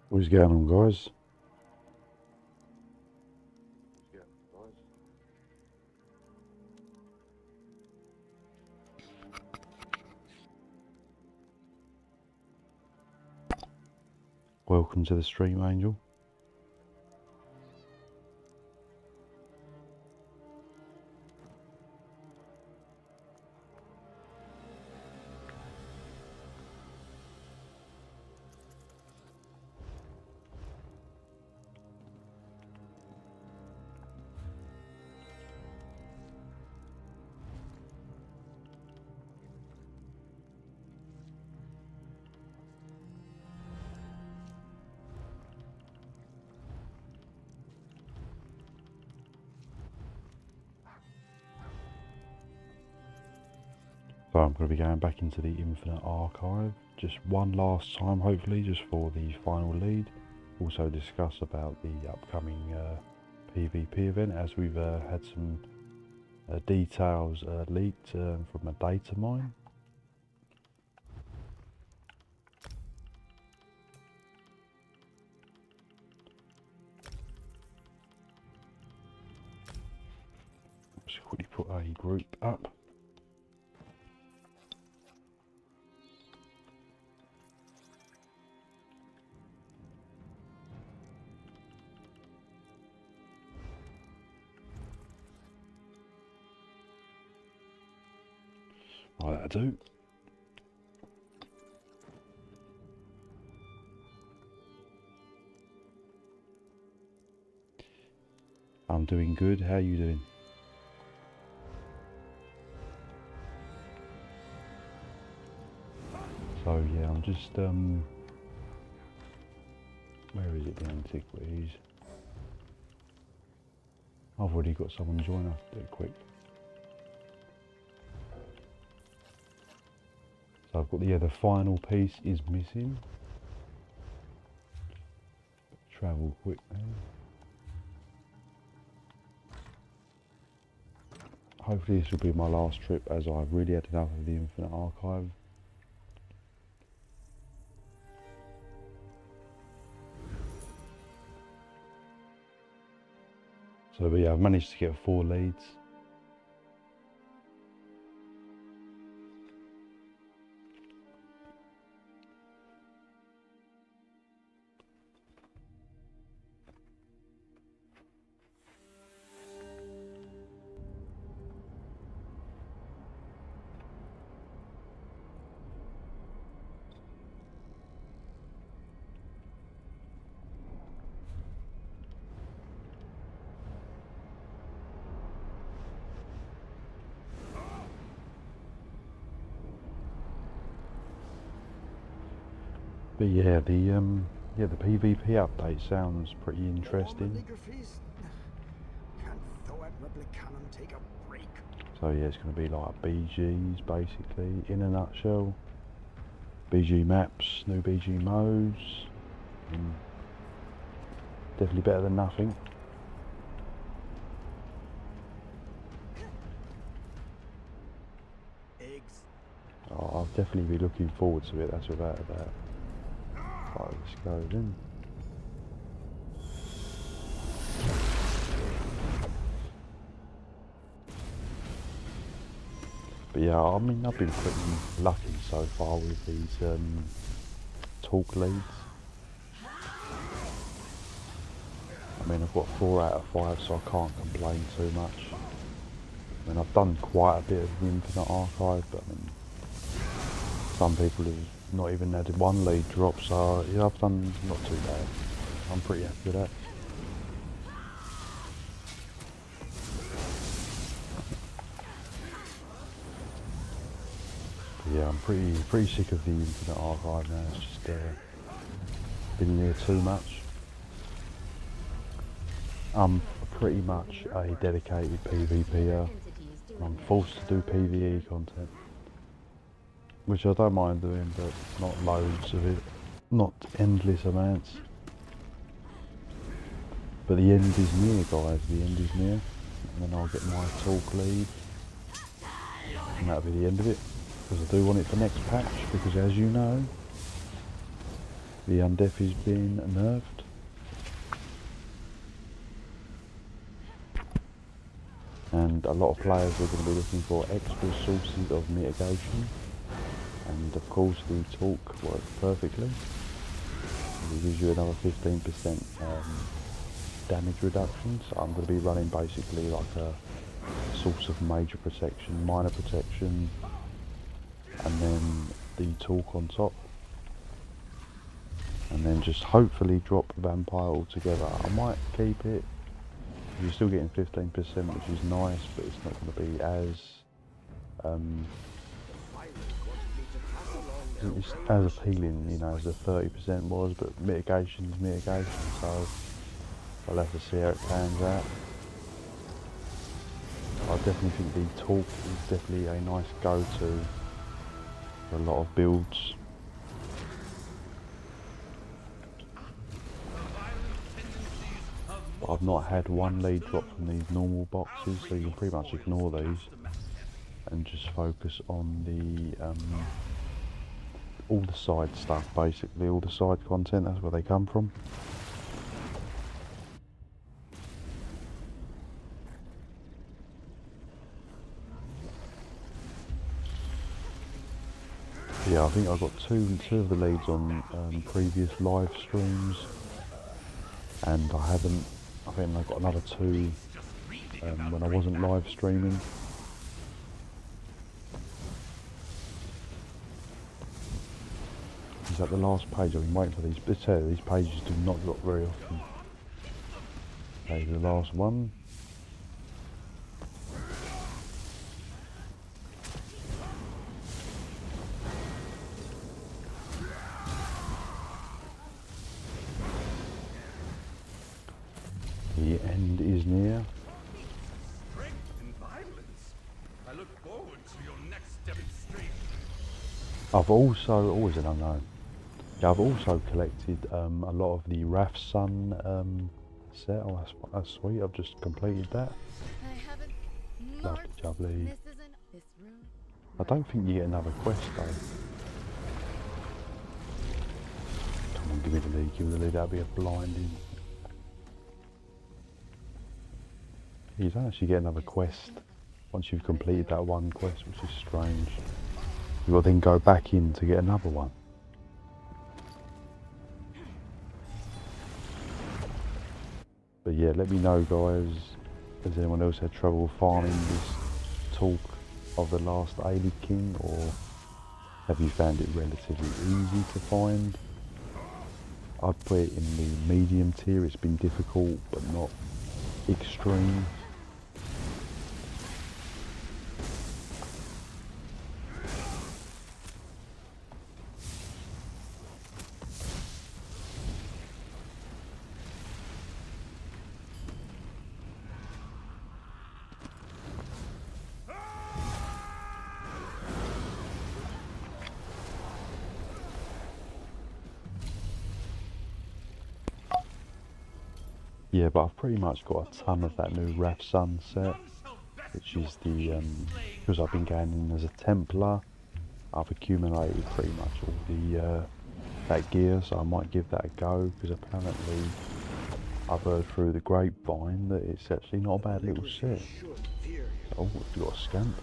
What's going on, guys? Welcome to the stream, Angel. So I'm going to be going back into the Infinite Archive just one last time, hopefully, just for the final lead. Also discuss about the upcoming PvP event, as we've had some details leaked from a data mine. Just quickly put a group up. Right, that'll do. I'm doing good. How are you doing? So yeah, I'm just where is it, the antiquities? I've already got someone join us. Do it quick. So I've got the final piece is missing. Travel quick now. Hopefully this will be my last trip, as I've really had enough of the Infinite Archive. So but yeah, I've managed to get 4 leads. But yeah, the PvP update sounds pretty interesting. So yeah, it's going to be like BGs basically, in a nutshell. BG maps, new BG modes. Definitely better than nothing. Oh, I'll definitely be looking forward to it, that's without a doubt. Right, let's go then. But yeah, I mean, I've been pretty lucky so far with these Torc leads. I mean, I've got 4 out of 5, so I can't complain too much. I mean, I've done quite a bit of the Infinite Archive, but I mean, some people have not even had 1 lead drop, so yeah, I've done not too bad. I'm pretty happy with that. But yeah, I'm pretty sick of the Infinite Archive now. It's just been there too much. I'm pretty much a dedicated PvPer. I'm forced to do PvE content, which I don't mind doing, but not loads of it, not endless amounts. But the end is near, guys, the end is near, and then I'll get my Torc lead, and that'll be the end of it, because I do want it for next patch, because as you know, The undeath is being nerfed. And a lot of players are going to be looking for extra sources of mitigation. And of course the Torc works perfectly. It gives you another 15% damage reduction. So I'm going to be running basically like a source of major protection, minor protection, and then the Torc on top. And then just hopefully drop Vampire altogether. I might keep it. You're still getting 15%, which is nice, but it's not going to be as appealing, you know, as the 30% was. But mitigation is mitigation, so I'll have to see how it pans out. I definitely think the Torc is definitely a nice go-to for a lot of builds. But I've not had one lead drop from these normal boxes, so you can pretty much ignore these and just focus on the all the side stuff, basically all the side content. That's where they come from. Yeah, I think I got two of the leads on previous live streams, and I think I got another two when I wasn't live streaming. Is that the last page? I've been waiting for these. These pages do not drop very often. Okay, the last one. The end is near. I look forward to your next demonstration. I've also always an unknown. Yeah, I've also collected a lot of the Wrath Sun set. Oh, that's sweet. I've just completed that. Lovely. I don't think you get another quest though. Come on, give me the lead. Give me the lead. That'd be a blinding. You don't actually get another quest once you've completed that one quest, which is strange. You've got to then go back in to get another one. But yeah, let me know guys, has anyone else had trouble farming this Torc of the last Aelid King, or have you found it relatively easy to find? I'd put it in the medium tier. It's been difficult but not extreme. Yeah, but I've pretty much got a ton of that new Wrath Sun set, which is the, because I've been going in as a Templar, I've accumulated pretty much all the, that gear, so I might give that a go, because apparently I've heard through the grapevine that it's actually not a bad little set. Oh, we've got a scamp.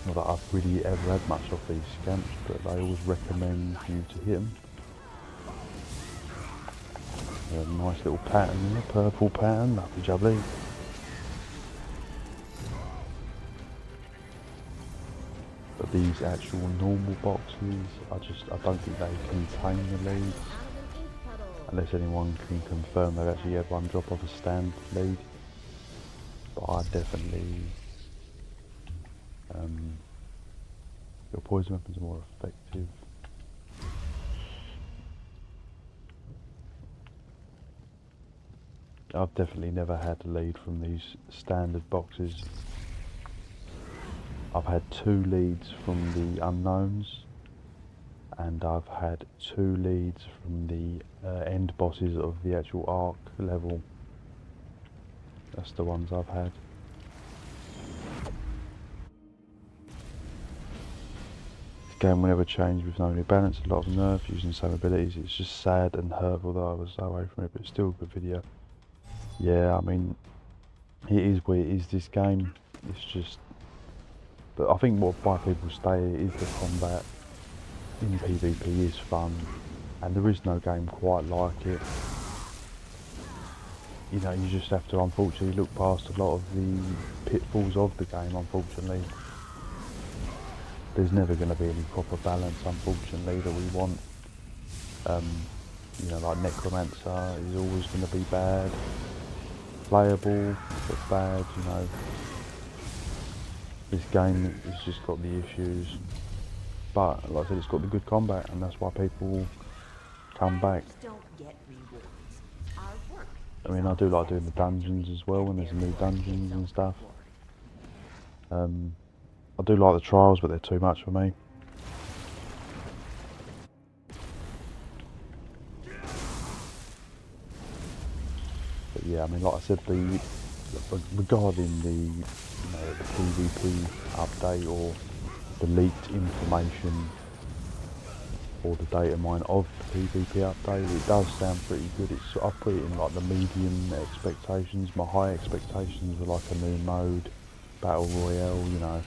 Not that I've really ever had much of these scamps, but they always recommend you to hit them. A nice little pattern there, purple pattern, lovely jubbly. But these actual normal boxes, I don't think they contain the leads. Unless anyone can confirm they've actually had one drop off a stand lead. But I definitely... your poison weapons are more effective. I've definitely never had a lead from these standard boxes. I've had 2 leads from the unknowns, and I've had 2 leads from the end bosses of the actual arc level. That's the ones I've had. game will never change with no new balance, a lot of nerfs using the same abilities. It's just sad and hurtful that I was away from it, but still a good video. Yeah, I mean, it is what it is, this game. It's just, but I think why people stay is the combat in PvP is fun, and there is no game quite like it. You know, you just have to unfortunately look past a lot of the pitfalls of the game, unfortunately. There's never going to be any proper balance, unfortunately, that we want. You know, like Necromancer is always going to be bad. Playable, but bad, you know. This game has just got the issues. But, like I said, it's got the good combat, and that's why people come back. I mean, I do like doing the dungeons as well, when there's new dungeons and stuff. I do like the trials, but they're too much for me. But yeah, I mean, like I said, regarding the PvP update or the leaked information or the data mine of the PvP update, it does sound pretty good. I put it in like the medium expectations. My high expectations were like a new mode, battle royale, you know.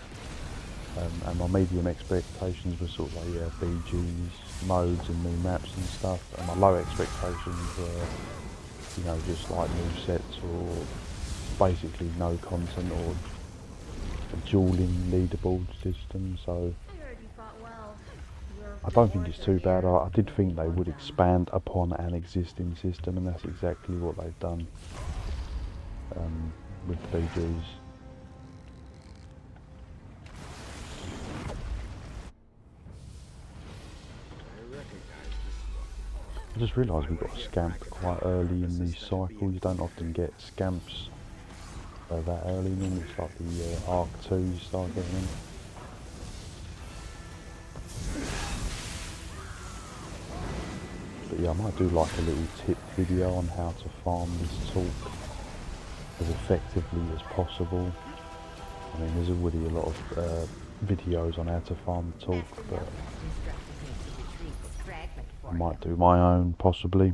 And my medium expectations were sort of like, yeah, BGs, modes and new maps and stuff. And my low expectations were, you know, just like new sets or basically no content or a dueling leaderboard system. So I don't think it's too bad. I did think they would expand upon an existing system, and that's exactly what they've done with the BGs. I just realised we got scamped quite early in the cycle. You don't often get scamps that early. Normally it's like the Arc 2 you start getting in. But yeah, I might do like a little tip video on how to farm this Torc as effectively as possible. I mean, there's already a lot of videos on how to farm the Torc, but I might do my own, possibly.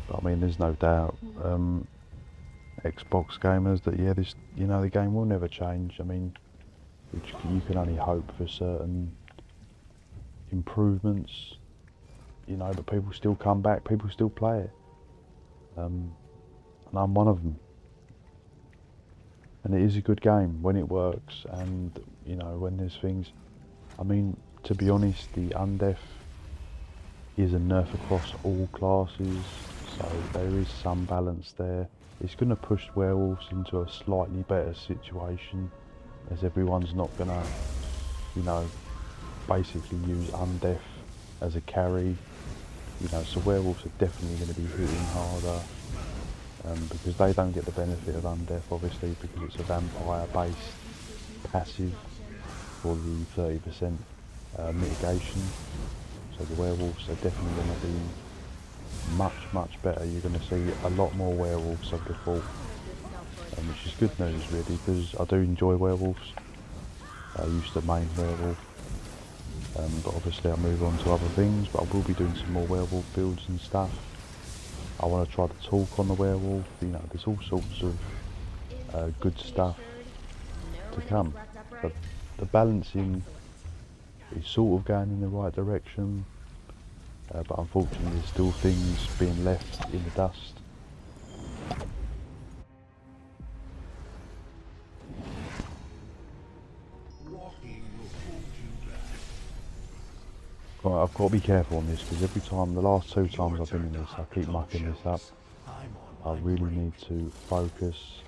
But I mean, there's no doubt, Xbox gamers, that yeah, this, you know, the game will never change. I mean, you can only hope for certain improvements, you know, but people still come back, people still play it, and I'm one of them. And it is a good game when it works, and you know, when there's things. I mean, to be honest, the undeath is a nerf across all classes, so there is some balance there. It's going to push werewolves into a slightly better situation, as everyone's not going to, you know, basically use undeath as a carry. You know, so werewolves are definitely going to be hitting harder. Because they don't get the benefit of undeath, obviously, because it's a vampire-based passive for the 30% mitigation. So the werewolves are definitely going to be much better. You're going to see a lot more werewolves of default, which is good news, really, because I do enjoy werewolves. I used to main werewolf, but obviously I move on to other things. But I will be doing some more werewolf builds and stuff. I want to try the Torc on the werewolf. You know, there's all sorts of good stuff to come. But the balancing is sort of going in the right direction, but unfortunately there's still things being left in the dust. Right, I've got to be careful on this, because every time, the last 2 times I've been in this, I keep mucking this up. I really need to focus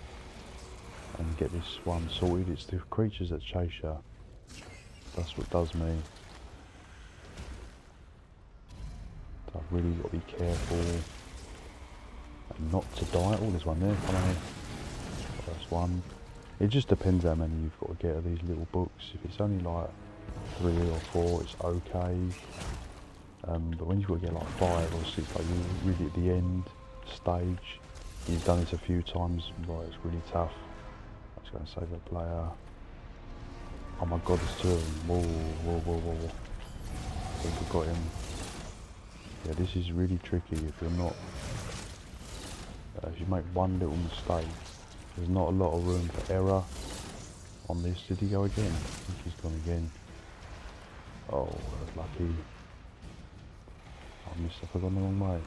and get this one sorted. It's the creatures that chase you. That's what does me. So I've really got to be careful and not to die. Oh, there's one there. Come on here. That's one. It just depends how many you've got to get of these little books. If it's only like 3 or 4, it's okay. But when you've got to get like 5 or 6, like you're really at the end stage, He's done it a few times. Right, it's really tough. Let's go and save a player. Oh my god, there's two of them. Whoa, whoa, whoa, whoa, whoa. I think I got him. Yeah, this is really tricky if you're not... if you make one little mistake, there's not a lot of room for error on this. Did he go again? I think he's gone again. Oh, that's lucky. I missed, have I gone the wrong way?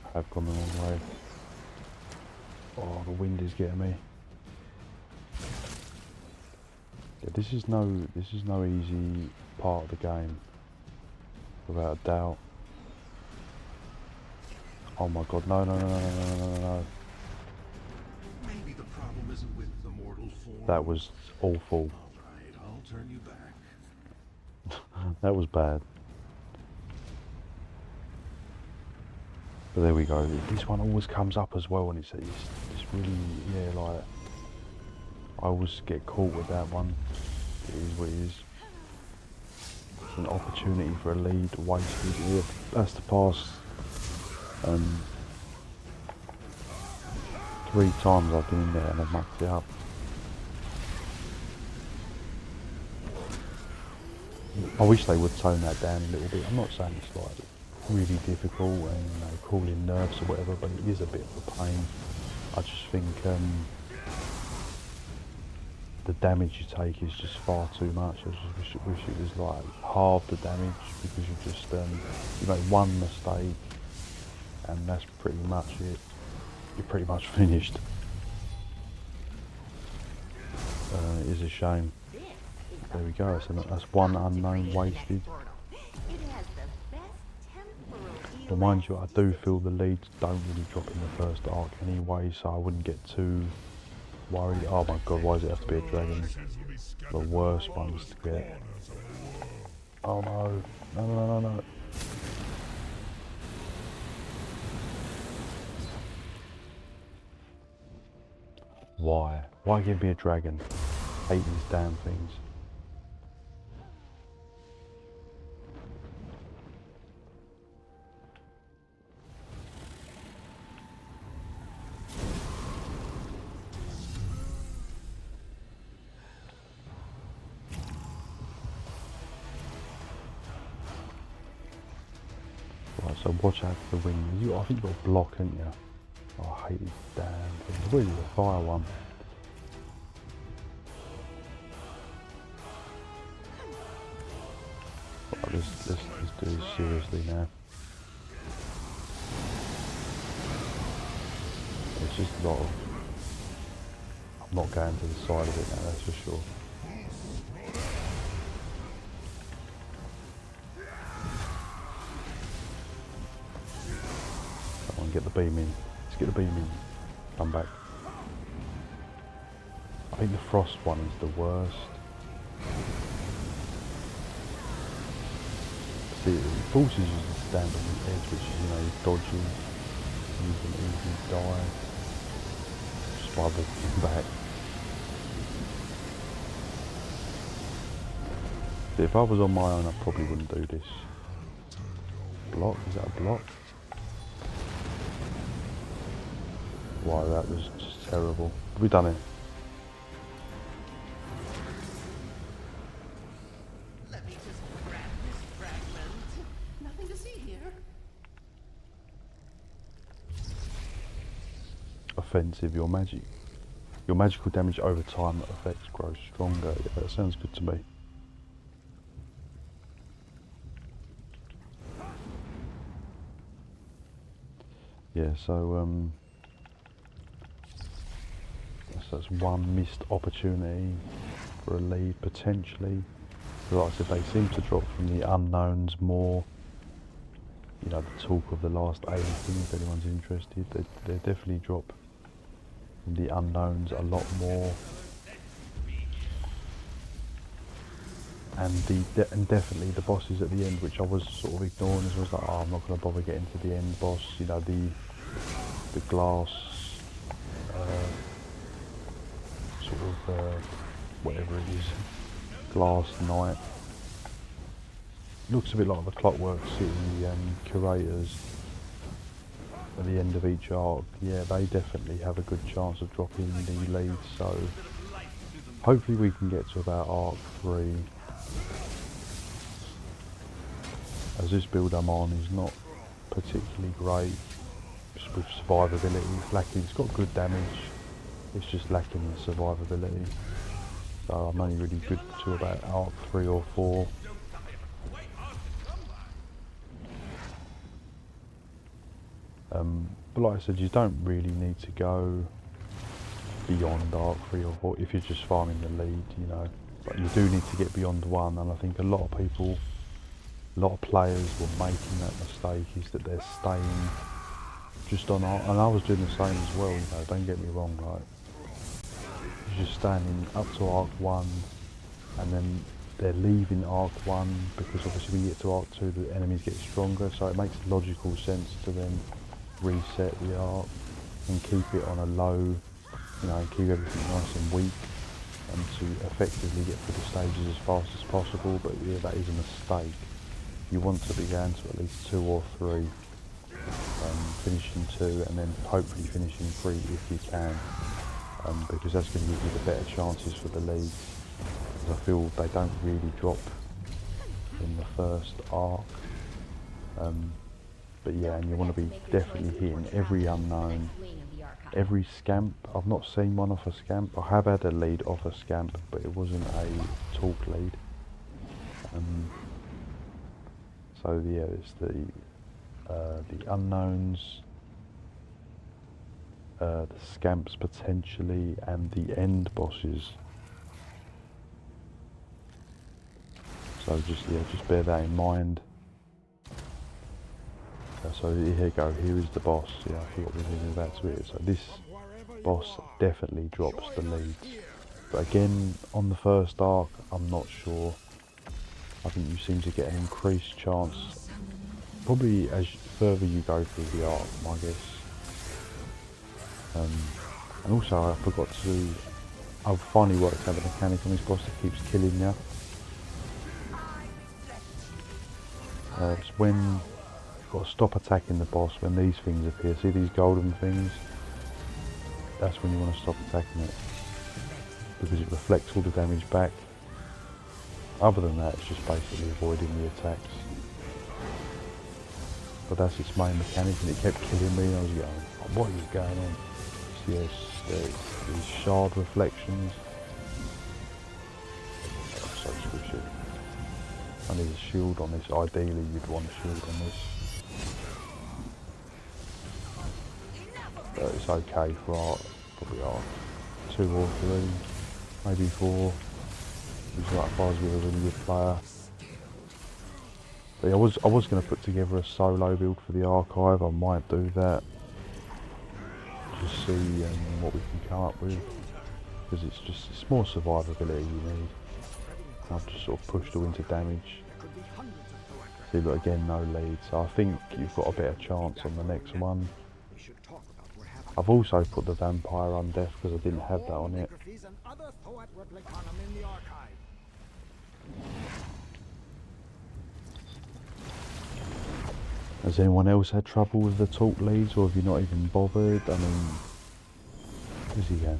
I have gone the wrong way. Oh, the wind is getting me. Yeah, this is no easy part of the game, without a doubt. Oh my god, no, no, no, no, no, no, no, no. Maybe the problem isn't with the mortal form. That was awful. Alright, I'll turn you back. That was bad. But there we go. This one always comes up as well, and it's really, yeah, like, I always get caught with that one. It is what it is. It's an opportunity for a lead wasted. Yeah, that's the pass. 3 times I've been in there and I've mucked it up. I wish they would tone that down a little bit. I'm not saying it's like really difficult and calling nerves or whatever, but it is a bit of a pain. I just think the damage you take is just far too much. I just wish it was like half the damage, because you just you make one mistake and that's pretty much it. You're pretty much finished. It is a shame. There we go, so that's one unknown wasted. But mind you, I do feel the leads don't really drop in the first arc anyway, so I wouldn't get too worried. Oh my god, why does it have to be a dragon? The worst ones to get. Oh no, no, no, no, no. Why? Why give me a dragon? I hate these damn things. Right, so watch out for the wings. I think you've got to block, haven't you? Oh, I hate these damn things. Where's the fire one? Right, let's do this seriously now. It's just a lot of... I'm not going to the side of it now, that's for sure. Come on, get the beam in. Let's get the beam in. Come back. I think the frost one is the worst. See, it forces you to stand on the edge, which is, dodgy. You can easily die just by walking back. See, if I was on my own, I probably wouldn't do this. Block? Is that a block? Wow, that was just terrible. Have we done it? Let me just grab this fragment. Nothing to see here. Offensive, your magical damage over time effects grow stronger. Yeah, that sounds good to me. Yeah, so that's one missed opportunity for a lead potentially. Like I said, they seem to drop from the unknowns more. The talk of the last 80, if anyone's interested, they definitely drop from the unknowns a lot more. And definitely the bosses at the end, which I was sort of ignoring, as I was like, oh, I'm not going to bother getting to the end boss. The glass sort of whatever it is, glass knight. Looks a bit like the Clockwork City curators. at the end of each arc, yeah, they definitely have a good chance of dropping the lead. So hopefully we can get to about arc 3. As this build I'm on is not particularly great with survivability. It's got good damage, it's just lacking in survivability. So I'm only really good to about arc 3 or 4. But like I said, you don't really need to go beyond arc 3 or 4 if you're just farming the lead, you know. But you do need to get beyond 1, and I think a lot of people, a lot of players were making that mistake, is that they're staying just on arc, and I was doing the same as well, you know, don't get me wrong, right? You're just standing up to arc 1, and then they're leaving arc 1, because obviously when you get to arc 2 the enemies get stronger, so it makes logical sense to then reset the arc and keep it on a low, you know, and keep everything nice and weak, and to effectively get through the stages as fast as possible. But yeah, that is a mistake. You want to be going to at least 2 or 3, finishing 2 and then hopefully finishing 3 if you can, because that's going to give you the better chances for the leads. I feel they don't really drop in the first arc. But yeah, and you want to be definitely hitting every unknown, every scamp. I've not seen one off a scamp. I have had a lead off a scamp, but it wasn't a Torc lead. So yeah, it's the unknowns, the scamps potentially, and the end bosses. So just bear that in mind. So here you go, here is the boss. Yeah, I forgot we were about to it. So this boss definitely drops the leads. But again, on the first arc, I'm not sure. I think you seem to get an increased chance, probably as further you go through the arc, my guess. And also I forgot to, I've finally worked out the mechanic on this boss that keeps killing you. It's when you've got to stop attacking the boss when these things appear. See these golden things? That's when you want to stop attacking it, because it reflects all the damage back. Other than that, it's just basically avoiding the attacks. But that's its main mechanic, and it kept killing me. I was going, what is going on? So yes, these shard reflections. Oh, so squishy. I need a shield on this. Ideally, you'd want a shield on this. But it's okay for art, probably art 2 or 3, maybe 4. Which, like, if I was with a really good player. But yeah, I was going to put together a solo build for the archive. I might do that. Just see what we can come up with, because it's more survivability you need. I've just sort of pushed all into damage. See, look, again, no lead. So I think you've got a better chance on the next one. I've also put the vampire undeath because I didn't have that on it. Has anyone else had trouble with the Torc leads, or have you not even bothered? I mean, where's he going?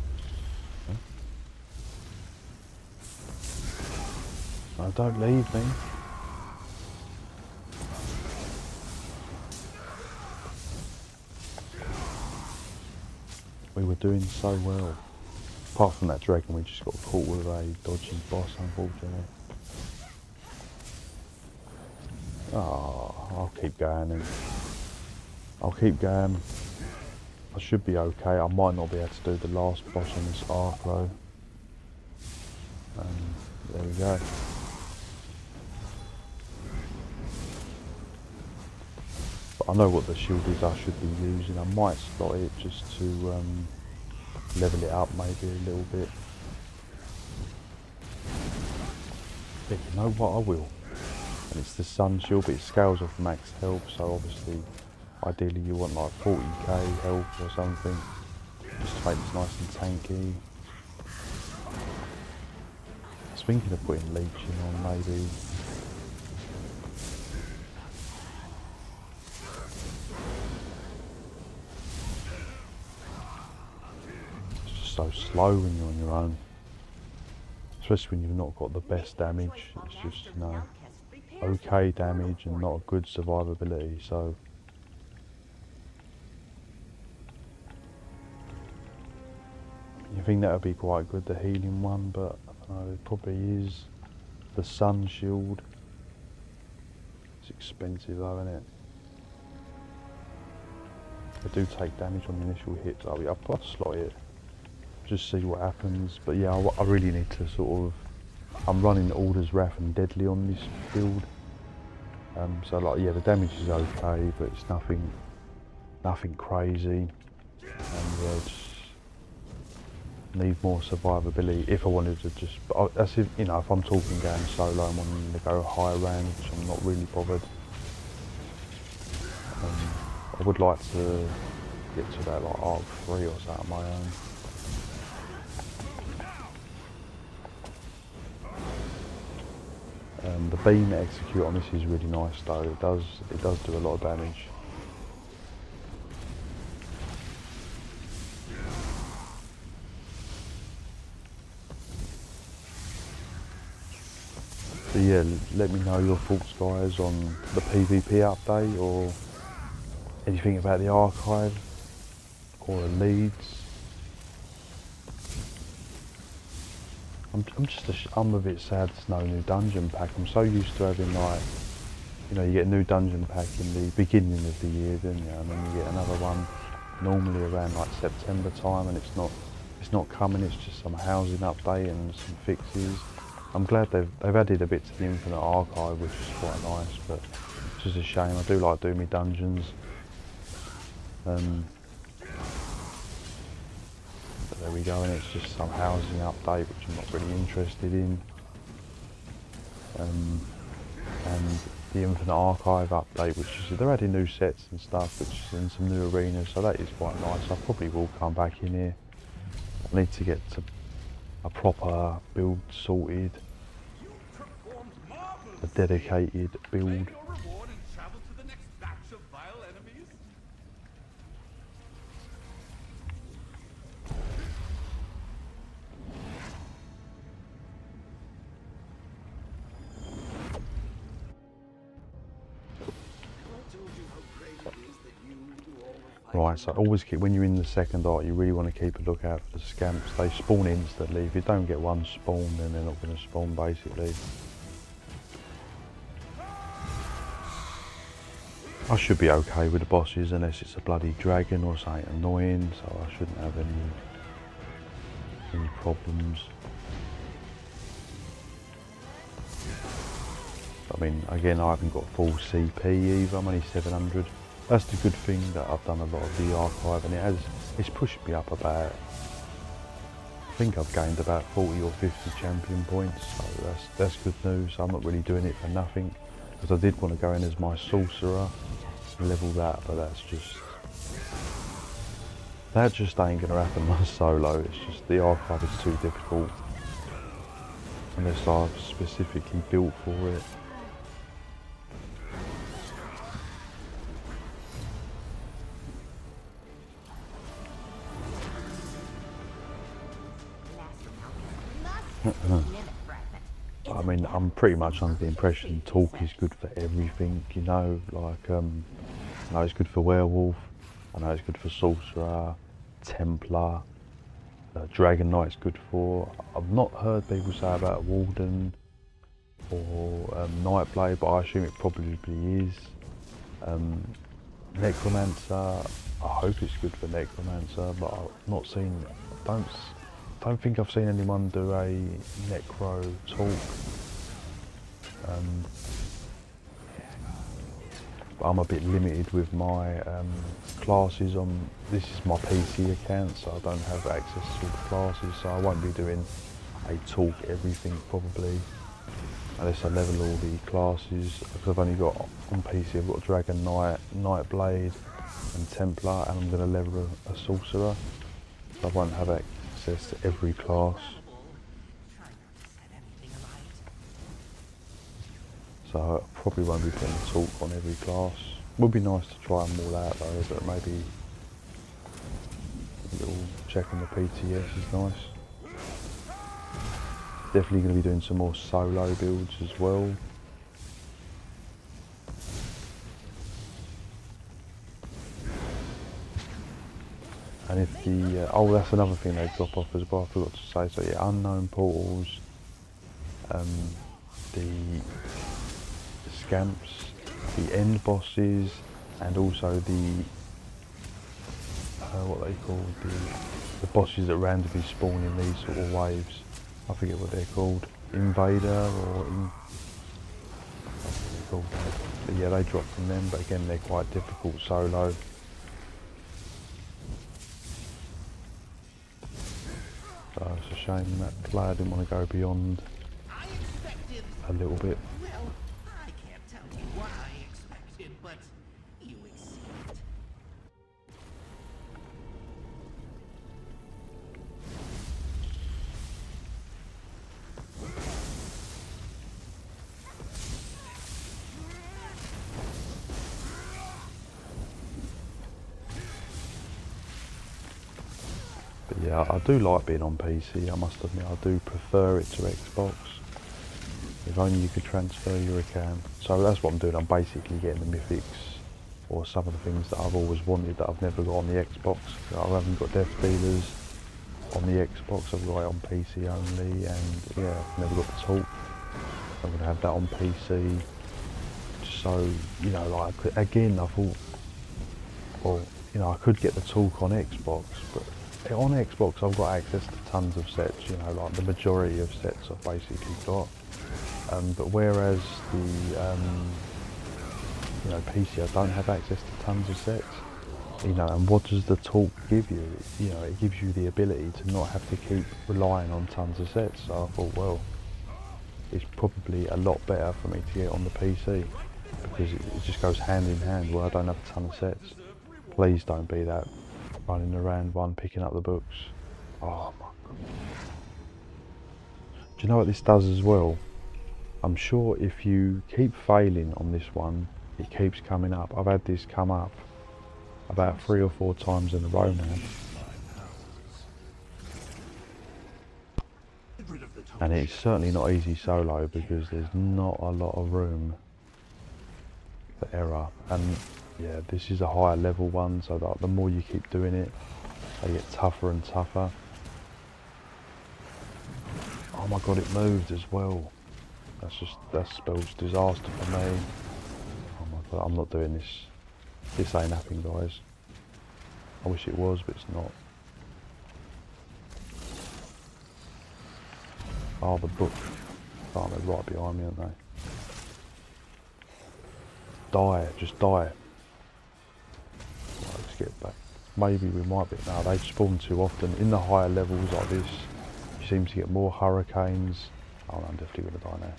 Huh? No, don't leave me. We were doing so well. Apart from that dragon, we just got caught with a dodgy boss, unfortunately. Oh, I'll keep going then. I'll keep going. I should be okay. I might not be able to do the last boss on this arc though. There we go. But I know what the shield is I should be using. I might slot it just to level it up maybe a little bit. But you know what, I will. And it's the sun shield, but it scales off max health, so obviously ideally you want like 40k health or something, just to make this nice and tanky. I was thinking of putting leeching on maybe. so slow when you're on your own. Especially when you've not got the best damage. It's just, you know, okay damage and not a good survivability, so... You think that would be quite good, the healing one, but I don't know, it probably is. The sun shield. It's expensive though, isn't it? They do take damage on the initial hit, so I'll slot it. Just see what happens. But yeah, I really need to sort of... I'm running Orders Wrath and Deadly on this build. So like, yeah, the damage is okay, but it's nothing crazy. And yeah, just need more survivability if I wanted to just... But that's if, you know, if I'm talking going solo, I'm wanting to go high round, which I'm not really bothered. I would like to get to that like Arc 3 or something of my own. The beam execute on this is really nice though. It does do a lot of damage. So yeah, let me know your thoughts guys on the PvP update or anything about the archive or the leads. I'm a bit sad there's no new dungeon pack. I'm so used to having like, you know, you get a new dungeon pack in the beginning of the year, don't you? And then you get another one normally around like September time, and it's not coming. It's just some housing update and some fixes. I'm glad they've added a bit to the Infinite Archive, which is quite nice, but it's just a shame. I do like doing my dungeons. But there we go, and it's just some housing update which I'm not really interested in. And the Infinite Archive update, which is, they're adding new sets and stuff, which is in some new arenas, so that is quite nice. I probably will come back in here. I need to get to a proper build sorted, a dedicated build. Right, so always keep, when you're in the second art, you really want to keep a lookout for the scamps. They spawn instantly. If you don't get one spawn, then they're not going to spawn basically. I should be okay with the bosses unless it's a bloody dragon or something annoying, so I shouldn't have any problems. I mean, again, I haven't got full CP either. I'm only 700. That's the good thing, that I've done a lot of the archive, and it's pushed me up about, I think I've gained about 40 or 50 champion points, so that's good news. I'm not really doing it for nothing, because I did want to go in as my sorcerer and level that, but that just ain't going to happen on solo. It's just the archive is too difficult unless I've specifically built for it. I mean, I'm pretty much under the impression Torc is good for everything, you know, like, I know it's good for Werewolf, I know it's good for Sorcerer, Templar, Dragon Knight's good for. I've not heard people say about Warden or Nightblade, but I assume it probably is. Necromancer, I hope it's good for Necromancer, but I've not seen, don't think I've seen anyone do a Necro Torc. But I'm a bit limited with my classes on, this is my PC account, so I don't have access to all the classes, so I won't be doing a Torc everything probably, unless I level all the classes, because I've only got, on PC I've got Dragon Knight, Nightblade and Templar, and I'm going to level a Sorcerer, so I won't have access to every class. So I probably won't be putting a Torc on every class. Would be nice to try them all out though, but maybe A little check on the PTS is nice. Definitely going to be doing some more solo builds as well. And if the oh, that's another thing they drop off as well. I forgot to say. So yeah, unknown portals, the scamps, the end bosses, and also the what they call the bosses that randomly spawn in these sort of waves. I forget what they're called, invader or I forget what they're called. But yeah, they drop from them. But again, they're quite difficult solo. So it's a shame that player didn't want to go beyond a little bit. Well, I can't tell you what I expected, but you exceeded. But yeah, I do like being on PC, I must admit. I do prefer it to Xbox. If only you could transfer your account. So that's what I'm doing. I'm basically getting the mythics, or some of the things that I've always wanted that I've never got on the Xbox. I haven't got Death Dealers on the Xbox, I've got it on PC only, and yeah, I've never got the Torc. I'm going to have that on PC. So, you know, like, again, I thought, well, you know, I could get the Torc on Xbox, but on Xbox I've got access to tons of sets, you know, like the majority of sets I've basically got. But whereas the you know, PC, I don't have access to tons of sets. You know, and what does the Torc give you? You know, it gives you the ability to not have to keep relying on tons of sets. So I thought, well, it's probably a lot better for me to get on the PC, because it just goes hand in hand where I don't have a ton of sets. Please don't be that running around one picking up the books. Oh my God. Do you know what this does as well? I'm sure if you keep failing on this one, it keeps coming up. I've had this come up about 3 or 4 times in a row now. And it's certainly not easy solo, because there's not a lot of room for error. And yeah, this is a higher level one, so that the more you keep doing it, they get tougher and tougher. Oh my God, it moved as well. That spells disaster for me. Oh my God, I'm not doing this. This ain't happening, guys. I wish it was, but it's not. Oh, the book. Oh, they're right behind me, aren't they? Die, just die. Right, let's get back. Maybe we might be. No, they spawn too often. In the higher levels like this, you seem to get more hurricanes. Oh, no, I'm definitely going to die now.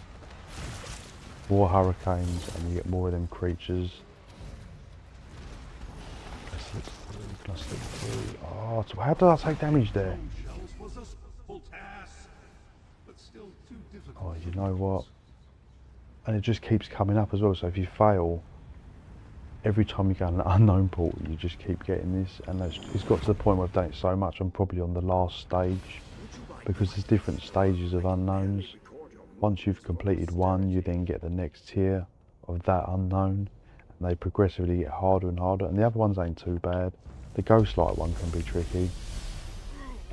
More hurricanes, and you get more of them creatures. Can I slip through? Oh, so how did I take damage there? Oh, you know what? And it just keeps coming up as well, so if you fail, every time you go in an unknown portal, you just keep getting this, and it's got to the point where I've done it so much, I'm probably on the last stage, because there's different stages of unknowns. Once you've completed one, you then get the next tier of that unknown, and they progressively get harder and harder, and the other ones ain't too bad. The Ghostlight one can be tricky,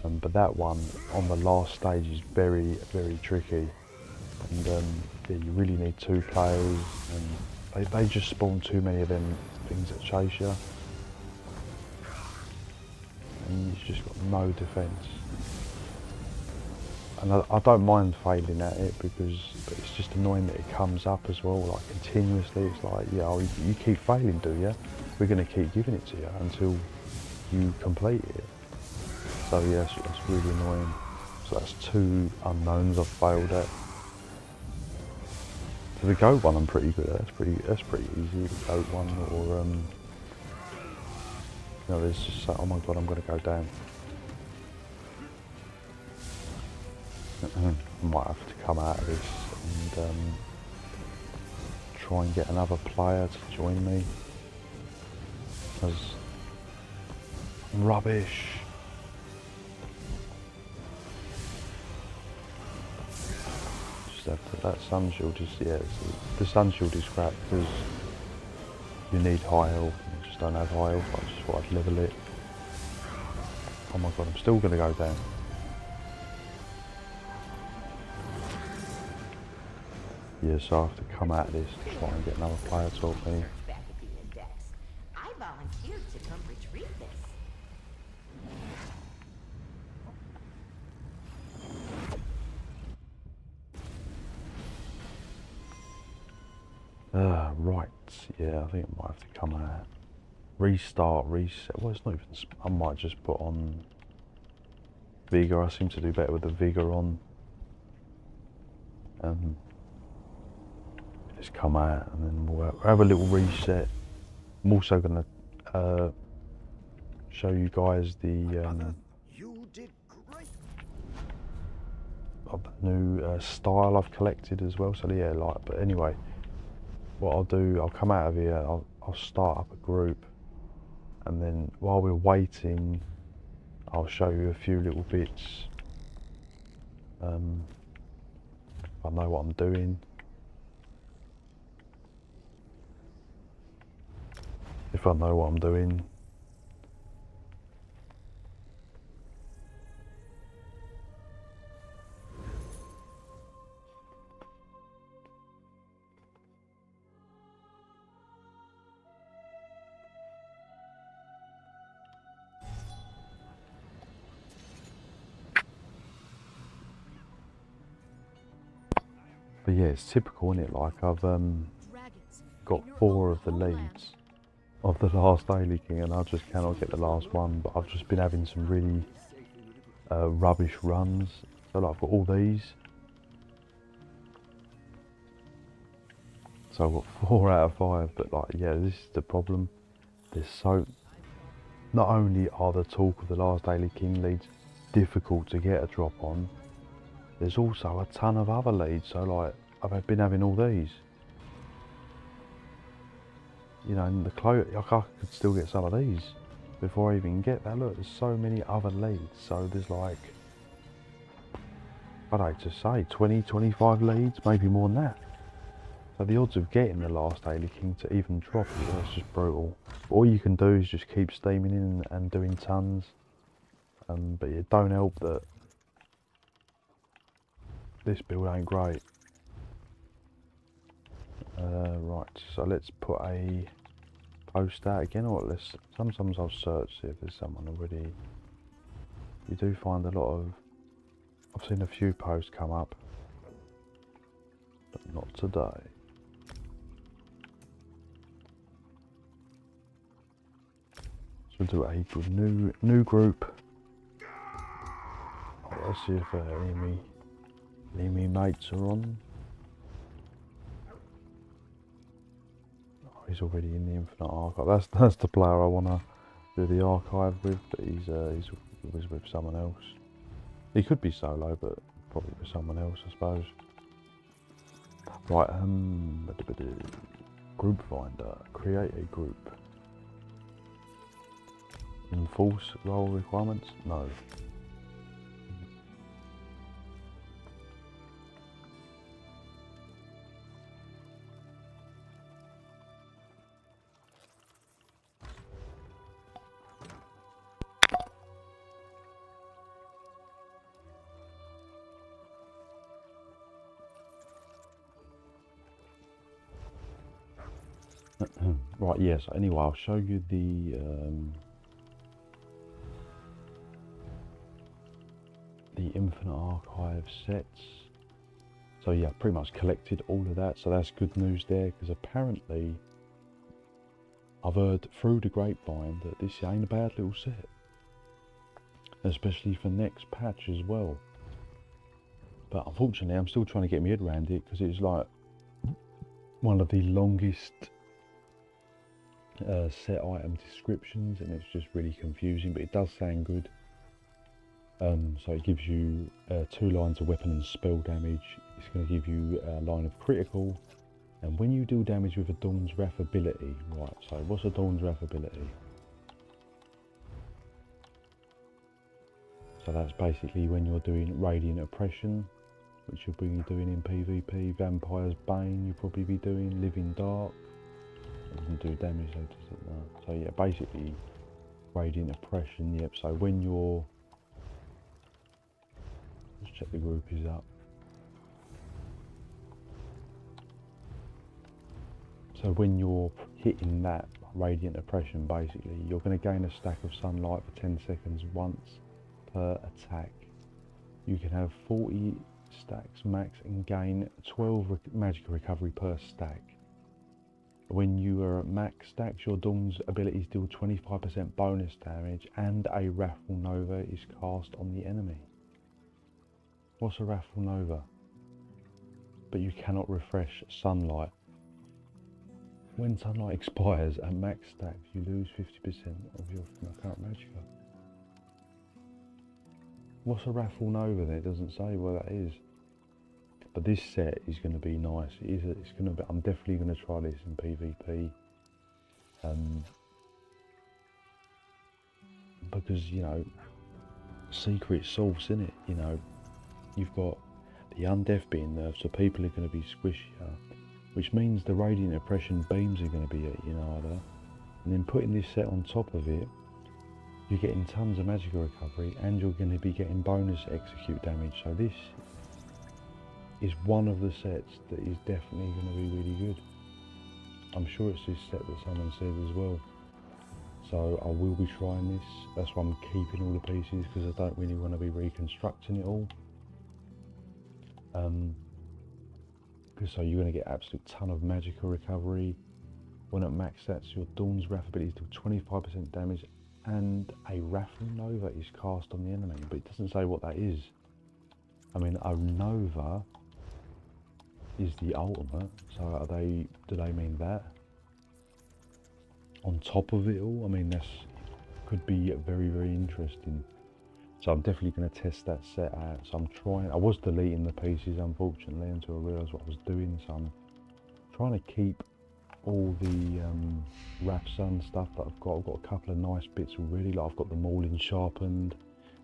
but that one on the last stage is very, very tricky. And yeah, you really need 2 players, and they just spawn too many of them things that chase you, and you've just got no defence. And I don't mind failing at it, because it's just annoying that it comes up as well, like continuously. It's like, yeah, oh, you keep failing, do you? We're going to keep giving it to you until you complete it. So yeah, it's really annoying. So that's 2 unknowns I've failed at. So the goat one I'm pretty good at. That's pretty easy. The goat one, or you know, there's just, oh my God, I'm going to go down. I might have to come out of this and try and get another player to join me, because I'm rubbish. that sun shield is, yeah, the sun shield is crap because you need high health and you just don't have high health. I just thought I'd level it. Oh my god, I'm still going to go down. Yeah, so I have to come out of this and try and get another player to help me. Back at the index. I volunteered to come retrieve this. Right, yeah, I think I might have to come out. Restart, reset. Well, it's not even. I might just put on Vigor. I seem to do better with the Vigor on. Just come out and then we'll have a little reset. I'm also going to show you guys the You did great. of the new style I've collected as well. So yeah, like. But anyway, what I'll do, I'll come out of here. I'll start up a group, and then while we're waiting, I'll show you a few little bits. If I know what I'm doing. If I know what I'm doing. But yeah, it's typical, isn't it? Like I've got 4 of the leads of the last Daily King and I just cannot get the last one, but I've just been having some really rubbish runs. So like I've got all these. So I've got 4 out of 5, but like, yeah, this is the problem. There's so, not only are the Talk of the Last Daily King leads difficult to get a drop on, there's also a ton of other leads. So like, I've been having all these. You know, and I could still get some of these before I even get that. Look, there's so many other leads. So there's like, I'd hate to say 20, 25 leads, maybe more than that. So the odds of getting the last Daily King to even drop it, that's just brutal. All you can do is just keep steaming in and doing tons. But it don't help that this build ain't great. Right, so let's put a post out again, or sometimes I'll search, see if there's someone already. You do find a lot of, I've seen a few posts come up, but not today. So we'll do a new group. Let's see if any of me mates are on. He's already in the Infinite Archive. That's the player I want to do the archive with, but he's with someone else. He could be solo, but probably with someone else, I suppose. Right, group finder. Create a group. Enforce role requirements? No. Right, yes, yeah, so anyway, I'll show you the Infinite Archive sets. So yeah, pretty much collected all of that, so that's good news there, because apparently I've heard through the grapevine that this ain't a bad little set, especially for next patch as well. But unfortunately I'm still trying to get my head around it, because it's like one of the longest set item descriptions, and it's just really confusing, but it does sound good. So it gives you 2 lines of weapon and spell damage. It's going to give you a line of critical, and when you deal damage with a Dawn's Wrath ability, right, so what's a Dawn's Wrath ability? So that's basically when you're doing Radiant Oppression, which you'll be doing in PvP. Vampire's Bane you'll probably be doing. Living Dark, it doesn't do damage though, does it? No. So yeah, basically Radiant Oppression. Yep. So when you're, let's check the group is up. So when you're hitting that Radiant Oppression, basically you're going to gain a stack of sunlight for 10 seconds once per attack. You can have 40 stacks max and gain 12 magic recovery per stack. When you are at max stacks, your Dawn's abilities deal 25% bonus damage and a Raffle Nova is cast on the enemy. What's a Raffle Nova? But you cannot refresh sunlight. When sunlight expires at max stacks, you lose 50% of your current magicka. What's a Raffle Nova then? It doesn't say what that is. But this set is going to be nice. It's going to be. I'm definitely going to try this in PvP. Because you know, secret sauce in it. You know, you've got the undeath being nerfed, so people are going to be squishier, which means the Radiant Oppression beams are going to be at you harder. And then putting this set on top of it, you're getting tons of magical recovery, and you're going to be getting bonus execute damage. So this is one of the sets that is definitely going to be really good. I'm sure it's this set that someone said as well. So I will be trying this. That's why I'm keeping all the pieces, because I don't really want to be reconstructing it all. So you're going to get absolute ton of magical recovery. When at max stats, your Dawn's Wrath abilities do 25% damage and a Raffle Nova is cast on the enemy, but it doesn't say what that is. I mean, a Nova is the ultimate, so do they mean that? On top of it all? I mean, this could be very, very interesting. So I'm definitely going to test that set out. So I'm trying, I was deleting the pieces unfortunately until I realised what I was doing, so I'm trying to keep all the Wrath Sun stuff that I've got. I've got a couple of nice bits already, like I've got the Maulin sharpened,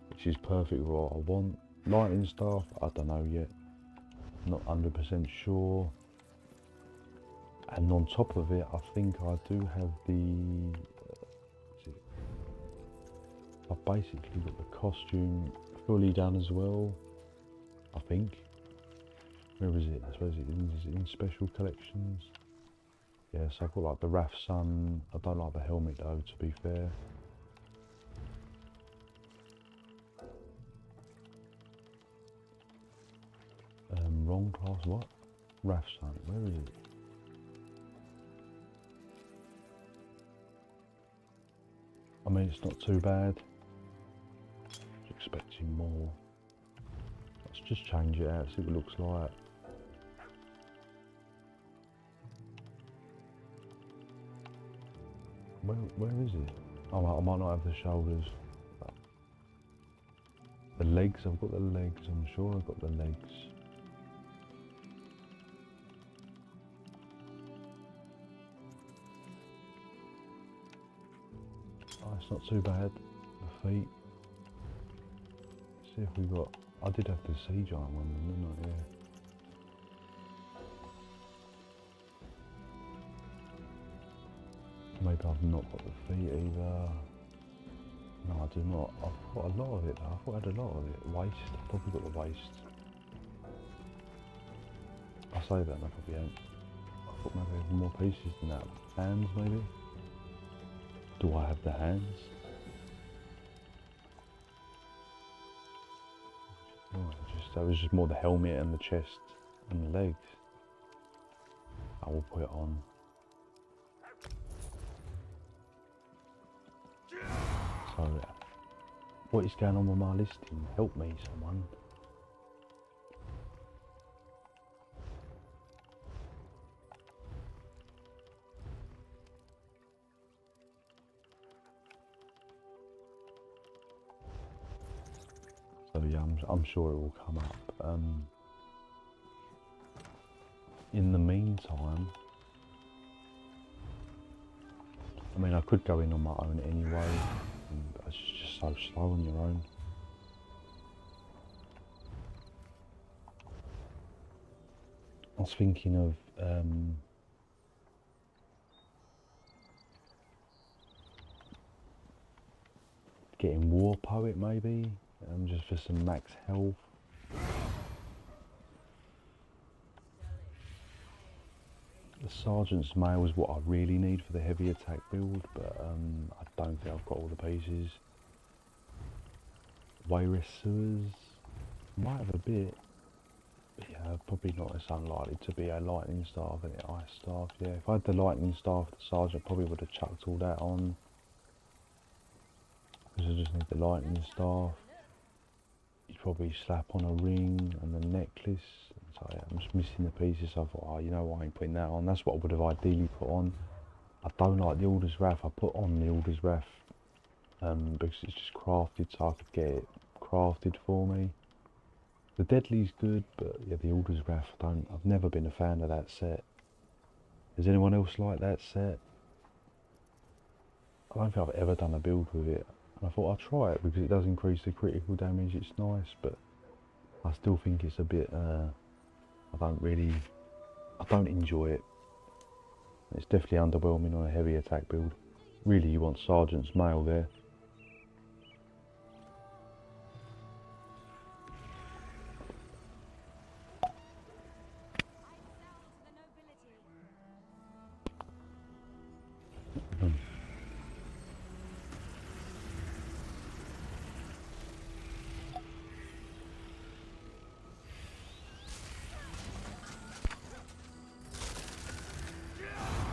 which is perfect for what I want. Lightning Staff, I don't know yet, not 100% sure. And on top of it, I think I do have the, I've basically got the costume fully done as well, I think. Where is it? I suppose it is in special collections. Yeah, so I've got like the Wrath Sun. I don't like the helmet though, to be fair. Wrong class, what? Wrath Sun, where is it? I mean, it's not too bad. I was expecting more. Let's just change it out, see what it looks like. Where is it? Oh, I might not have the shoulders. The legs, I've got the legs, I'm sure I've got the legs. Oh, it's not too bad. The feet. Let's see if we got, I did have the sea giant one, didn't I? Yeah. Maybe I've not got the feet either. No, I do not. I've got a lot of it though. I thought I had a lot of it. Waist, I've probably got the waist. I say that and I probably ain't. I thought maybe I had more pieces than that. Hands maybe? Do I have the hands? Oh, that was just more the helmet and the chest and the legs. I will put it on. So, what is going on with my listing? Help me, someone. So yeah, I'm sure it will come up. In the meantime, I mean, I could go in on my own anyway. But it's just so slow on your own. was thinking of getting War Poet maybe, just for some max health. The Sergeant's Mail is what I really need for the heavy attack build, but I don't think I've got all the pieces. Wayrest Sewers, might have a bit, but yeah, probably not as unlikely to be a Lightning Staff and an Ice Staff. Yeah, if I had the Lightning Staff, the Sergeant probably would have chucked all that on. Because I just need the Lightning Staff. You'd probably slap on a ring and a necklace. So yeah, I'm just missing the pieces. So I thought, oh, you know what, I ain't putting that on. That's what I would have ideally put on. I don't like the Order's Wrath. I put on the Order's Wrath because it's just crafted, so I could get it crafted for me. The Deadly's good, but yeah, the Order's Wrath, I've never been a fan of that set. Does anyone else like that set? I don't think I've ever done a build with it. And I thought I'd try it because it does increase the critical damage, it's nice, but I still think it's a bit, I don't enjoy it. It's definitely underwhelming on a heavy attack build. Really, you want Sergeant's Mail there.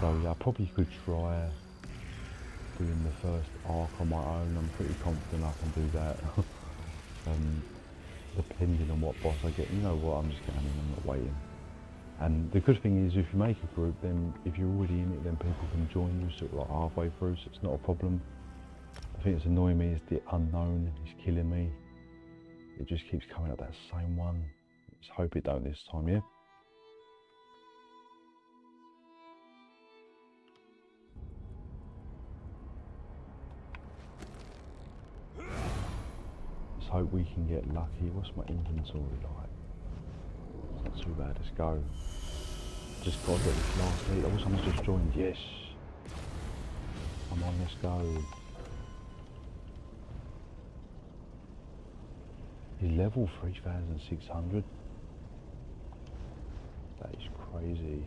So yeah, I probably could try doing the first arc on my own. I'm pretty confident I can do that. Depending on what boss I get. You know what, I'm just going in, I'm not waiting. And the good thing is, if you make a group, then if you're already in it, then people can join you sort of like halfway through, so it's not a problem. The thing that's annoying me is the unknown is killing me. It just keeps coming up, that same one. Let's hope it don't this time, yeah? Let's hope we can get lucky. What's my inventory like? It's not too bad, let's go. Just got to get this last lead. Oh, someone's just joined, yes. Come on, let's go. He's level 3,600. That is crazy.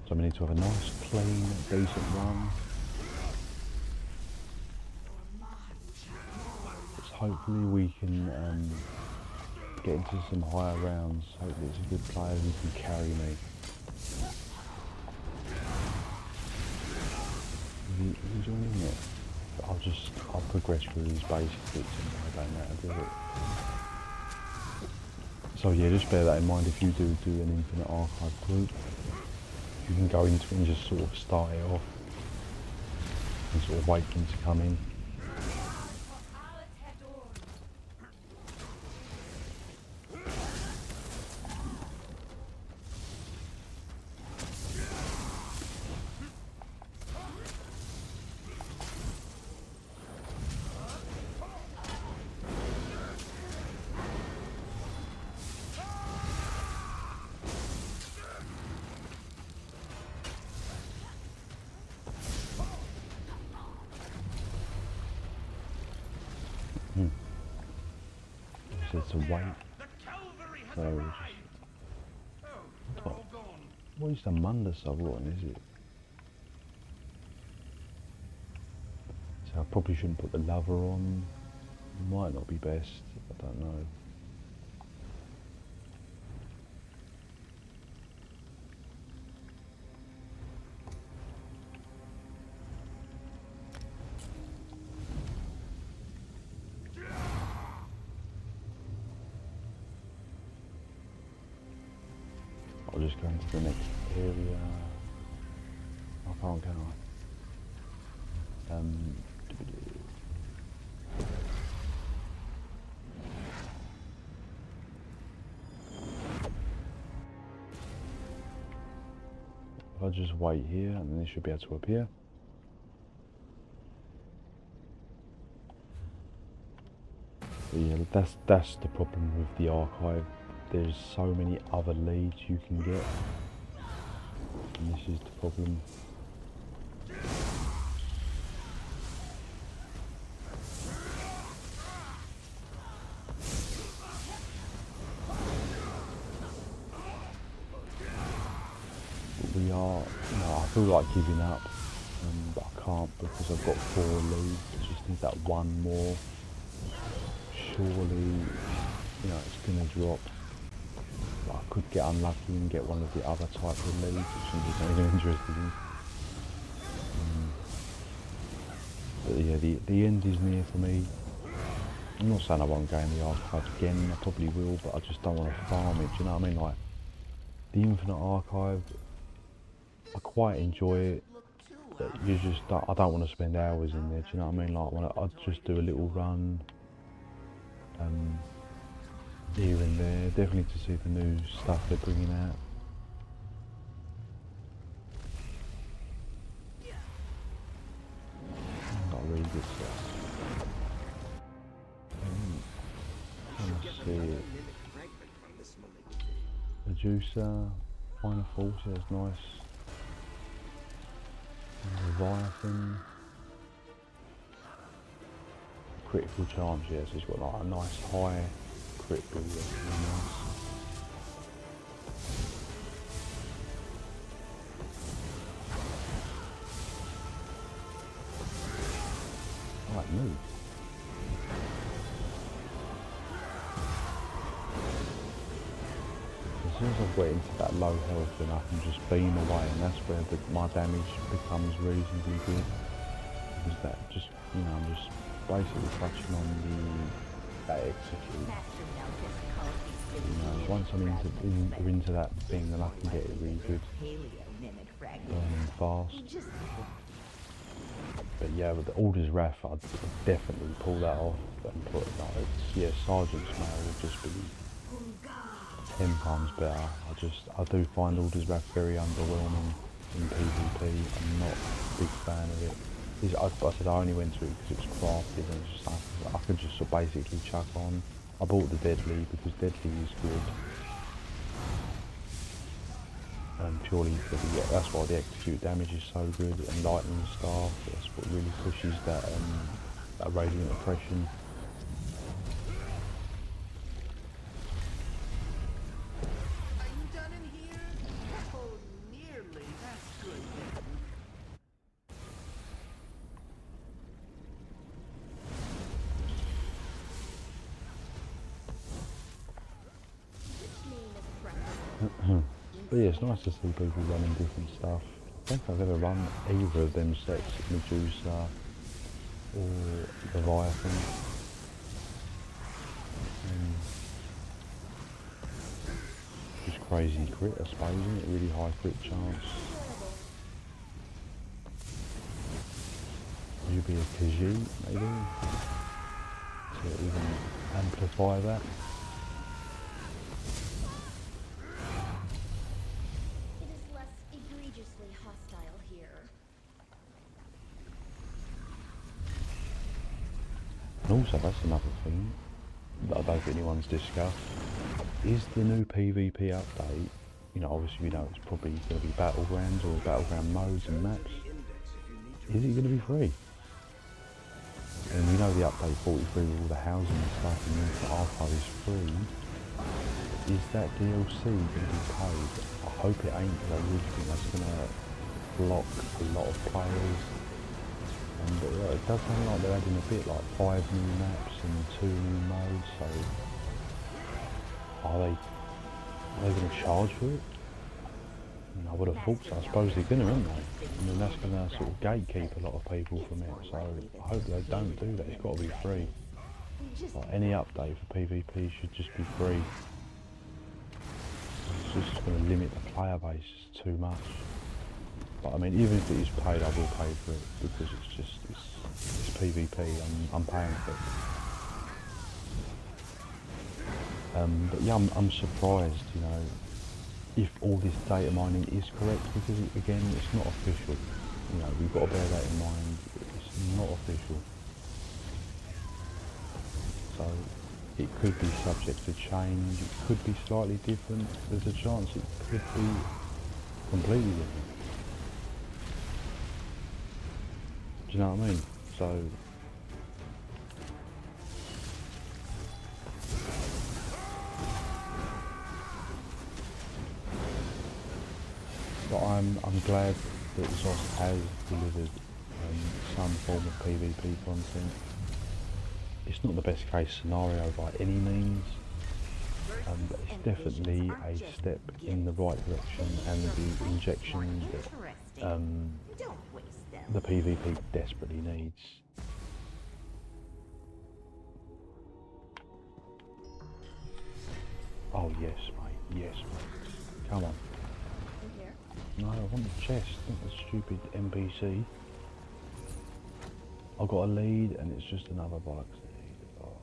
So we need to have a nice, clean, decent run. Hopefully we can get into some higher rounds. Hopefully it's a good player who can carry me. Is he joining it? I'll progress through these basic bits and I don't know how to do it. So yeah, just bear that in mind if you do an Infinite Archive group. You can go into it and just sort of start it off and sort of wait for them to come in. To wait. So what is the Munda sub-rotten, is it? So I probably shouldn't put the lover on. Might not be best, I don't know. I'll just go into the next area. I can't, can I? I'll just wait here and then it should be able to appear. But yeah, that's the problem with the archive. There's so many other leads you can get, and this is the problem. But we are, I feel like giving up, but I can't because I've got 4 leads. I just need that one more. Surely, it's gonna drop. But I could get unlucky and get one of the other type of leads, which I'm just not even interested in. But yeah, the end is near for me. I'm not saying I won't go in the archive again, I probably will, but I just don't want to farm it, do you know what I mean? Like, the Infinite Archive, I quite enjoy it, but I don't want to spend hours in there, do you know what I mean? Like, I'd just do a little run, here and there, definitely to see the new stuff they're bringing out. Not really good stuff. Let's see. Medusa, Final Force, that's nice. Leviathan. Critical chance, yes, it's got like a nice high crit build, that's really nice. Right, move. As soon as I've got into that low health, then I can just beam away, and that's where my damage becomes reasonably good. Because that just, I'm just basically touching on that execute. Once I'm into that thing, then I can get it really good, burning fast. But yeah, with the Order's Wrath, I'd definitely pull that off and put Sergeant's Mail would just be 10 times better. I do find Order's Wrath very underwhelming in PvP. I'm not a big fan of it. I said I only went to it because it was crafted and it's just like, I could just sort of basically chuck on. I bought the Deadly because Deadly is good. Purely for that's why the execute damage is so good, and lightning staff, that's what really pushes that radiant oppression. Are you done in here? Oh, nearly. That's good then. But yeah, it's nice to see people running different stuff. I don't think I've ever run either of them sets, Medusa or Leviathan. Just crazy crit, I suppose, isn't it? Really high crit chance. Maybe a Khajiit, maybe, to even amplify that. And also, that's another thing that I don't think anyone's discussed, is the new PvP update, obviously it's probably going to be battlegrounds or battleground modes and maps, is it going to be free? And the update 43 with all the housing and stuff and the archive is free. Is that DLC going to be paid? I hope it ain't, because I really think that's going to block a lot of players. But yeah, it does sound like they're adding a bit, like 5 new maps and 2 new modes, so are they going to charge for it? I would have thought so. I suppose they're going to, aren't they? And then that's going to sort of gatekeep a lot of people from it, so I hope they don't do that. It's got to be free. Like, any update for PvP should just be free. It's just going to limit the player base too much. But I mean, even if it is paid, I will pay for it, because it's PvP, I'm paying for it. But yeah, I'm surprised, if all this data mining is correct, because again, it's not official. You know, we've got to bear that in mind. It's not official. So it could be subject to change, it could be slightly different, there's a chance it could be completely different. Do you know what I mean? So but I'm glad that ZOS has delivered some form of PvP content. It's not the best case scenario by any means, but it's definitely a step in the right direction, and the injection that the PvP desperately needs. Oh yes, mate, yes, mate. Come on. No, I want the chest, not the stupid NPC. I got a lead and it's just another bollocks lead. Oh.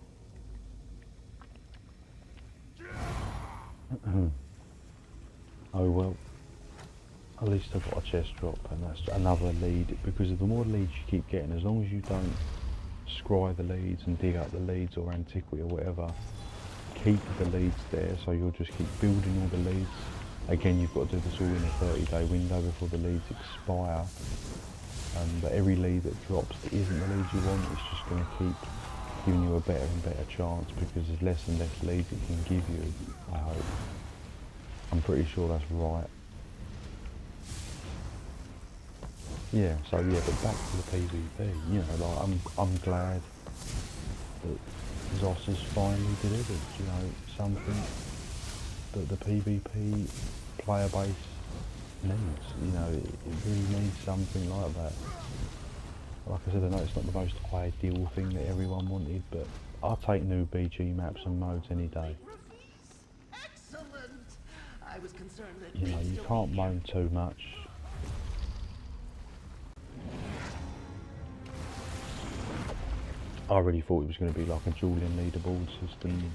Oh well. At least I got a chest drop, and that's another lead, because the more leads you keep getting, as long as you don't scry the leads and dig up the leads or antiquity or whatever, keep the leads there, so you'll just keep building all the leads. Again, you've got to do this all in a 30-day window before the leads expire. But every lead that drops that isn't the lead you want, it's just going to keep giving you a better and better chance, because there's less and less leads it can give you, I hope. I'm pretty sure that's right. Yeah, so yeah, but back to the PvP, you know, like I'm glad that ZOS has finally delivered, you know, something that the PvP player base needs. You know, it really needs something like that. Like I said, I know it's not the most ideal thing that everyone wanted, but I'll take new BG maps and modes any day. Excellent. I was concerned that You know, you can't moan too much. I really thought it was going to be like a dueling leaderboard system.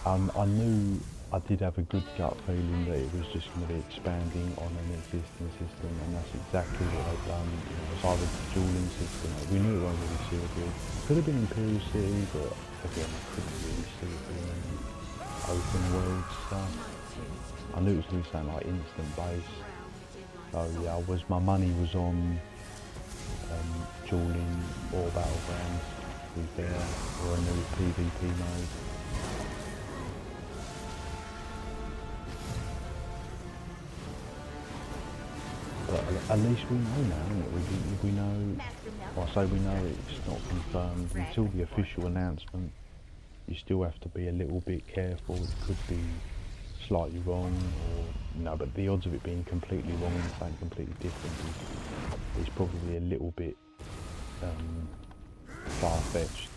I knew, I did have a good gut feeling that it was just going to be expanding on an existing system, and that's exactly what they've done. You know, it's either the dueling system, we knew it wasn't really serious. Could have been Imperial City, but again, I couldn't really see it being open world stuff. I knew it was going to be something like instant base. So yeah, my money was on dueling or battlegrounds, to be fair, or a new PvP mode. But at least we know now, innit? We know, well, I say we know it's not confirmed until the official announcement. You still have to be a little bit careful. It could be slightly wrong, or no, but the odds of it being completely wrong and something completely different is probably a little bit far-fetched.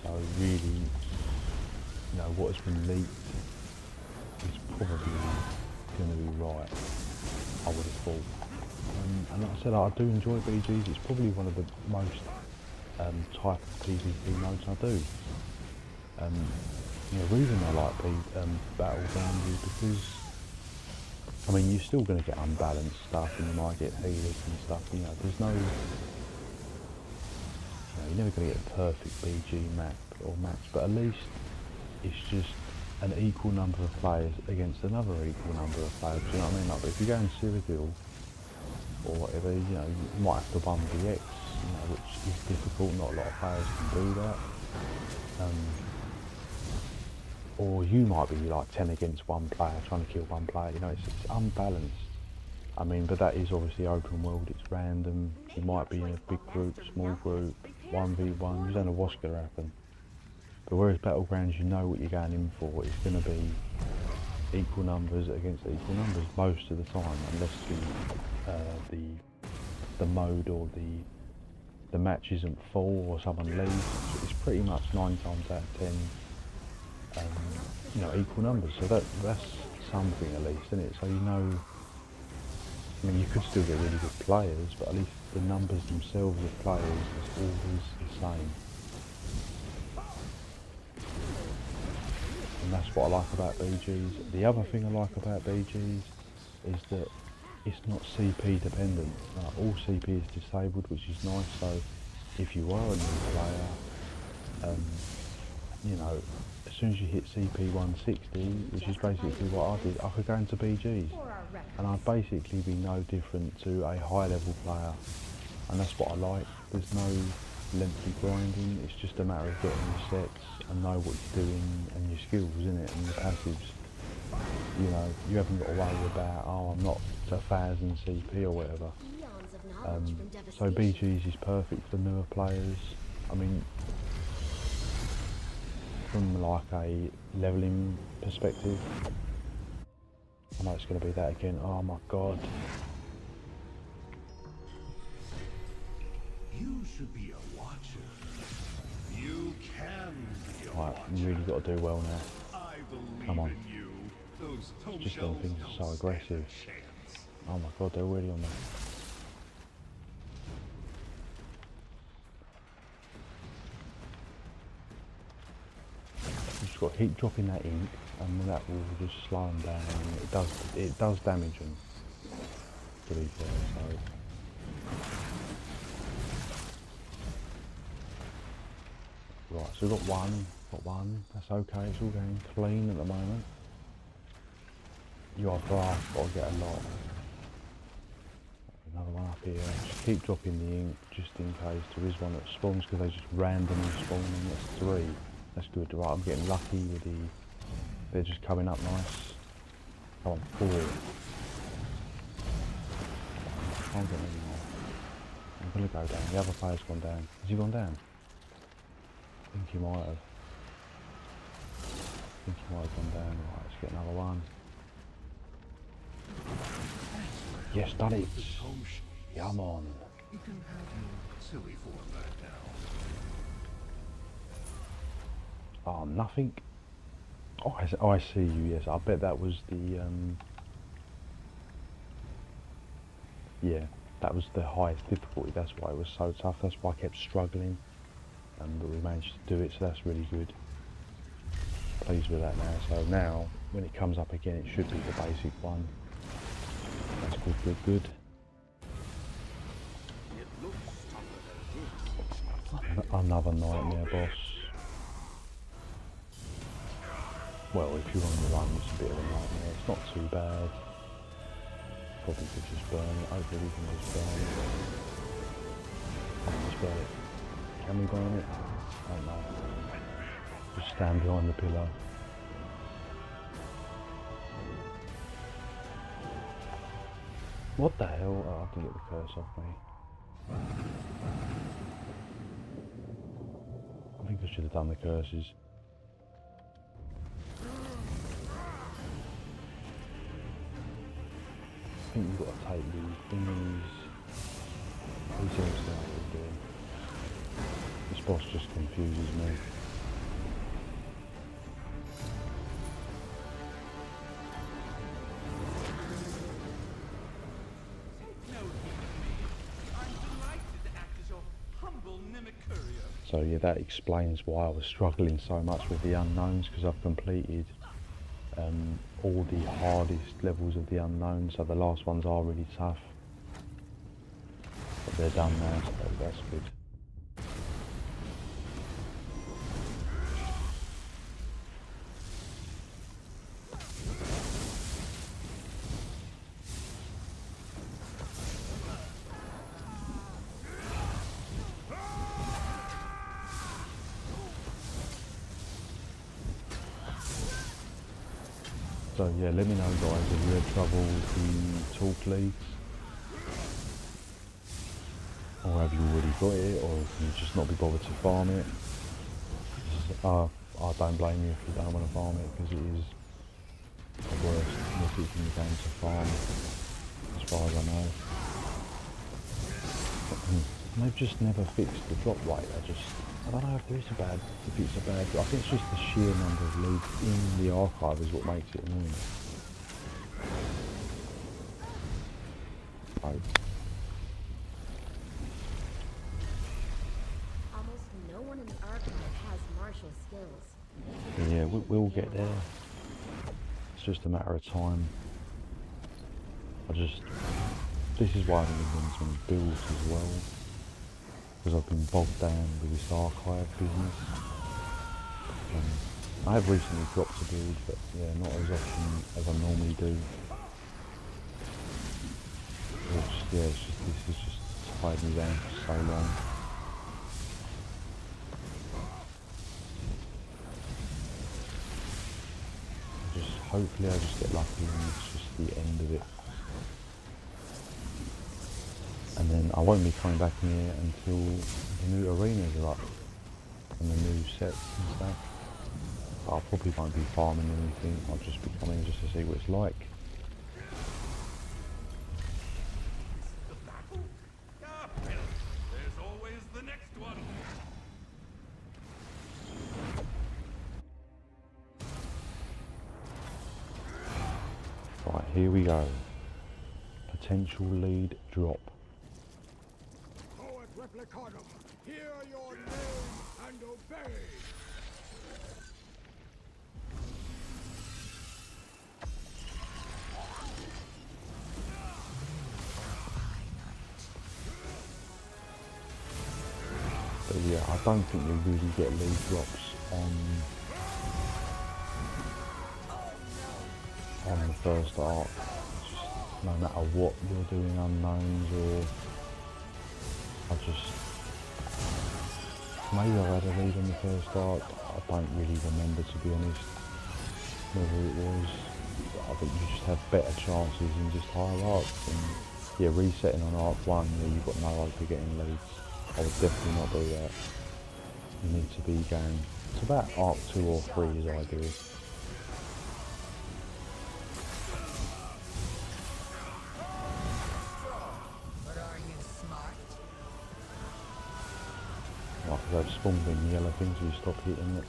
So really, you know, what has been leaked is probably going to be right, I would have thought. And like I said, I do enjoy BGs. It's probably one of the most type of PvP modes I do. The reason I like Battlegrounds is because, I mean, you're still going to get unbalanced stuff, and you might get healers and stuff. You know, there's no, you're never going to get a perfect BG map or match, but at least it's just an equal number of players against another equal number of players. Do you know what I mean? Like, if you go in Cyrodiil or whatever, you know, you might have to 1vx, you know, which is difficult. Not a lot of players can do that. Or you might be like 10 against one player, trying to kill one player. You know, it's unbalanced. I mean, but that is obviously open world. It's random. You might be in a big group, small group, 1v1. You don't know what's going to happen. But whereas Battlegrounds, you know what you're going in for. It's going to be equal numbers against equal numbers most of the time, unless the mode or the match isn't full or someone leaves. It's pretty much 9 times out of 10, you know, equal numbers. So that's something at least, isn't it? So you know, I mean, you could still get really good players, but at least the numbers themselves of players is always the same. And that's what I like about BGs. The other thing I like about BGs is that it's not CP dependent. All CP is disabled, which is nice. So if you are a new player, you know, as soon as you hit CP 160, which is basically what I did, I could go into BGs. And I'd basically be no different to a high level player. And that's what I like. There's no lengthy grinding, it's just a matter of getting your sets and know what you're doing and your skills, isn't it, and your passives. You know, you haven't got to worry about, oh, I'm not to 1000 CP or whatever. So BGs is perfect for newer players. I mean, from like a leveling perspective, I know it's going to be that again. Oh my god. You should be a watcher. You can be a Right, watcher. you really got to do well now. I believe Come on. in you. Those toe Just them shells things don't are so stand a aggressive. chance. Oh my god, they're already on there. You just got to keep dropping that ink, and that will just slow them down. It does damage them, to be fair. So right, so we've got one. That's okay. It's all going clean at the moment. You are got to get a lot. Another one up here. Just keep dropping the ink just in case there is one that spawns, because they just randomly spawn, and that's 3. That's good. Right, I'm getting lucky with the... They're just coming up nice. Come on, 4. I can't get any more. I'm going to go down. The other player's gone down. Has he gone down? I think he might have. Gone down. Right, let's get another one. Yes, done it. Come on. You can have your silly form back now. Oh, nothing. Oh, I see you. Yes, I bet that was the. Yeah, that was the highest difficulty. That's why it was so tough. That's why I kept struggling, but we managed to do it. So that's really good. Pleased with that now. So now, when it comes up again, it should be the basic one. That's good. Another nightmare boss. Well, if you're on the run, it's a bit of a nightmare. It's not too bad. Probably could just burn it. Hopefully we can just burn it. Just burn it. Can we burn it? I don't know. Just stand behind the pillar. What the hell? Oh, I can get the curse off me. I think I should have done the curses. I think you've got to take these thingies. He seems to know what he's doing. This boss just confuses me. So yeah, that explains why I was struggling so much with the unknowns, because I've completed all the hardest levels of the unknown, so the last ones are really tough. But they're done now, so that's good. So yeah, let me know guys if you had trouble with the Torc leads, or have you already got it, or can you just not be bothered to farm it. I don't blame you if you don't want to farm it, because it is the worst mythic in the game to farm, as far as I know. And they've just never fixed the drop rate. I don't know if it's a bad, I think it's just the sheer number of leads in the archive is what makes it annoying. Almost no one in the archive has martial skills. Yeah, we'll get there. It's just a matter of time. This is why I've been doing so many builds as well, because I've been bogged down with this archive business. I have recently dropped a build, but yeah, not as often as I normally do. This has just tied me down for so long. Hopefully I just get lucky and it's just the end of it. And then I won't be coming back in here until the new arenas are up and the new sets and stuff. But I probably won't be farming anything, I'll just be coming just to see what it's like. The battle? Ah, well, there's always the next one. Right, here we go. Potential lead drop. Poet Replicanum, hear your name and obey! But yeah, I don't think you really get lead drops on the first arc. It's just, no matter what you're doing, unknowns or maybe I had a lead on the first arc. I don't really remember, to be honest, whether it was. I think you just have better chances in just higher arcs. And yeah, resetting on arc 1, yeah, you've got no hope of getting leads. I would definitely not do that. You need to be going to about arc 2 or 3 is ideal. But are you smart? Right, because they've spawned in yellow things, so you stop hitting it.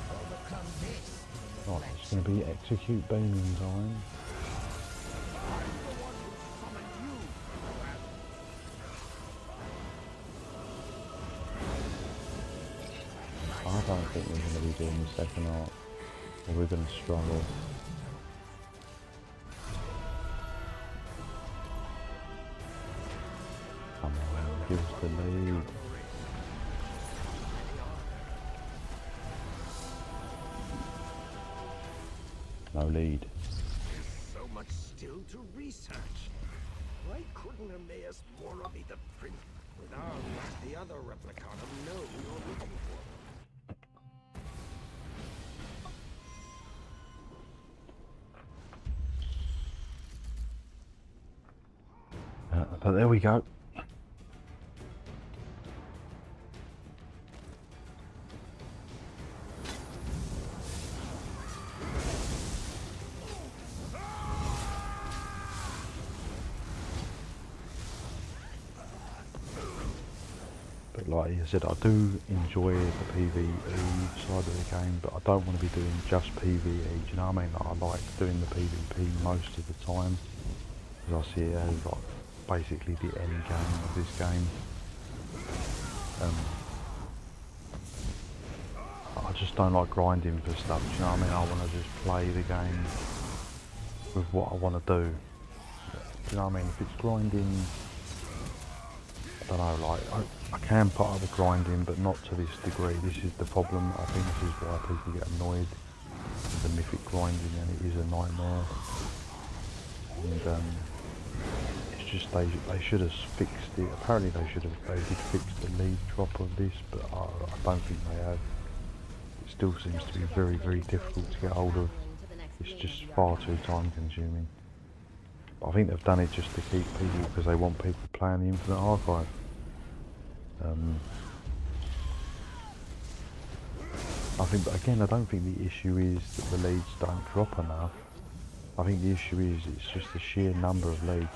Overcome this. Right, it's going to be execute beaming time. I don't think we're going to be doing the second arc, or we're going to struggle. Come on, give us the lead. No lead. There's so much still to research. Why couldn't Emmaus Mora be the prince? Without the other Replicanum know you're looking for them. But there we go. But like I said, I do enjoy the PvE side of the game, but I don't want to be doing just PvE, do you know what I mean? Like, I like doing the PvP most of the time, because I see it as like basically the end game of this game. I just don't like grinding for stuff, do you know what I mean? I want to just play the game with what I want to do. Do you know what I mean? If it's grinding, I don't know, like, I can put up the grinding, but not to this degree. This is the problem. I think this is why people get annoyed with the mythic grinding, and it is a nightmare. And it's just they should have fixed it. Apparently they did fix the lead drop of this, but I don't think they have. It still seems to be very, very difficult to get hold of. It's just far too time consuming. But I think they've done it just to keep people, because they want people playing the Infinite Archive. I think, but again, I don't think the issue is that the leads don't drop enough. I think the issue is it's just the sheer number of leads.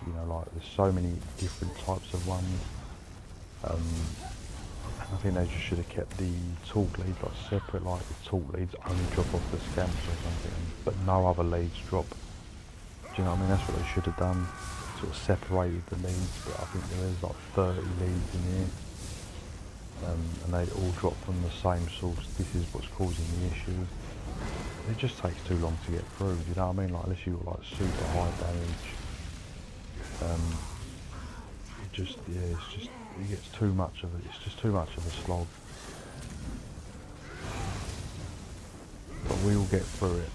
You know, like there's so many different types of ones. And I think they just should have kept the Torc leads like separate, like the Torc leads only drop off the scamps or something, but no other leads drop. Do you know what I mean? That's what they should have done to sort of separated the leads, but I think there's like 30 leads in here. And they all drop from the same source. This is what's causing the issue. It just takes too long to get through, you know what I mean? Like, unless you've got like super high damage. It gets too much of it. It's just too much of a slog. But we will get through it.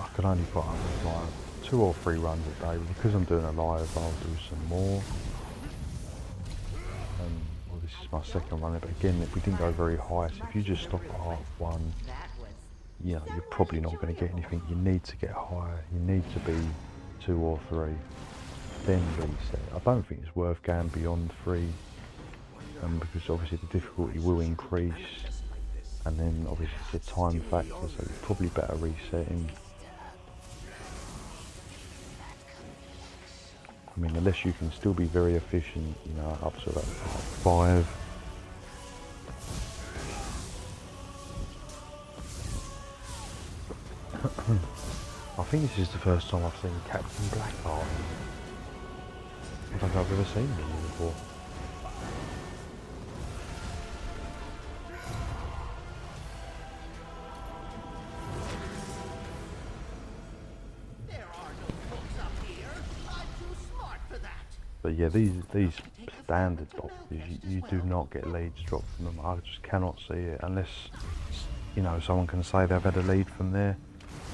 I can only put up like 2 or 3 runs a day. Because I'm doing a live, I'll do some more. Well, this is my second run, but again, if we didn't go very high, so if you just stop at half 1, you know, you're probably not going to get anything. You need to get higher. You need to be 2 or 3. Then reset. I don't think it's worth going beyond 3, because obviously the difficulty will increase, and then obviously it's a time factor, so it's probably better resetting. I mean, unless you can still be very efficient, you know, up to about 5. I think this is the first time I've seen Captain Blackheart. I don't think I've ever seen him before. There are no books up here. I'm too smart for that. But yeah, these standard boxes, you do not get leads dropped from them. I just cannot see it unless, you know, someone can say they've had a lead from there.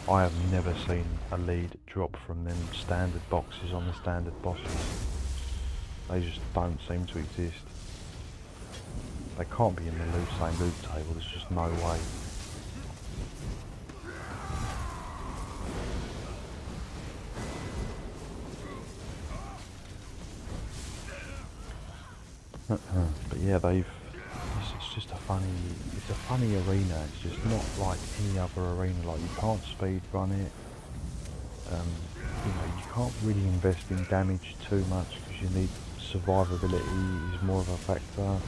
I have never seen a lead drop from them standard boxes on the standard bosses. They just don't seem to exist. They can't be in the same loot table, there's just no way. But yeah, it's just a funny arena. It's just not like any other arena. Like, you can't speed run it. You know, you can't really invest in damage too much because you need survivability is more of a factor.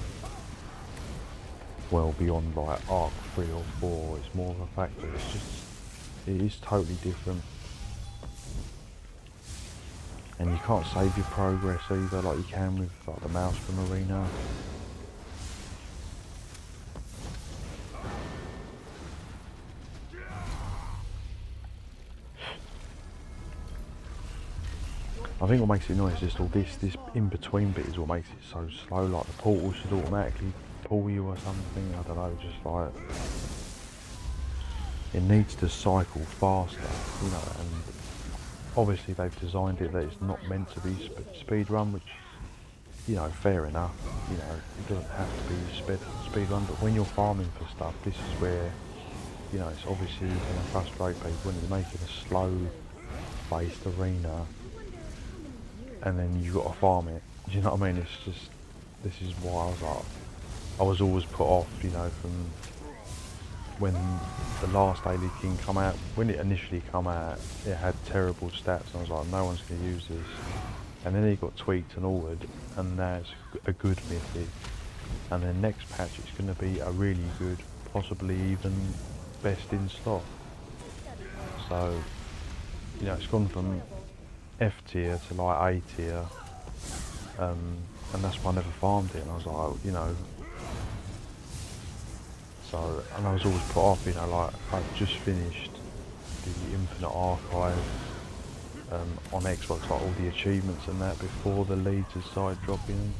Well, beyond like Arc 3 or 4, it's more of a factor. It is totally different. And you can't save your progress either, like you can with like the Maelstrom arena. I think what makes it annoying is just all this in between bit is what makes it so slow. Like the portal should automatically pull you or something. I don't know, just like it needs to cycle faster, you know. And obviously they've designed it that it's not meant to be speed run, which, you know, fair enough. You know, it doesn't have to be speed run, but when you're farming for stuff, this is where, you know, it's obviously going to frustrate people when you're making a slow-based arena, and then you've got to farm it. Do you know what I mean? It's just, this is why I was always put off, you know, from when the last Alien King come out. When it initially come out, it had terrible stats, and I was like, no one's going to use this. And then it got tweaked and altered, and now it's a good mythic. And then next patch, it's going to be a really good, possibly even best in slot. So, you know, it's gone from F tier to like A tier, and that's why I never farmed it. And I was like, you know, so, and I was always put off, you know, like I've just finished the Infinite Archive on Xbox, like all the achievements and that before the leads had started dropping,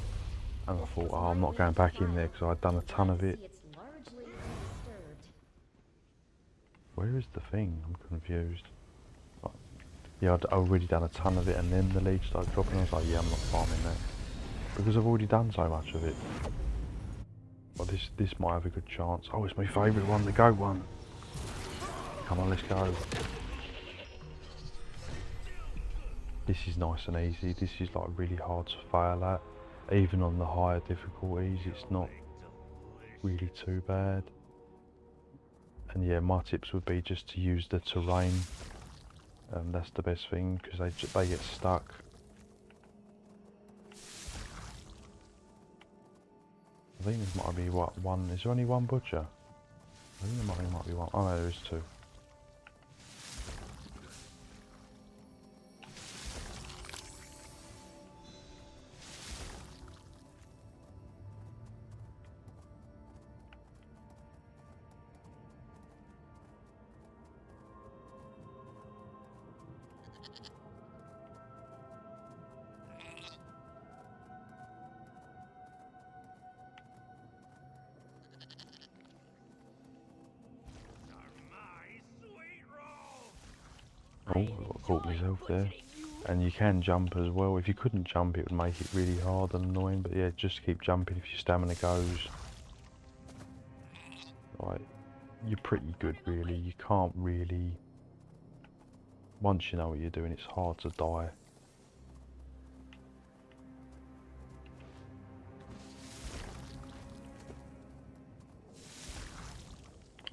and I thought, oh, I'm not going back in there because I'd done a ton of it. Where is the thing? I'm confused. Yeah, I'd already done a ton of it, and then the leads started dropping. I was like, yeah, I'm not farming that because I've already done so much of it. But this might have a good chance. Oh, it's my favourite one, the goat one. Come on, let's go. This is nice and easy. This is like really hard to fail at. Even on the higher difficulties, it's not really too bad. And yeah, my tips would be just to use the terrain. That's the best thing, because they get stuck. I think there might be one. Is there only one butcher? I think there might be one. Oh no, there is 2. Oh, I got caught myself there. And you can jump as well. If you couldn't jump, it would make it really hard and annoying. But yeah, just keep jumping if your stamina goes. Right, you're pretty good really. You can't really... Once you know what you're doing, it's hard to die.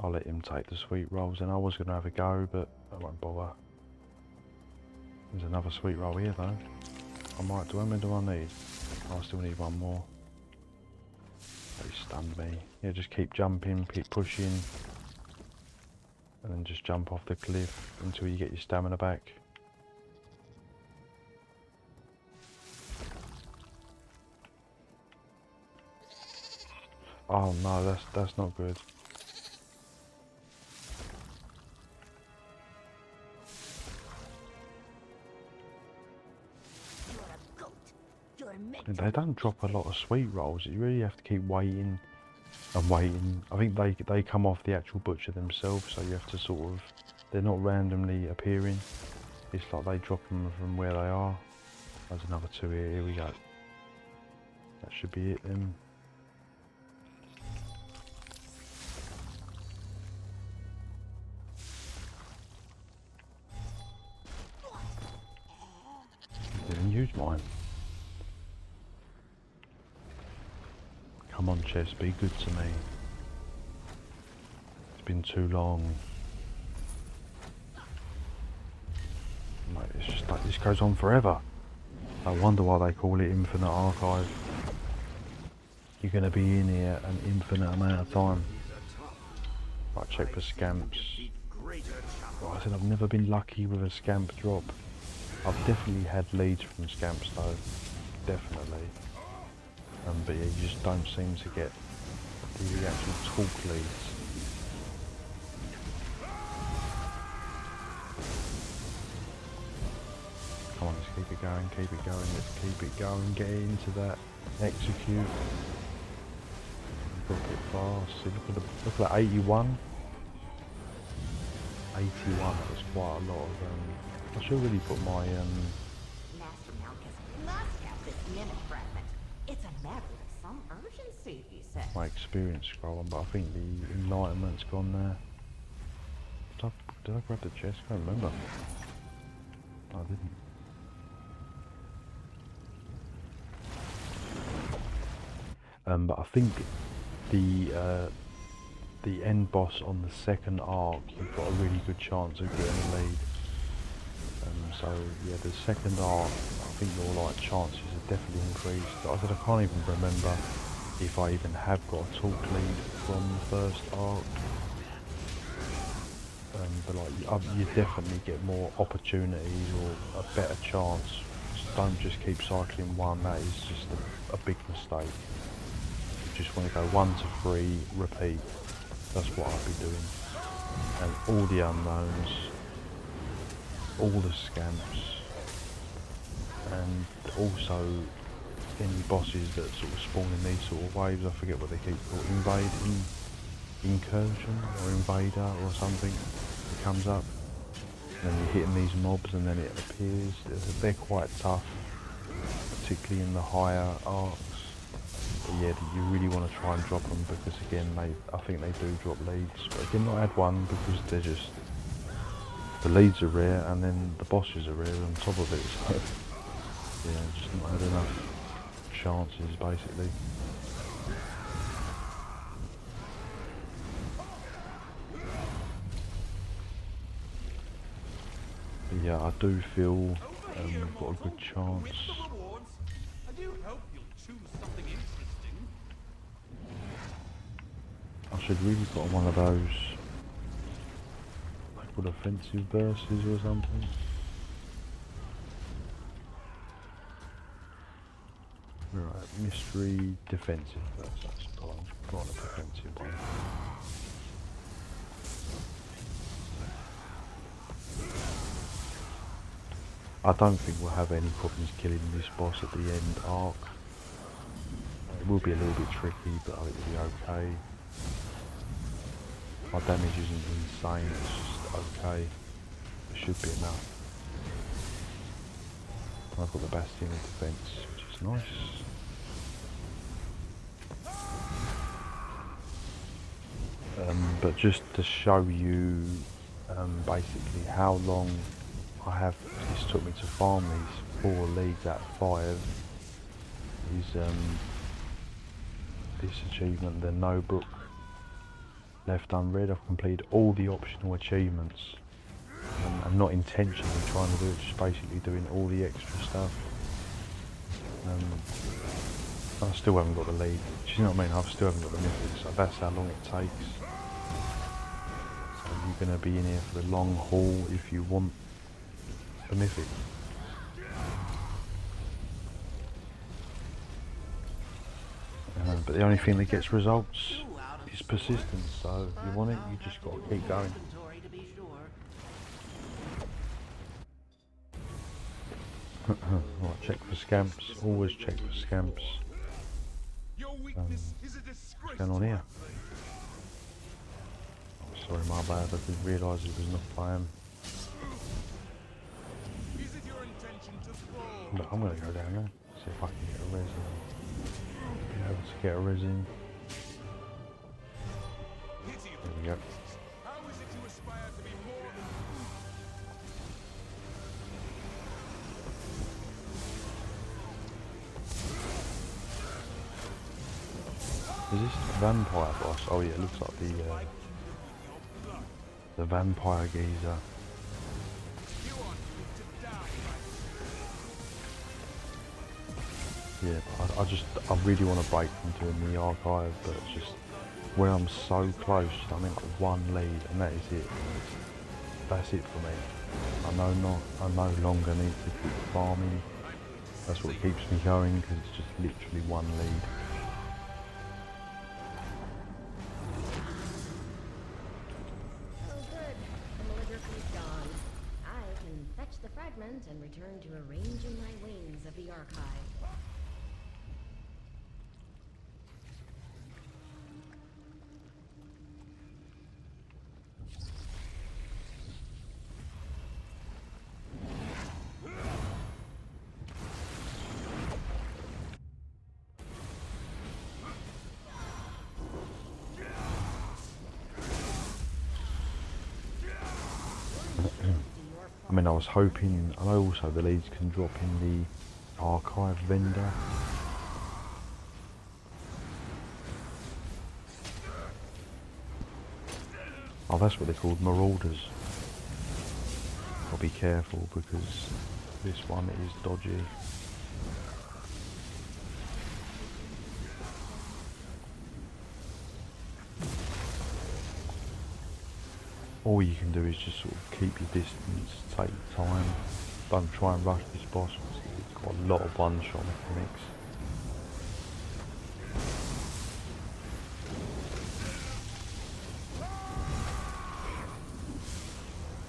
I'll let him take the sweet rolls, and I was going to have a go, but I won't bother. There's another sweet roll here though. I might do. How many do I need? Oh, I still need one more. He stunned me. Yeah, just keep jumping, keep pushing, and then just jump off the cliff until you get your stamina back. Oh no, that's not good. They don't drop a lot of sweet rolls. You really have to keep waiting and waiting. I think they come off the actual butcher themselves, so you have to sort of... They're not randomly appearing. It's like they drop them from where they are. There's another two here. Here we go. That should be it then. Didn't use mine. Come on, chest, be good to me. It's been too long. Mate, it's just like this goes on forever. I wonder why they call it Infinite Archive. You're going to be in here an infinite amount of time. Right, check for scamps. Like I said, I've never been lucky with a scamp drop. I've definitely had leads from scamps though. Definitely. But yeah, you just don't seem to get the actual talk leads. Come on, let's keep it going, let's keep it going, get into that, execute. Drop it fast. See, look at that 81. 81, that was quite a lot of, I should really put my, Master Malchus must have this minute fragment. It's a matter of some urgency, he said. my experience scroll on, but I think the enlightenment's gone there. Did I grab the chest? I can't remember. I didn't. But I think the end boss on the second arc, you've got a really good chance of getting a lead. So yeah, the second arc, I think your like chances have definitely increased. Like I said, I can't even remember if I even have got a talk lead from the first arc. But like you definitely get more opportunities or a better chance. Don't just keep cycling one. That is just a big mistake. You just want to go 1 to 3, repeat. That's what I'd be doing. And all the unknowns, all the scamps, and also any bosses that sort of spawn in these sort of waves. I forget what they keep called. Incursion or invader or something. It comes up, and then you're hitting these mobs, and then it appears. They're quite tough, particularly in the higher arcs. But yeah, you really want to try and drop them because again, I think they do drop leads. But again, not add one because they're just, the leads are rare and then the bosses are rare on top of it. So yeah, just not had enough chances basically. But yeah, I do feel we've got a good chance. I do hope you'll choose something interesting. I should really put on one of those, like called offensive verses or something. Right, mystery defensive verse. That's put on a defensive one. I don't think we'll have any problems killing this boss at the end arc. It will be a little bit tricky, but I think it'll be okay. My damage isn't insane, it's just okay. It should be enough. I've got the Bastion of Defense, which is nice. But just to show you basically how long this took me to farm these 4 leads out of 5 is this achievement, the No Book Left Unread. I've completed all the optional achievements. I'm not intentionally trying to do it, just basically doing all the extra stuff. I still haven't got the lead. Do you know what I mean? I still haven't got the mythic, so that's how long it takes. So you're going to be in here for the long haul if you want the mythic. But the only thing that gets results is persistence, so if you want it, you just got to keep going. Inventory to be sure. Right, check for scamps, always check for scamps. Your weakness is a disgrace. What's going on here? Oh, sorry, my bad, I didn't realise it was not playing. Is it your intention to fall? Look, I'm going to go down there, see if I can get a resin. Be able to get a resin. Pity There we go. How is it you aspire to be more than Is this the vampire boss? Oh yeah, it looks like the vampire geezer. you want to die? Yeah, but I really want to break from doing the archive, but it's just where I'm so close. I'm in like 1 lead, and that is it. That's it for me. I no longer need to keep farming. That's what keeps me going, because it's just literally 1 lead. Oh good, the Malligerfleet's gone. I can fetch the fragment and return to arranging my wings of the archive. I mean, I was hoping, I know also the leads can drop in the archive vendor. Oh, that's what they're called, marauders. I'll be careful because this one is dodgy. All you can do is just sort of keep your distance, take your time, don't try and rush this boss because it's got a lot of one-shot mechanics.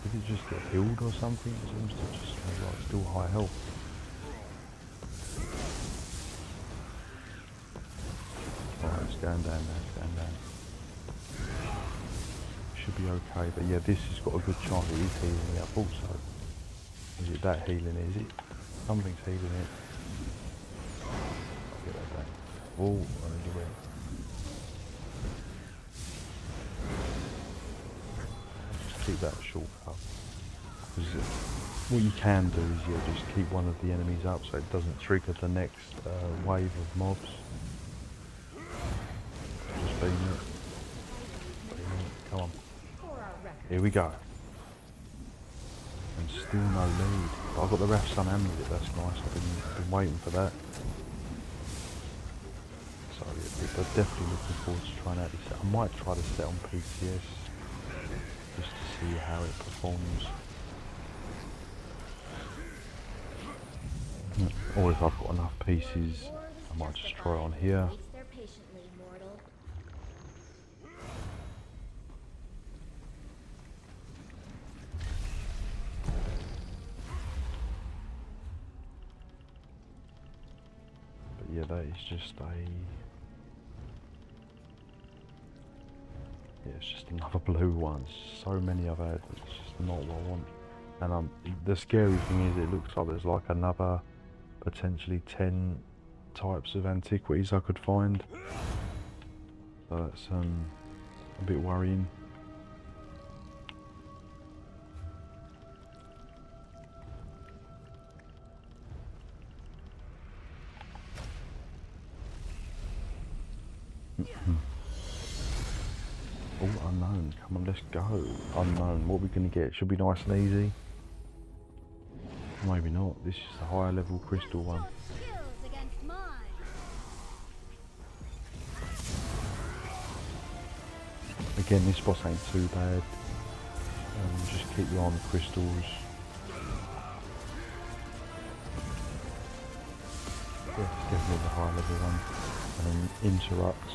Did it just get healed or something? It seems to just like still high health. Alright, it's going down now, it's going down. Should be okay, but yeah, this has got a good chance it is healing me up also. Is it that healing? Is it? Something's healing it. I'll get that down. Oh, I need to win. Just keep that shortcut. Because what you can do is just keep one of the enemies up so it doesn't trigger the next wave of mobs. Just beam it. Come on. Here we go. And still no lead. But I've got the Wrath Sun amulet, that's nice. I've been waiting for that. So yeah, I'm definitely looking forward to trying out this. I might try to set on PCS just to see how it performs. Or if I've got enough pieces, I might just try it on here. Waits there patiently, mortal. But yeah, that is just yeah, it's just another blue one. So many I've had, it's just not what I want. And the scary thing is, it looks like there's like another potentially 10 types of antiquities I could find. So that's a bit worrying. Oh, unknown. Come on, let's go. Unknown. What are we going to get? Should be nice and easy. Maybe not. This is the higher level crystal one. Skills against mine. Again, this boss ain't too bad. Just keep your eye on the crystals. Yeah, it's definitely the higher level one. And then interrupts.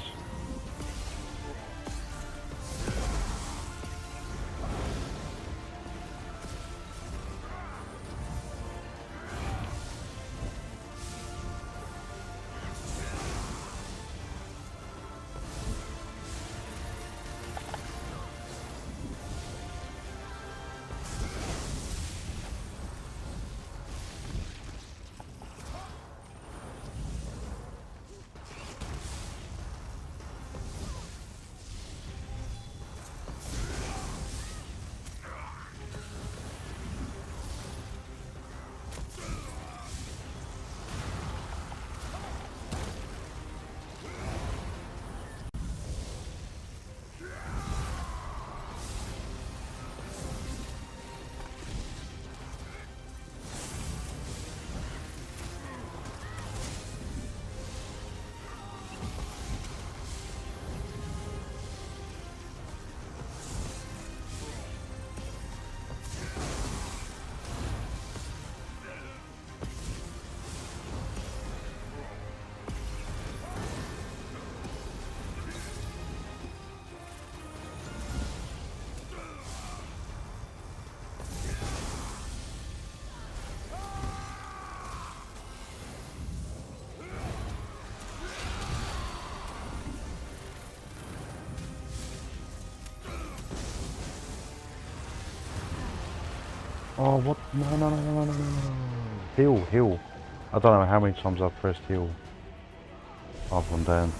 Oh, what? No, no, no, no, no, no, no, no. Heal, heal. I don't know how many times I've pressed heal. I've gone down.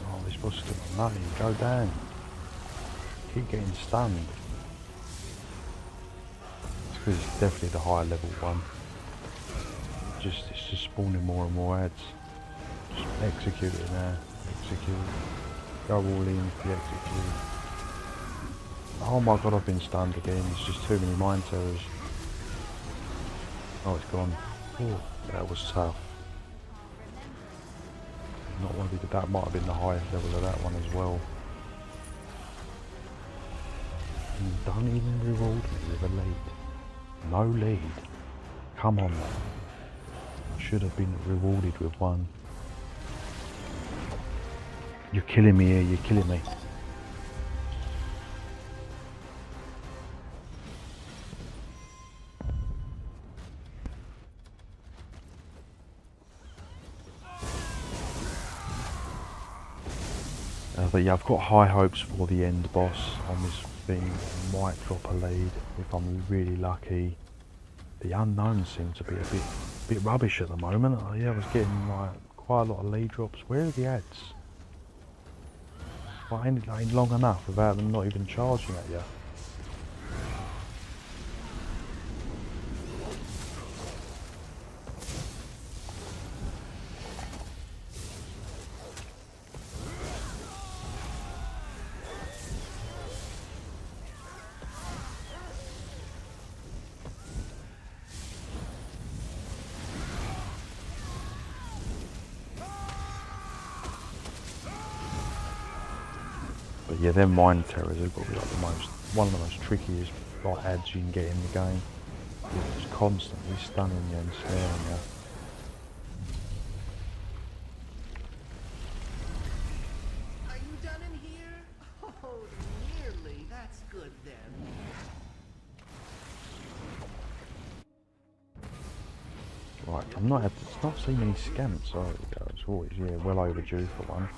Oh, this boss is still nutty. Go down. Keep getting stunned. It's because it's definitely the higher level one. It's just spawning more and more ads. Just execute it now. Execute. Go all in for the execute. Oh my god, I've been stunned again. It's just too many mind terrors. Oh, it's gone. Oh, that was tough. Not worried, but that might have been the highest level of that one as well. And don't even reward me with a lead. No lead. Come on, man. I should have been rewarded with one. You're killing me here, you're killing me. But yeah, I've got high hopes for the end boss on this thing. I might drop a lead if I'm really lucky. The unknowns seem to be a bit rubbish at the moment. Yeah, I was getting like quite a lot of lead drops. Where are the ads? Well, ain't long enough without them not even charging at you. But yeah, them mind terrors have got to be like one of the most trickiest like ads you can get in the game. It's just constantly stunning you and snaring you. Are you done in here? Oh, nearly. That's good then. Right, it's not seen many scamps, so it's always, yeah, well overdue for one.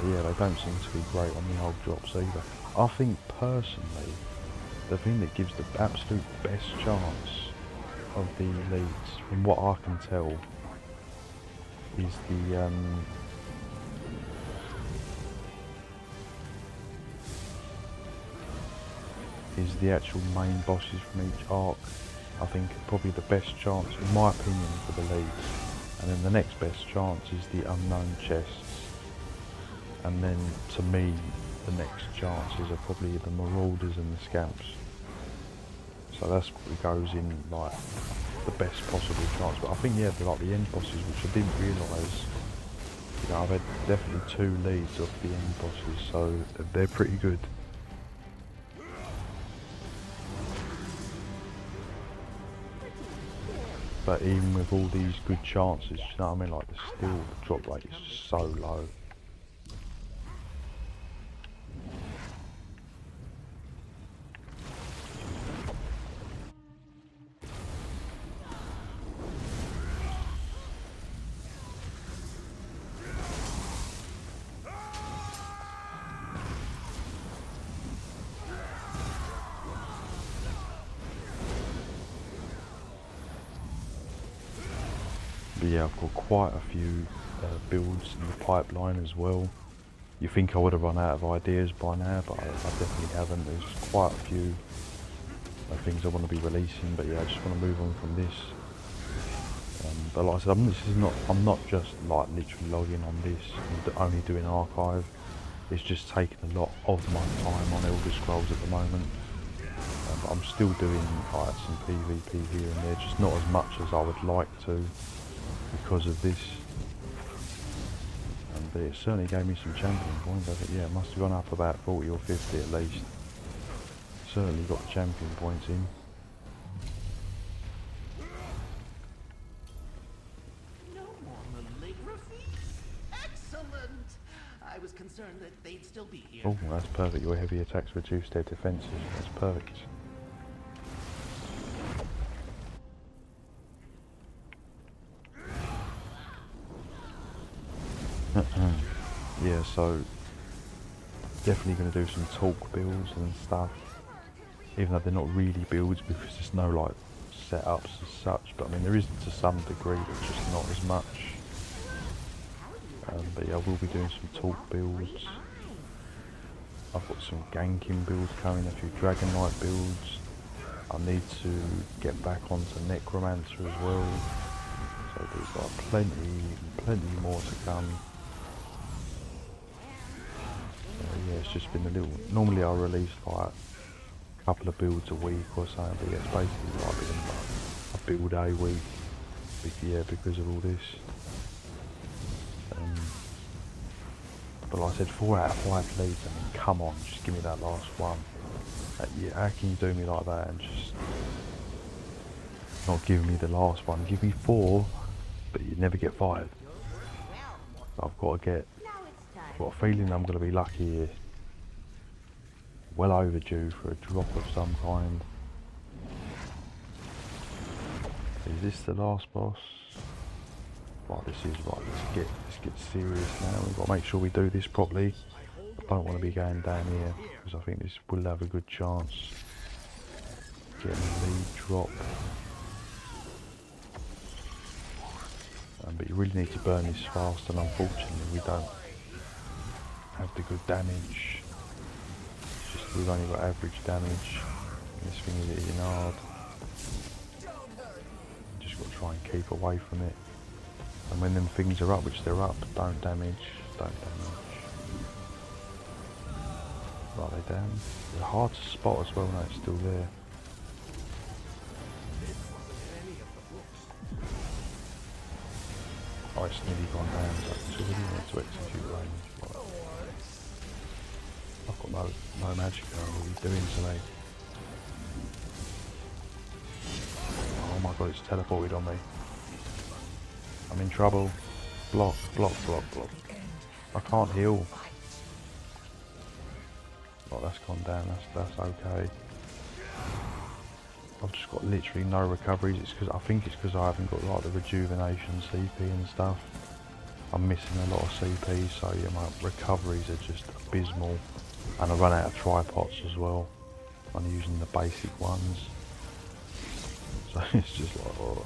yeah, they don't seem to be great on the old drops either. I think personally, the thing that gives the absolute best chance of the elites, from what I can tell, is the actual main bosses from each arc. I think probably the best chance, in my opinion, for the leads. And then the next best chance is the unknown chests. And then, to me, the next chances are probably the marauders and the scamps. So that's what goes in, like, the best possible chance. But I think, yeah, like the end bosses, which I didn't realise, you know, I've had definitely 2 leads off the end bosses, so they're pretty good. But even with all these good chances, you know what I mean, like, the drop rate is just so low. But yeah, I've got quite a few builds in the pipeline as well. You think I would have run out of ideas by now, but I definitely haven't. There's quite a few things I want to be releasing, but yeah, I just want to move on from this. But like I said, I'm not just like literally logging on this and only doing archive. It's just taking a lot of my time on Elder Scrolls at the moment. But I'm still doing like some PvP here and there, just not as much as I would like to, because of this. But it certainly gave me some champion points. I think, yeah, it must have gone up about 40 or 50 at least. Certainly got the champion points in. No more calligraphy? Excellent! I was concerned that they'd still be here. Oh, that's perfect. Your heavy attacks reduce their defences. That's perfect. Yeah, so definitely going to do some Torc builds and stuff, even though they're not really builds because there's no like setups as such, but I mean there is to some degree, but just not as much. But yeah, I will be doing some Torc builds. I've got some ganking builds coming, a few Dragon Knight builds. I need to get back onto Necromancer as well, so there's like plenty more to come. Yeah, it's just been a little. Normally I release like a couple of builds a week or something, but yeah, it's basically like been like a build a week. Yeah, because of all this. But like I said, 4 out of 5 leads. I mean, come on, just give me that last one. Yeah, how can you do me like that and just not give me the last one? Give me 4, but you never get 5. I've got to get. I've got a feeling I'm going to be lucky here. Well overdue for a drop of some kind. Is this the last boss? Right, this is right. Let's get serious now. We've got to make sure we do this properly. I don't want to be going down here because I think this will have a good chance. Getting a lead drop. But you really need to burn this fast, and unfortunately we don't have the good damage. It's just we've only got average damage. And this thing is hitting hard. Just got to try and keep away from it. And when them things are up, which they're up, don't damage. Right, they're down. They're hard to spot as well when it's still there. Oh, it's nearly gone down, so we need to execute range. Right. I've got no magic now. What are we doing today? Oh my god, it's teleported on me. I'm in trouble. Block. I can't heal. Oh, that's gone down. That's okay. I've just got literally no recoveries. I think it's because I haven't got like the rejuvenation CP and stuff. I'm missing a lot of CP, so yeah, my recoveries are just abysmal, and I run out of tripods as well. I'm using the basic ones, so it's just like, oh,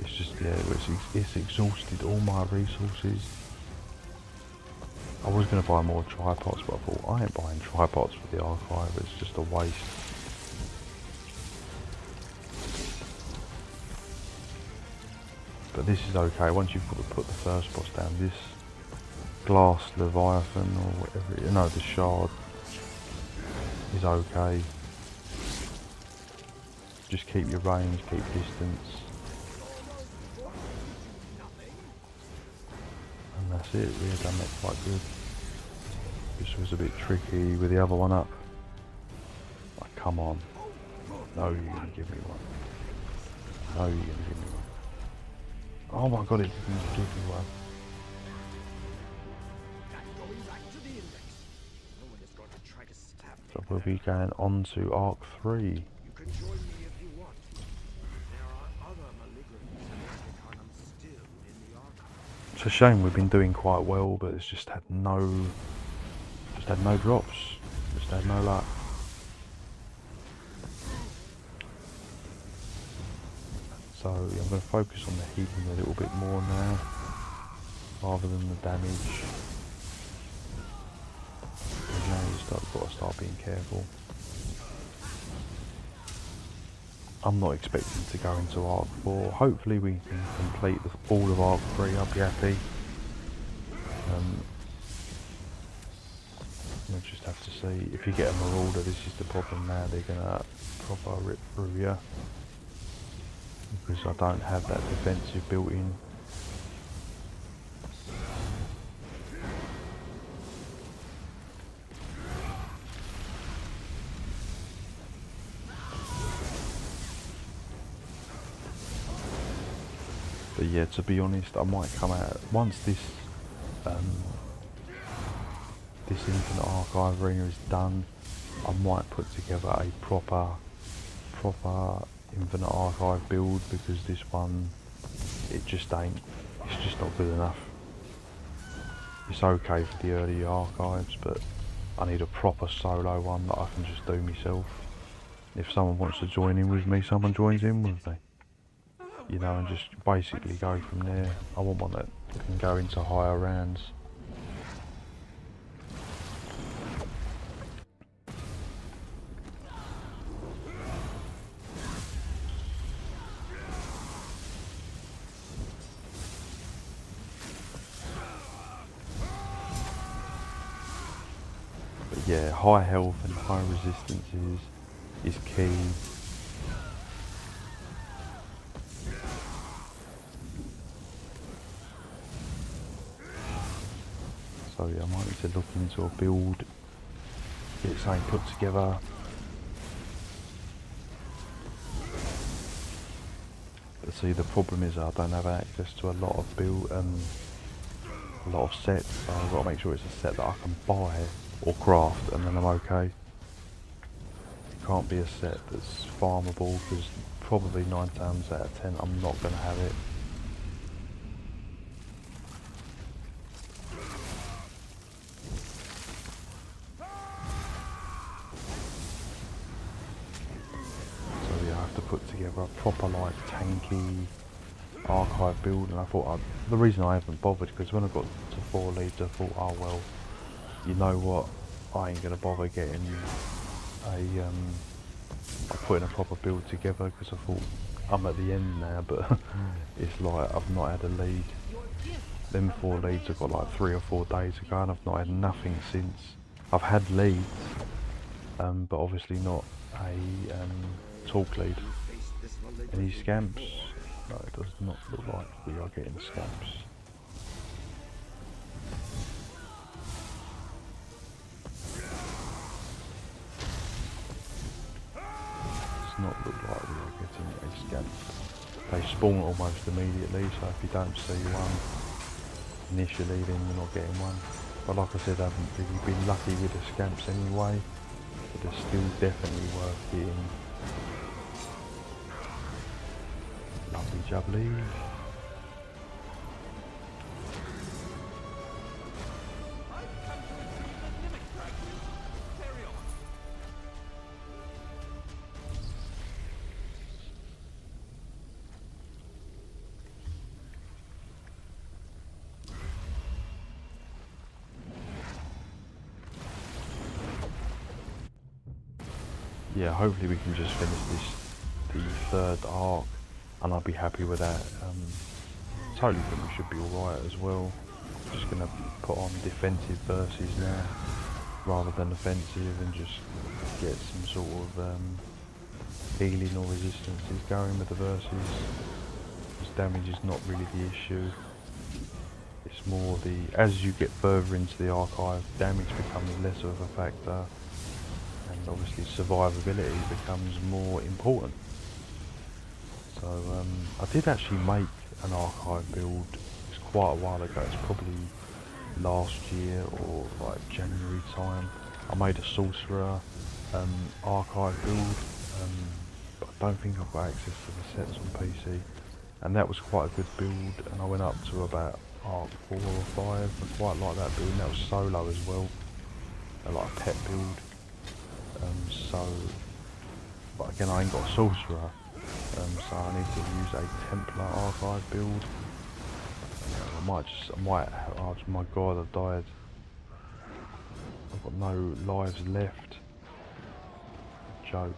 it's just, yeah, it's exhausted all my resources. I was going to buy more tripods, but I thought, I ain't buying tripods for the archive, it's just a waste. But this is okay, once you've put the first boss down, this glass leviathan, or whatever, no, the shard, is okay. Just keep your range, keep distance. And that's it, we have done that quite good. This was a bit tricky with the other one up. Like, come on. No, you're gonna give me one. No, you're gonna give me one. Oh my god, it didn't give me one. Going back to the index. No one is going to try to stab me. So we'll be going on to Arc 3. You can join me if you want. There are other malignants and Replicon still in the archive. It's a shame we've been doing quite well, but it's just had no drops. Just had no luck. So I'm going to focus on the healing a little bit more now, rather than the damage. And now you've got to start being careful. I'm not expecting to go into Arc 4. Hopefully we can complete all of Arc 3, I'll be happy. We'll just have to see. If you get a Marauder, this is the problem now, they're going to proper rip through you. Because I don't have that defensive built in. But yeah, to be honest, I might come out once this Infinite Archive Arena is done. I might put together a proper Infinite Archive build, because this one, it's just not good enough. It's okay for the early archives, but I need a proper solo one that I can just do myself. If someone wants to join in with me, someone joins in with me. You know, and just basically go from there. I want one that can go into higher rounds. But yeah, high health and high resistance is key. So yeah, I might need to look into a build, get something put together. But see, the problem is I don't have access to a lot of sets, so I've got to make sure it's a set that I can buy or craft, and then I'm okay. It can't be a set that's farmable, because probably 9 times out of 10 I'm not going to have it. Put together a proper like tanky archive build, and I thought the reason I haven't bothered, because when I got to 4 leads I thought, oh well, you know what, I ain't gonna bother getting putting a proper build together, because I thought I'm at the end now, but it's like I've not had a lead. Them 4 leads I've got like 3 or 4 days ago, and I've not had nothing since. I've had leads, but obviously not a Torc lead. Any scamps? No, it does not look like we are getting scamps. Does not look like we are getting a scamp. They spawn almost immediately, so if you don't see one initially, then you're not getting one. But like I said, I haven't really been lucky with the scamps anyway, but they're still definitely worth getting. Lovely jubbly. yeah, hopefully we can just finish the third arc, and I'll be happy with that. Totally think we should be alright as well. Just gonna put on defensive versus now, rather than offensive, and just get some sort of healing or resistances going with the verses. Because damage is not really the issue. It's more as you get further into the archive, damage becomes less of a factor, and obviously survivability becomes more important. So I did actually make an archive build. It's quite a while ago. It's probably last year or like January time. I made a sorcerer archive build, but I don't think I've got access to the sets on PC. And that was quite a good build, and I went up to about arc 4 or 5. I quite like that build, and that was solo as well. Like a pet build. But again, I ain't got a sorcerer, so I need to use a Templar archive build. Oh my god, I died. I've got no lives left. Joke.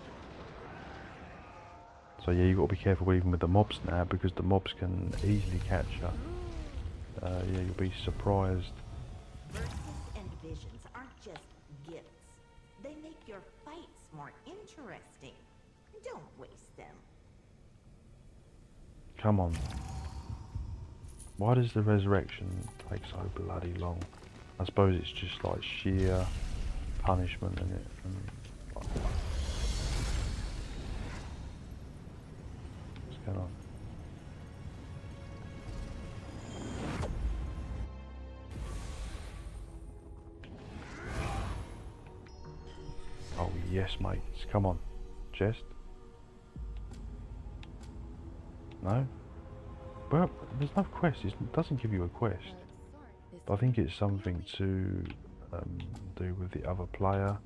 So yeah, you've got to be careful even with the mobs now, because the mobs can easily catch you. Yeah, you'll be surprised. Verses and visions aren't just gifts. They make your fights more interesting. Don't waste them. Come on. Why does the resurrection take so bloody long? I suppose it's just like sheer punishment in it. What's going on? Oh yes, mates. Come on. Chest? No? Well, there's no quest. It doesn't give you a quest. But I think it's something to do with the other player.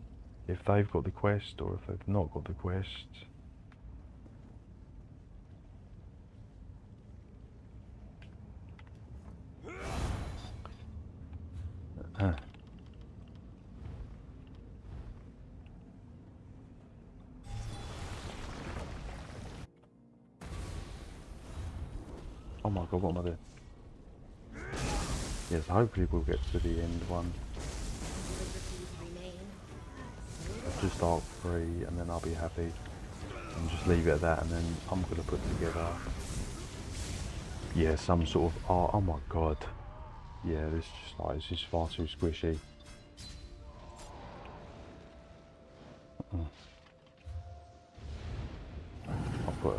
If they've got the quest, or if they've not got the quest. Oh my god, what am I doing? Yes, hopefully we'll get to the end one. Just arc 3, and then I'll be happy. And just leave it at that, and then I'm going to put together, yeah, some sort of art. Oh my god. Yeah, it's just far too squishy. I've got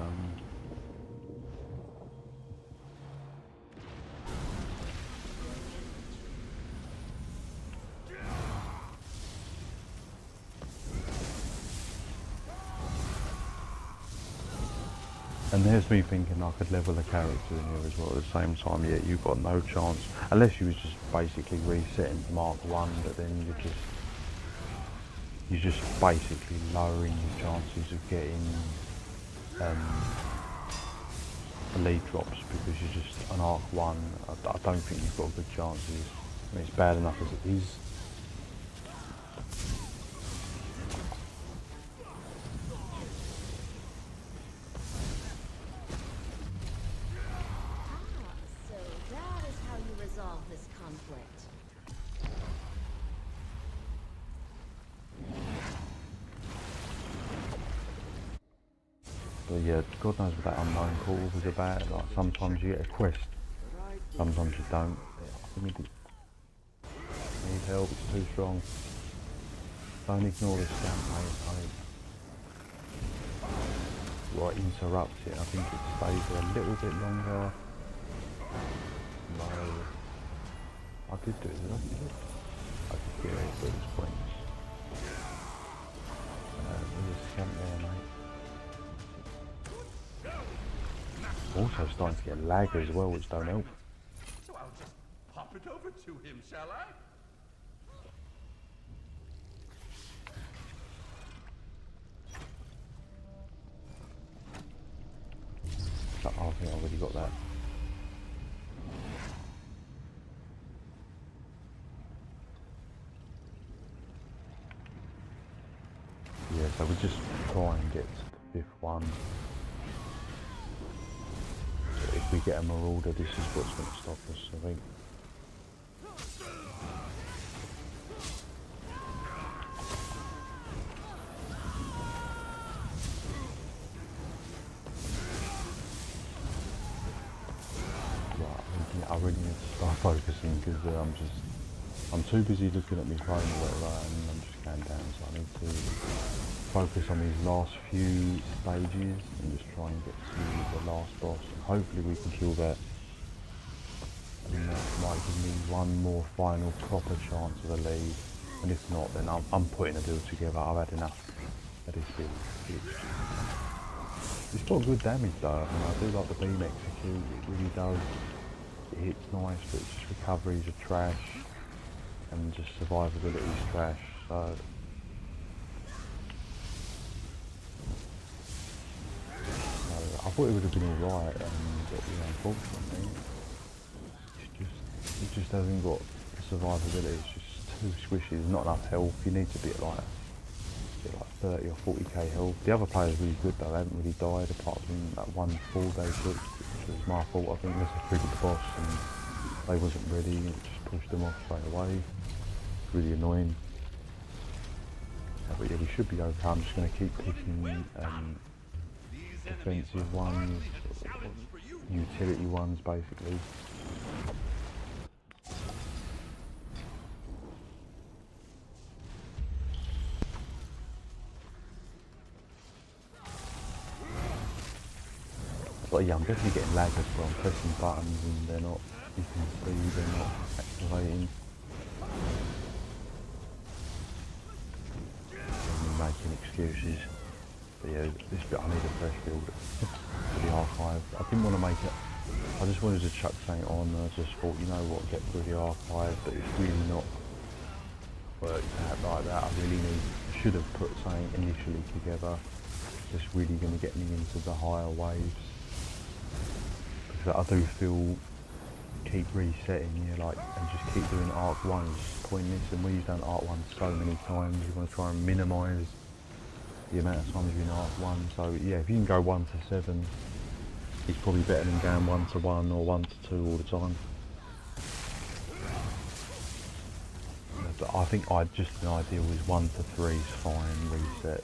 and there's me thinking I could level a character in here as well at the same time. Yeah, you've got no chance, unless you was just basically resetting to Mark 1, but then you're just basically lowering your chances of getting lead drops, because you're just on Arc 1. I don't think you've got good chances. I mean, it's bad enough as it is. So that is how you resolve this conflict. But yeah, God knows what that unknown portal was about. Like, sometimes you get a quest, sometimes you don't. I need help, it's too strong. Don't ignore this scam, mate. Right, interrupt it. I think it stays there a little bit longer. No. I did do it, did I? I could get it, but it's pointless. There's a scam there, mate. Also starting to get lag as well, which don't help. So I'll just pop it over to him, shall I? I think I've already got that. Yeah, so we just try and get to the 5th one. So if we get a Marauder, this is what's going to stop us, I think. I really need to start focusing because I'm too busy looking at my phone or whatever and I'm just going down, so I need to focus on these last few stages and just try and get to the last boss. And hopefully we can kill that, and that might give me one more final proper chance of a lead, and if not then I'm putting a build together. I've had enough of this build. It's got good damage though. I mean, I do like the beam execute, it really does. It hits nice, but it's just recoveries are trash, and just survivability is trash, so... I thought it would have been alright, but unfortunately, it just hasn't got the survivability, it's just too squishy, there's not enough health. You need to be at like 30 or 40k health. The other players are really good though, they haven't really died apart from that one fall they took, which was my fault. I think unless I triggered the boss and they wasn't ready, it just pushed them off straight away. It's really annoying. But yeah, we should be okay. I'm just going to keep picking defensive ones, utility ones basically. But yeah, I'm definitely getting lag as well. I'm pressing buttons and they're not, you can see they're not activating. I'm making excuses. But yeah, this bit I need a fresh build for the archive. I didn't want to make it, I just wanted to chuck something on. I just thought, you know what, get through the archive, but it's really not worked out like that. I should have put something initially together that's really going to get me into the higher waves. Because I do feel keep resetting, and just keep doing Arc 1 is pointless, and when you've done Arc 1 so many times, you want to try and minimise the amount of times you're in Arc 1. So yeah, if you can go 1 to 7, it's probably better than going 1 to 1 or 1 to 2 all the time. But I think just an idea was 1 to 3 is fine, reset,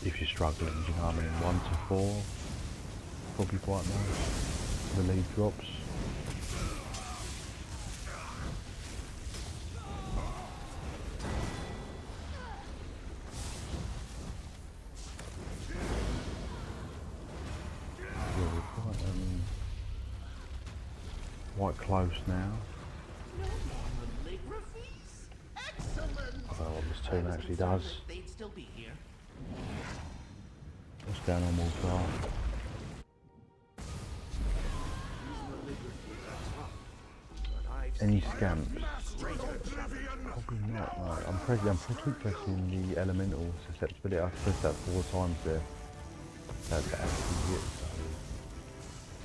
if you're struggling, do you know what I mean? 1 to 4, probably quite nice. The lead drops. Yeah, we're quite close now. I don't know what this tune actually does. What's going on, Walter? Any scamps? Probably not, no. I'm probably pressing the elemental susceptibility. I've pressed that 4 times there. That's actually it, so...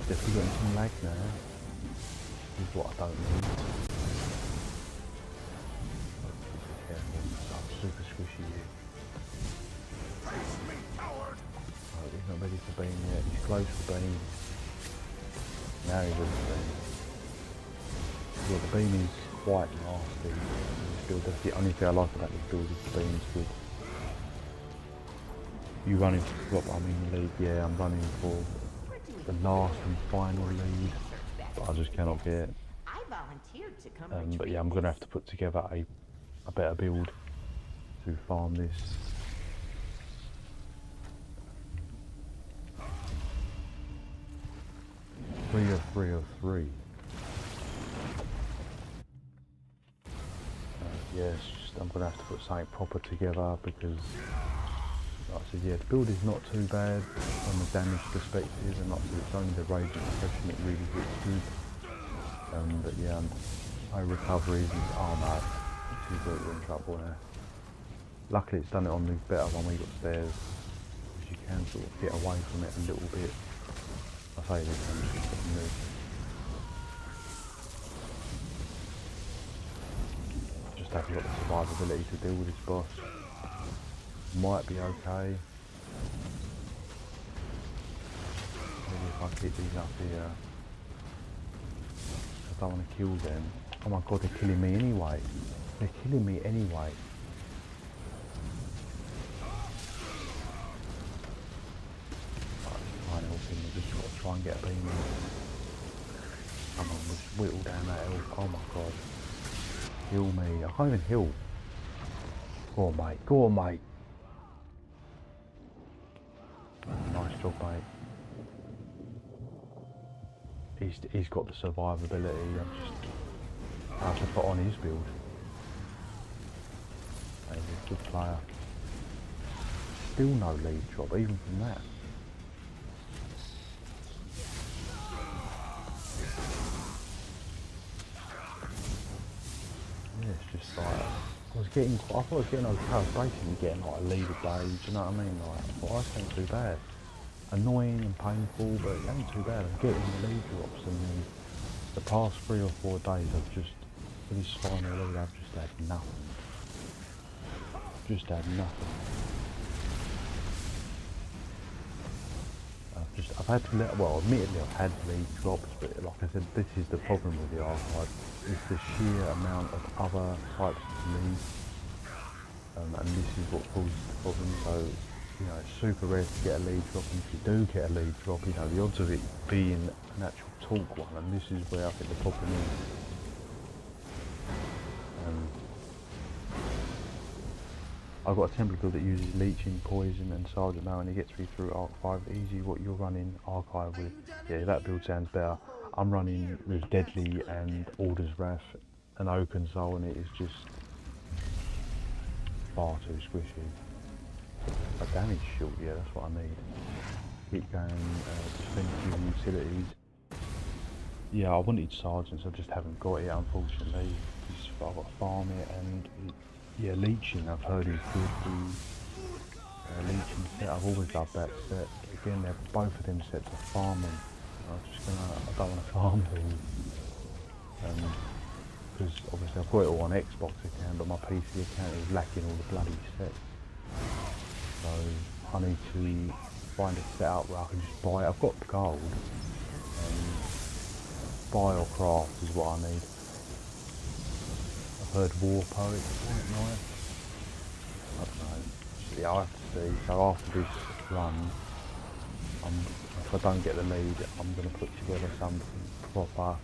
Definitely getting some lag now. This is what I don't need. I'm super squishy here. Oh, he's not ready for beam yet. He's close to beam. Now he's ready for beam. Yeah, the beam is quite nasty in this build. That's the only thing I like about this build is the beam's good. You running for what? I'm in the lead. Yeah, I'm running for the last and final lead, but I just cannot get it. I volunteered to come But yeah, I'm going to have to put together a better build to farm this. Three of three. Yeah, I'm going to have to put something proper together because, like I said, yeah, the build is not too bad from a damage perspective, and like I said, it's only the rage and suppression that really hits good. But yeah, no recoveries. Oh no, we're in trouble now. Luckily it's done it on the better one we got stairs, because you can sort of get away from it a little bit. I say this, I'm just getting moved. Just have a lot of survivability to deal with this boss. Might be okay. Maybe if I keep these up here. I don't want to kill them. Oh my god, they're killing me anyway. They're killing me anyway. Right, helping. We just got to try and get a beam in. Come on, just whittle down that health. Oh my god. Heal me. I can't even heal. Go on, mate. Go on, mate. Nice job, mate. He's got the survivability. I have to put on his build. He's a good player. Still no lead drop, even from that. Yeah, it's just like I thought I was getting okay. I was basically getting like a lead a day. Do you know what I mean? Like, I thought I wasn't too bad. Annoying and painful, but it ain't too bad. I'm getting the lead drops, and then the past 3 or 4 days, I've just, for this final lead, I've just had nothing. Just had nothing. I've had to well, admittedly I've had lead drops, but like I said, this is the problem with the archive. It's the sheer amount of other types of leads, and this is what causes the problem. So, you know, it's super rare to get a lead drop, and if you do get a lead drop, you know, the odds of it being an actual Torc one, and this is where I think the problem is. I've got a template build that uses leeching, poison and sergeant now, and it gets me through Arc 5 easy. What you're running archive with, yeah, that build sounds better. I'm running with Deadly and Order's Wrath and Oaken Soul, and it is just far too squishy. A damage shield, yeah, that's what I need. Keep going, defensive utilities. Yeah, I wanted sergeants, I just haven't got it, unfortunately. I've got to farm it, and yeah, leeching I've heard is good. The leeching set, I've always loved that set. Again, they're both of them sets are farming. I don't want to farm these. Because obviously I've got it all on Xbox account, but my PC account is lacking all the bloody sets. So I need to find a setup where I can just buy it. I've got gold. Buy or craft is what I need. I've heard War Poets quite nice. I don't know. Yeah, I'll have to see. So after this run, if I don't get the lead, I'm going to put together something proper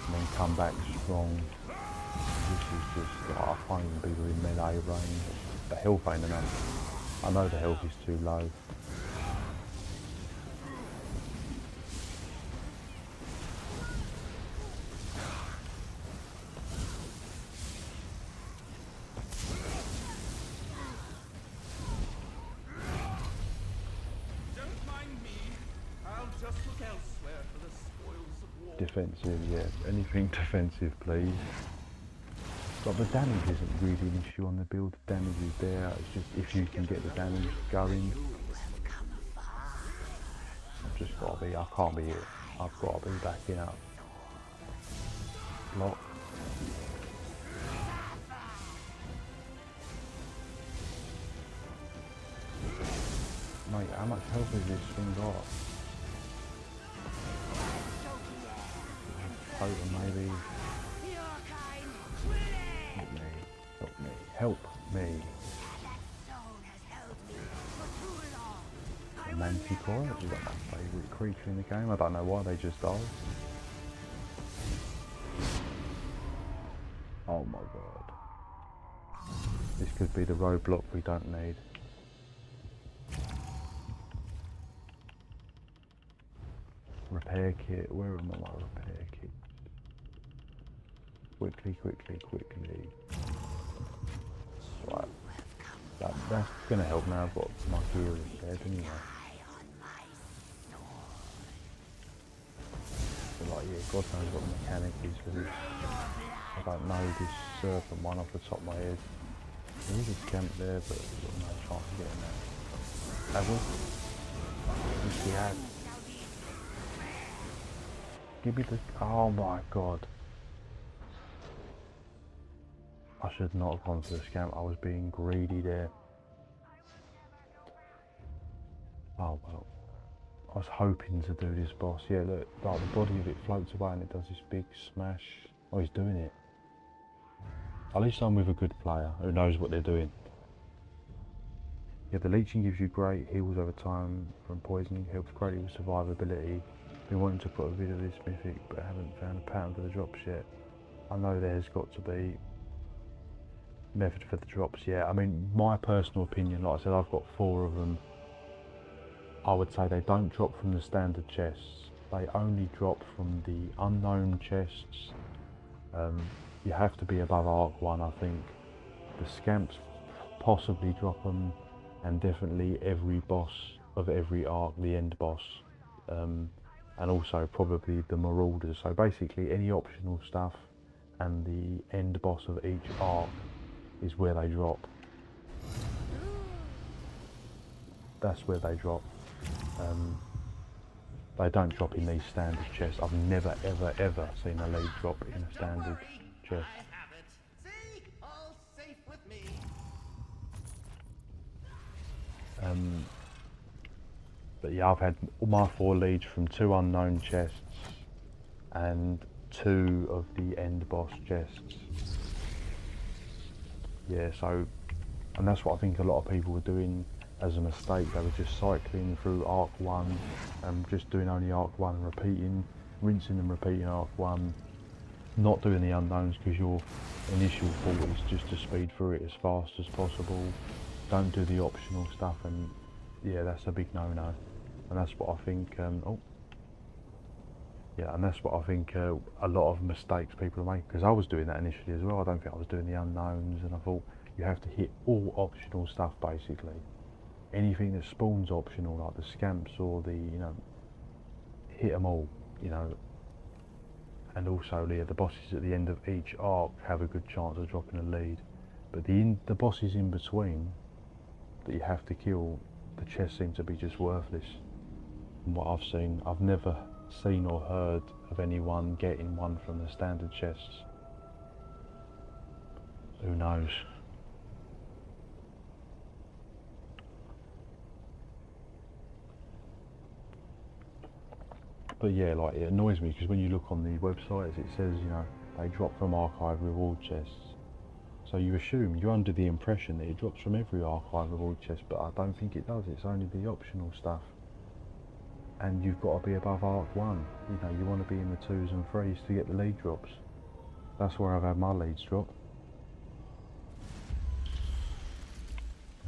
and then come back strong. This is just, like, I can't even be within melee range. The health ain't enough. I know the health is too low. Defensive, yeah. Anything defensive, please. But the damage isn't really an issue on the build. The damage is there. It's just if you can get the damage going. I've just got to be. I can't be it. I've got to be backing up. Block. Mate, how much health has this thing got? Potent, maybe. Help me, help me. A Manticore, which is like my favourite creature in the game. I don't know why they just died. Oh my god. This could be the roadblock we don't need. Repair kit, where are my repair kits? Quickly. Right, that's gonna help now. I've got my gear repaired anyway. So like, yeah, God knows what the mechanic is for this. I don't know this serpent one off the top of my head. There is a scamp there, but we've got no chance of getting that. Have we? Yes, we have. Give me the... Oh my god. I should not have gone for the scamp. I was being greedy there. Oh well. I was hoping to do this boss. Yeah, look, like the body of it floats away and it does this big smash. Oh, he's doing it. At least I'm with a good player who knows what they're doing. Yeah, the leeching gives you great heals over time from poisoning, helps greatly with survivability. Been wanting to put a bit of this mythic, but haven't found a pattern for the drops yet. I know there's got to be method for the drops, yeah. I mean, my personal opinion, like I said, I've got 4 of them. I would say they don't drop from the standard chests. They only drop from the unknown chests. You have to be above Arc 1, I think. The scamps possibly drop them, and definitely every boss of every arc, the end boss, and also probably the marauders. So basically any optional stuff and the end boss of each arc is where they drop. That's where they drop. They don't drop in these standard chests. I've never ever seen a lead drop in a standard chest. I have it. See? All safe with me. But yeah, I've had all my 4 leads from 2 unknown chests and 2 of the end boss chests. Yeah, so, and that's what I think a lot of people were doing as a mistake. They were just cycling through Arc 1 and just doing only Arc 1 and repeating, rinsing and repeating Arc 1, not doing the unknowns because your initial thought is just to speed through it as fast as possible. Don't do the optional stuff, and yeah, that's a big no-no. And that's what I think, and that's what I think a lot of mistakes people are making, because I was doing that initially as well. I don't think I was doing the unknowns, and I thought you have to hit all optional stuff basically. Anything that spawns optional, like the scamps or the, you know, hit them all, you know. And also, yeah, the bosses at the end of each arc have a good chance of dropping a lead. But the bosses in between that you have to kill, the chests seem to be just worthless. From what I've seen, I've never seen or heard of anyone getting one from the standard chests. Who knows? But yeah, like, it annoys me because when you look on the websites, it says, you know, they drop from archive reward chests. So you assume, you're under the impression that it drops from every archive reward chest, but I don't think it does. It's only the optional stuff. And you've got to be above Arc 1. You know, you want to be in the 2s and 3s to get the lead drops. That's where I've had my leads drop.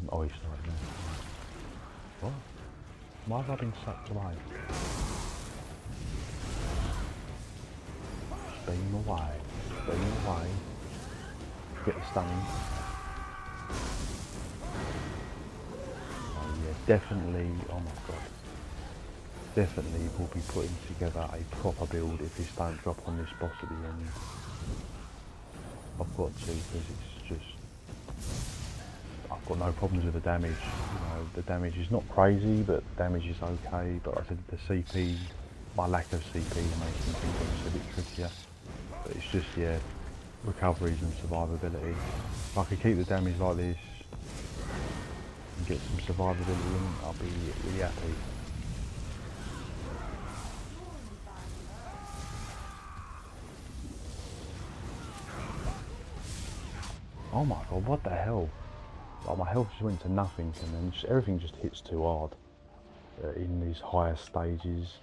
Oh, he's not there. What? Why have I been sucked away? Beam away. Beam away. Get the stunning. Oh yeah, definitely, oh my god. Definitely will be putting together a proper build if this don't drop on this boss at the end. I've got to, because it's just, I've got no problems with the damage. You know, the damage is not crazy, but damage is okay. But I said the CP, my lack of CP makes me think it's a bit trickier. But it's just, yeah, recoveries and survivability. If I could keep the damage like this and get some survivability in, I'll be really happy. Oh my god, what the hell? Like, my health just went to nothing, and then just, everything just hits too hard in these higher stages.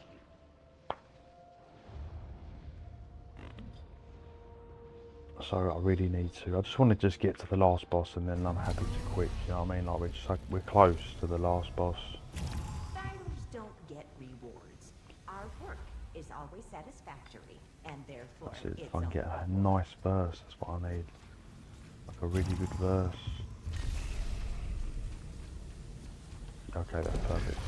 So I really need to. I just want to just get to the last boss, and then I'm happy to quit. You know what I mean? Like, we're close to the last boss. Fighters don't get rewards. Our work is always satisfactory, and therefore That's it. it's If I can get a only nice verse, that's what I need. Like a really good verse. Okay, that's perfect.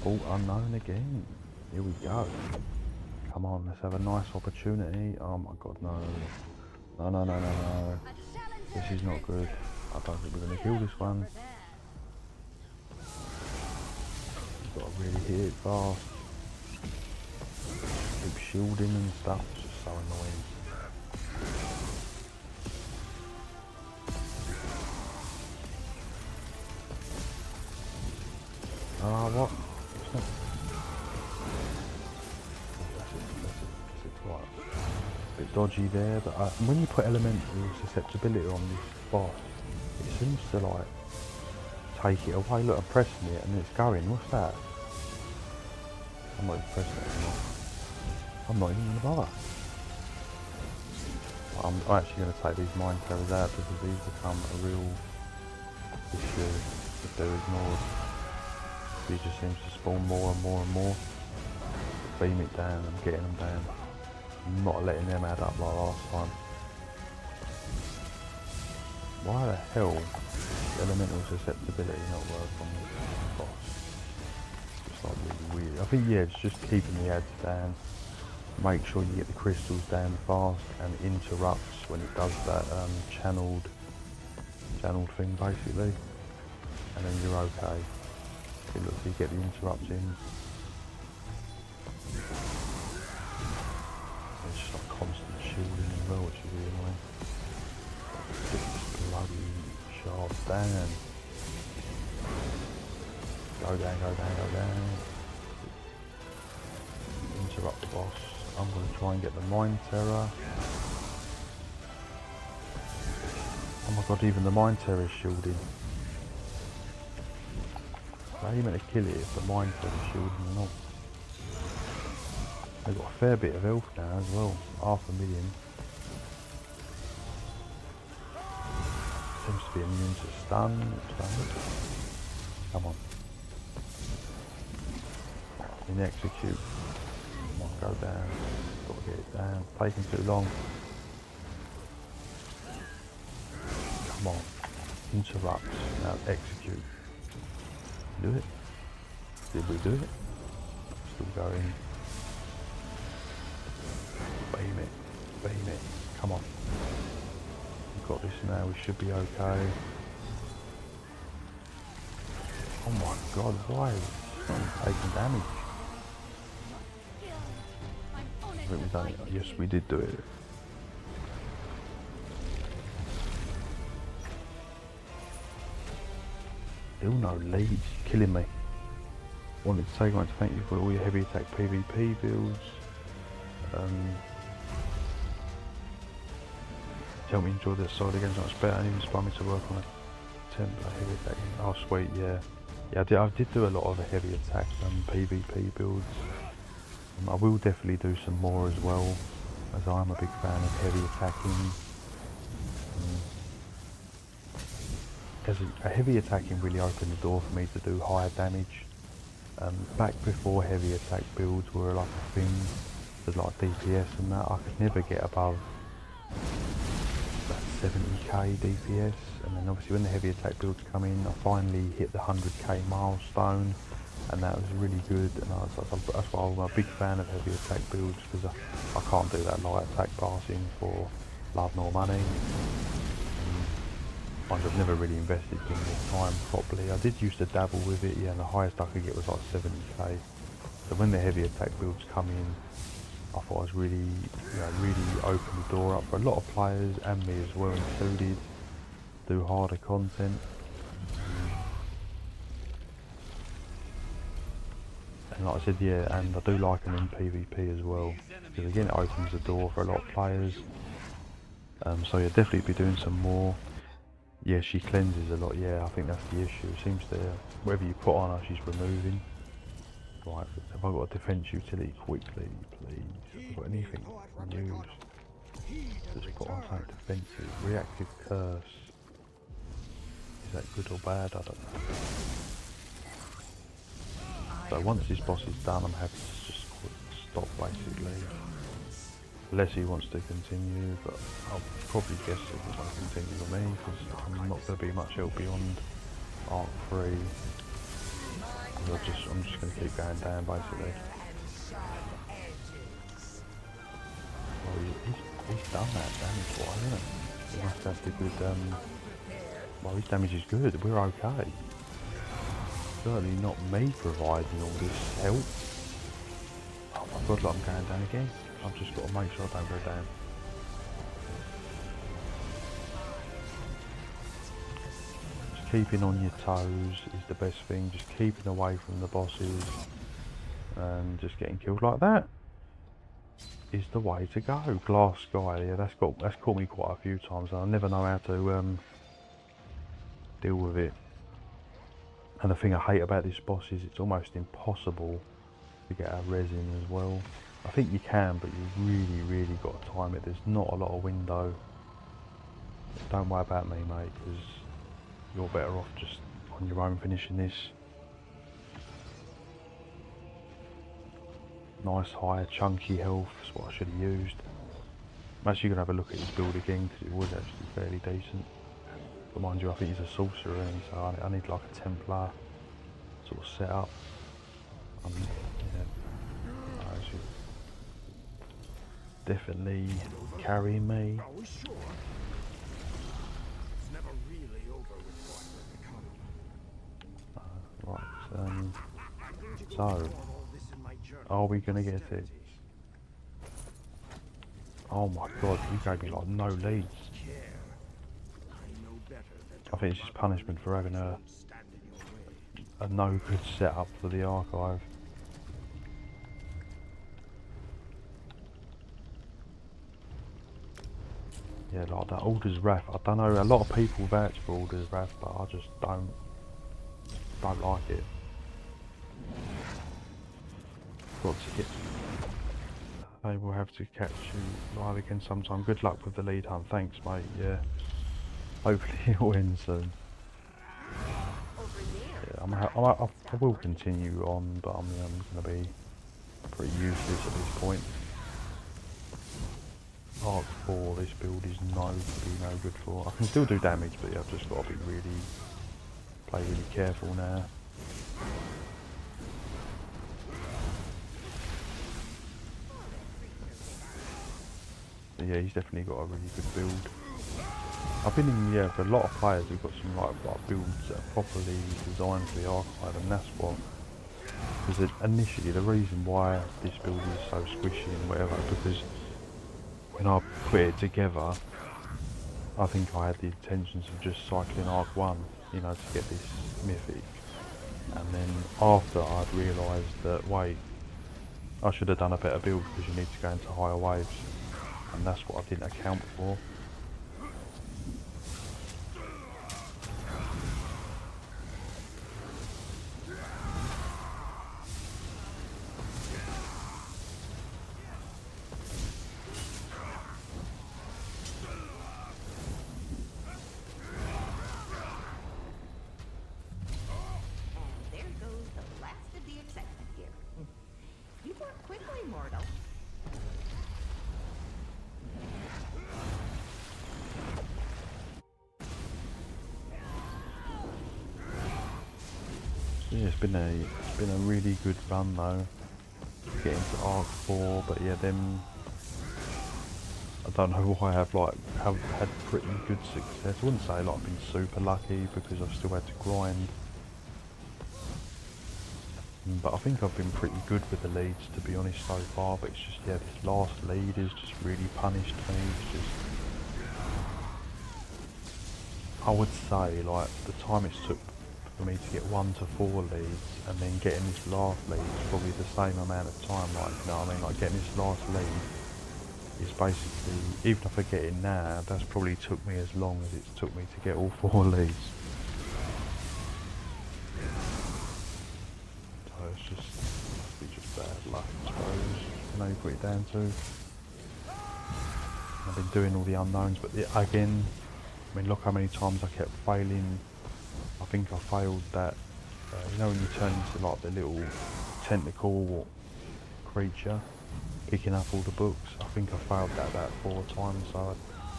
Oh, unknown again. Here we go. Come on, let's have a nice opportunity. Oh my god, no. No, no, no, no, no. This is not good. I don't think we're going to kill this one. You've got to really hit it fast. Keep shielding and stuff. It's just so annoying. What? It's not. That's it. Right. A bit dodgy there, but when you put elemental susceptibility on this boss, it seems to like take it away. Look, I'm pressing it and it's going. What's that? I'm not even pressing it anymore. I'm not even going to bother. I'm actually going to take these mind carriers out because these become a real issue if they're ignored. He just seems to spawn more and more and more. Beam it down and getting them down. I'm not letting them add up like last time. Why the hell is elemental susceptibility not work on this boss? It's like really weird. I think yeah, it's just keeping the ads down. Make sure you get the crystals down fast and interrupts when it does that channeled thing basically, and then you're okay. See, look, you get the interrupts in. It's just like constant shielding as well, which is really annoying. Get this bloody sharp down. Go down, go down, go down. Interrupt the boss. I'm going to try and get the Mind Terror. Oh my god, even the Mind Terror is shielding. How are you meant to kill it if the Mind Terror is shielding or not? They've got a fair bit of health now as well. 500,000. Seems to be immune to stun. Come on. In execute. Come on, go down. Got to get it down. Taking too long. Come on. Interrupt. Now execute. Do it. Did we do it? Still going. Beam it. Beam it. Come on. We've got this now. We should be okay. Oh my god, why is it not taking damage? I think we've done it. Yes, we did do it. Still no leads, killing me. Wanted to take on to thank you for all your heavy attack PvP builds. Help me enjoy this side again, much better, and even inspire me to work on a template heavy attack. Oh sweet, yeah. Yeah, I did do a lot of the heavy attack PvP builds. I will definitely do some more as well, as I'm a big fan of heavy attacking. As a heavy attacking really opened the door for me to do higher damage. Back before heavy attack builds were like a thing, with like DPS and that, I could never get above that 70k DPS, and then obviously when the heavy attack builds come in, I finally hit the 100k milestone, and that was really good. And that's why I'm a big fan of heavy attack builds, because I can't do that light attack passing for love nor money. I've never really invested in the time properly. I did used to dabble with it, yeah, and the highest I could get was like 70k. So when the heavy attack builds come in, I thought I was really, really opened the door up for a lot of players, and me as well included, do harder content. And like I said, yeah, and I do like them in PvP as well, because again it opens the door for a lot of players. So yeah, definitely be doing some more. Yeah, she cleanses a lot, yeah, I think that's the issue. It seems to, whatever you put on her, she's removing. Right, have I got a defense utility quickly, please? Have I got anything used? Just put on something defensive. Reactive curse. Is that good or bad? I don't know. So once this boss is done, I'm happy to just stop basically. Unless he wants to continue, but I'll probably guess he doesn't want to continue with me, because I'm not going to be much help beyond Arc 3. I'm just going to keep going down basically. Well, he's done that damage wise, isn't it? He must have the good, well, his damage is good, we're okay. Certainly not me providing all this help. Oh my god, look, I'm going down again. I've just got to make sure I don't go down. Just keeping on your toes is the best thing. Just keeping away from the bosses and just getting killed like that is the way to go. Glass Sky, yeah, that's caught me quite a few times, and I never know how to deal with it. And the thing I hate about this boss is it's almost impossible to get a resin as well. I think you can, but you really got to time it. There's not a lot of window. Don't worry about me, mate, because you're better off just on your own finishing this. Nice high chunky health is what I should have used. I'm actually going to have a look at his build again because it was actually fairly decent. But mind you, I think he's a sorcerer, and so I need like a Templar sort of setup. Yeah, I should definitely carry me. Are we sure? It's never really over with what we're becoming. Right, so are we going to get it? Oh my god, you gave me like no leads. I think it's just punishment for having a no good setup for the archive. Yeah, like that Alder's Wrath. I don't know, a lot of people vouch for Alder's Wrath, but I just don't like it. Got to get. They will have to catch you live again sometime. Good luck with the lead hunt. Thanks, mate. Yeah. Hopefully it'll end soon. Yeah, I will continue on, but I'm going to be pretty useless at this point. Arc 4, this build is no good for. I can still do damage, but yeah, I've just got to be play really careful now. But yeah, he's definitely got a really good build. I've been in, yeah, for a lot of players who've got some like builds that are properly designed for the archive, and that's what. Because initially the reason why this build is so squishy and whatever, because when I put it together, I think I had the intentions of just cycling Arc 1, you know, to get this mythic. And then after I'd realised that, wait, I should have done a better build because you need to go into higher waves. And that's what I didn't account for. Yeah, it's been a really good run though, getting to Arc 4, but yeah, them, I don't know why I've had pretty good success. I wouldn't say like I've been super lucky because I've still had to grind, but I think I've been pretty good with the leads, to be honest, so far. But it's just, yeah, this last lead has just really punished me. It's just, I would say like the time it's took for me to get 1 to 4 leads, and then getting this last lead is probably the same amount of time. Like, you know what I mean? Like getting this last lead is basically, even if I get it now, that's probably took me as long as it's took me to get all 4 leads. So it's just bad luck, I suppose. You know, you put it down to. I've been doing all the unknowns, but again, I mean, look how many times I kept failing. I think I failed that, you know when you turn into like the little tentacle creature, picking up all the books. I think I failed that about 4 times, so I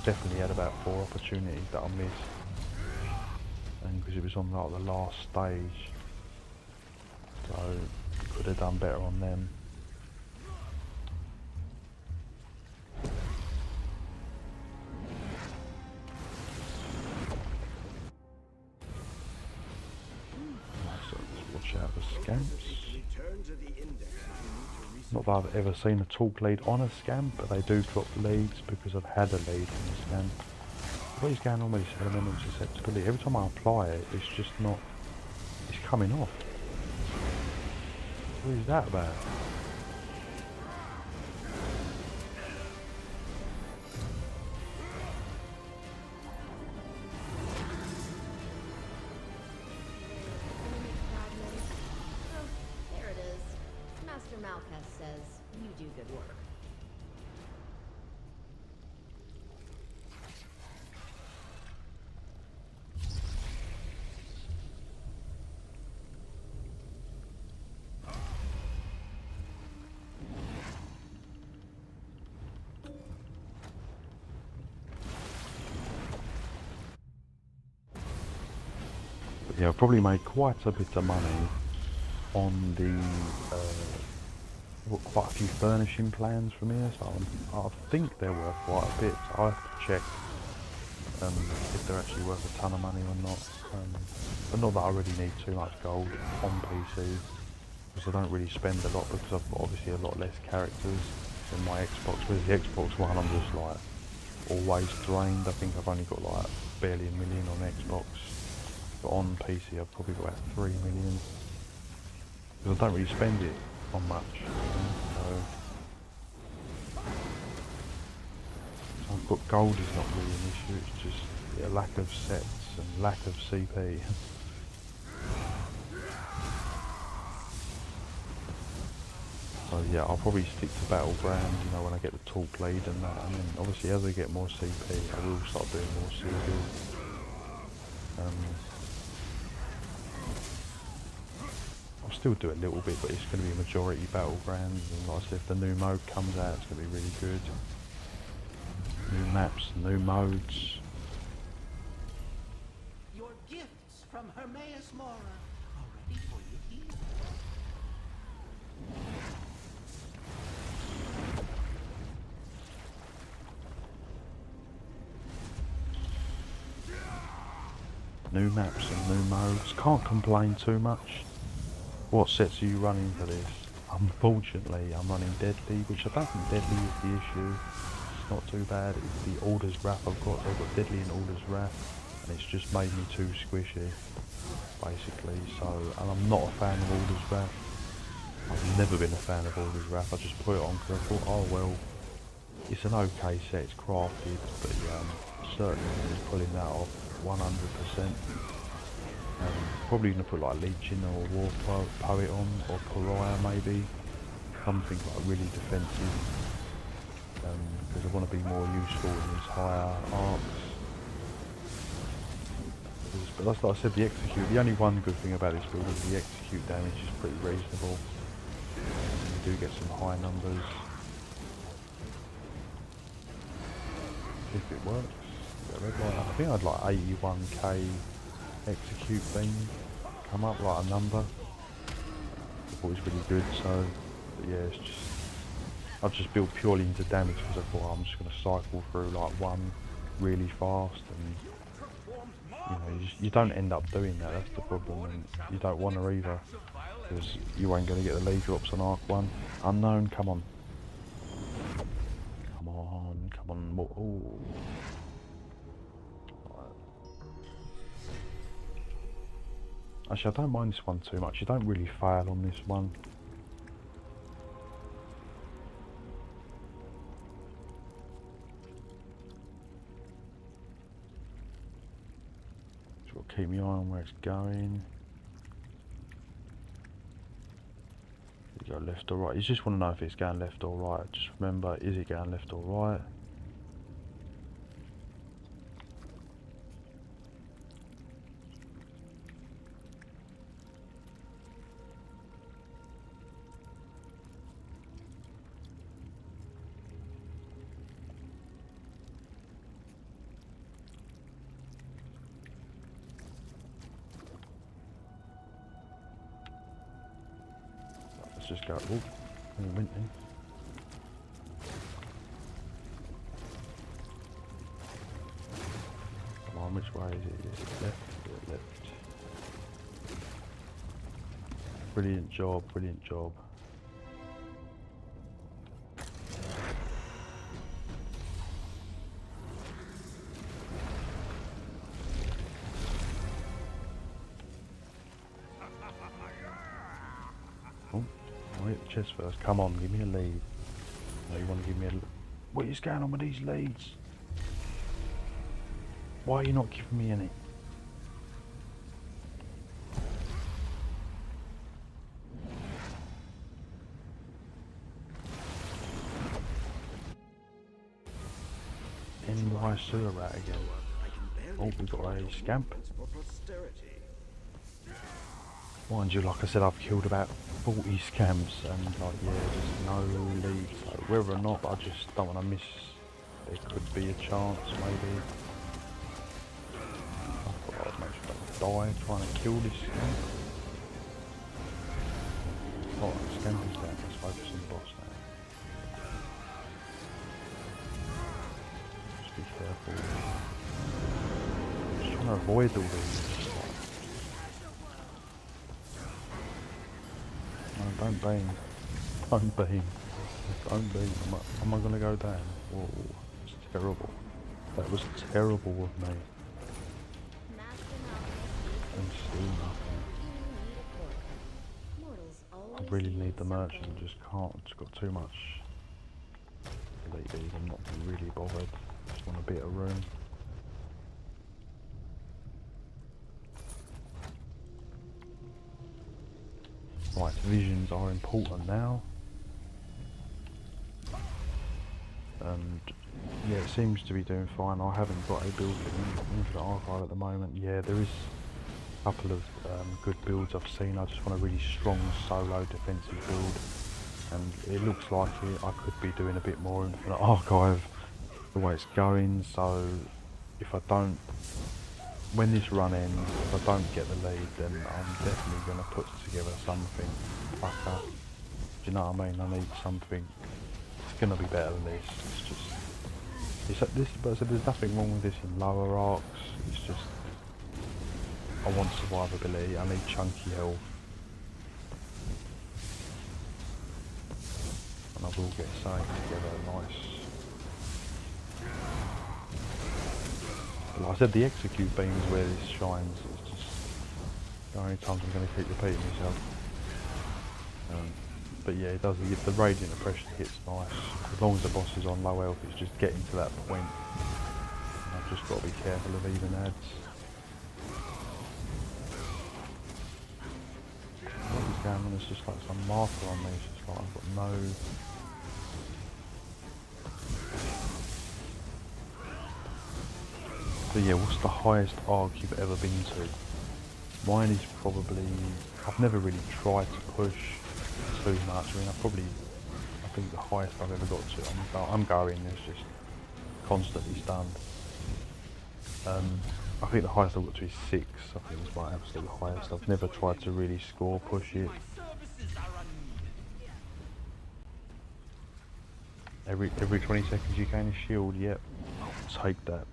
definitely had about 4 opportunities that I missed. And because it was on like the last stage, so could have done better on them. Out the scamps. Not that I've ever seen a Torc lead on a scamp, but they do drop leads because I've had a lead on a scamp. What is going on with this elemental susceptibility? Every time I apply it, it's just not... It's coming off. What is that about? Oh, there it is. Master Malkath says you do good work. Yeah, I've probably made quite a bit of money on the quite a few furnishing plans from here, so I think they're worth quite a bit. So I have to check if they're actually worth a ton of money or not. But not that I really need too much gold on PC, because I don't really spend a lot, because I've got obviously a lot less characters than my Xbox. Whereas the Xbox One, I'm just like always drained. I think I've only got like barely a million on Xbox. But on PC I've probably got about 3 million. Because I don't really spend it on much. So I've got gold is not really an issue, it's just lack of sets and lack of CP. So yeah, I'll probably stick to Battleground, you know, when I get the Torc lead and that, and then obviously as I get more CP I will start doing more CP. I'll still do it a little bit, but it's going to be a majority Battlegrounds, and like I said, if the new mode comes out, it's going to be really good. New maps, new modes. Your gifts from Hermaeus Mora are ready for you here. New maps and new modes. Can't complain too much. What sets are you running for this? Unfortunately, I'm running Deadly, which I don't think Deadly is the issue. It's not too bad. It's the Order's Wrath I've got. So I've got Deadly and Order's Wrath, and it's just made me too squishy, basically. So, and I'm not a fan of Order's Wrath. I've never been a fan of Order's Wrath. I just put it on because I thought, oh well, it's an okay set. It's crafted, but certainly pulling that off 100%. Probably going to put like Legion or War Poet on, or Pariah maybe, something like really defensive, because I want to be more useful in these higher arcs. But that's like I said, the execute, the only one good thing about this build is the execute damage is pretty reasonable. You do get some high numbers. If it works. I think I'd like 81k execute thing come up, like a number. I thought it was really good, so but yeah, it's just I've just built purely into damage because I thought I'm just going to cycle through like one really fast, and you don't end up doing that. That's the problem, and you don't want to either, because you ain't going to get the lead drops on Arc 1. Unknown, come on. Come on, more. Ooh. Actually, I don't mind this one too much. You don't really fail on this one. Just got to keep my eye on where it's going. You go left or right. You just want to know if it's going left or right. Just remember, is it going left or right? Just go, oh, and went in. Come on, which way is it? Is it left? Is it left? Brilliant job, brilliant job. Oh, I'll hit the chest first. Come on, give me a lead. No, you want to give me a... What is going on with these leads? Why are you not giving me any? Any more sewer rat again? Oh, we got a scamp. For posterity. Mind you, like I said, I've killed about 40 scamps and like, yeah, just no leads. So whether or not, I just don't want to miss. There could be a chance, maybe. I thought I'd make sure I don't die trying to kill this scamp. Oh, the scamp is down. Let's focus on the boss now. Just be careful. Just trying to avoid all these. No, don't beam. Don't beam. Don't beam. Am I going to go down? Whoa, it's terrible. That was terrible of me. And still nothing. I really need the merchant, just can't. It's got too much ladies. I'm not really bothered. Just want a bit of room. Right, visions are important now. And yeah, it seems to be doing fine. I haven't got a build for Infinite Archive at the moment. Yeah, there is a couple of good builds I've seen. I just want a really strong solo defensive build. And it looks like I could be doing a bit more Infinite Archive the way it's going. So if I don't, when this run ends, if I don't get the lead, then I'm definitely going to put together something fucker. Do you know what I mean? I need something. It's going to be better than this. It's just, but so there's nothing wrong with this in lower arcs. It's just, I want survivability. I need chunky health, and I will get something together nice. Like I said, the execute beam is where this shines. It's just the only times I'm going to keep repeating myself. But yeah, it does. The radiant oppression hits nice. As long as the boss is on low health, it's just getting to that point. And I've just got to be careful of even adds. What is going on? There's just like some marker on me. It's just like I've got no. So yeah, what's the highest arc you've ever been to? Mine is probably, I've never really tried to push too much. I mean, I think the highest I've ever got to, I'm going, it's just constantly stunned. I think the highest I've got to is 6, I think it's my absolute highest. I've never tried to really score push it. Every 20 seconds you gain a shield, yep, I'll take that.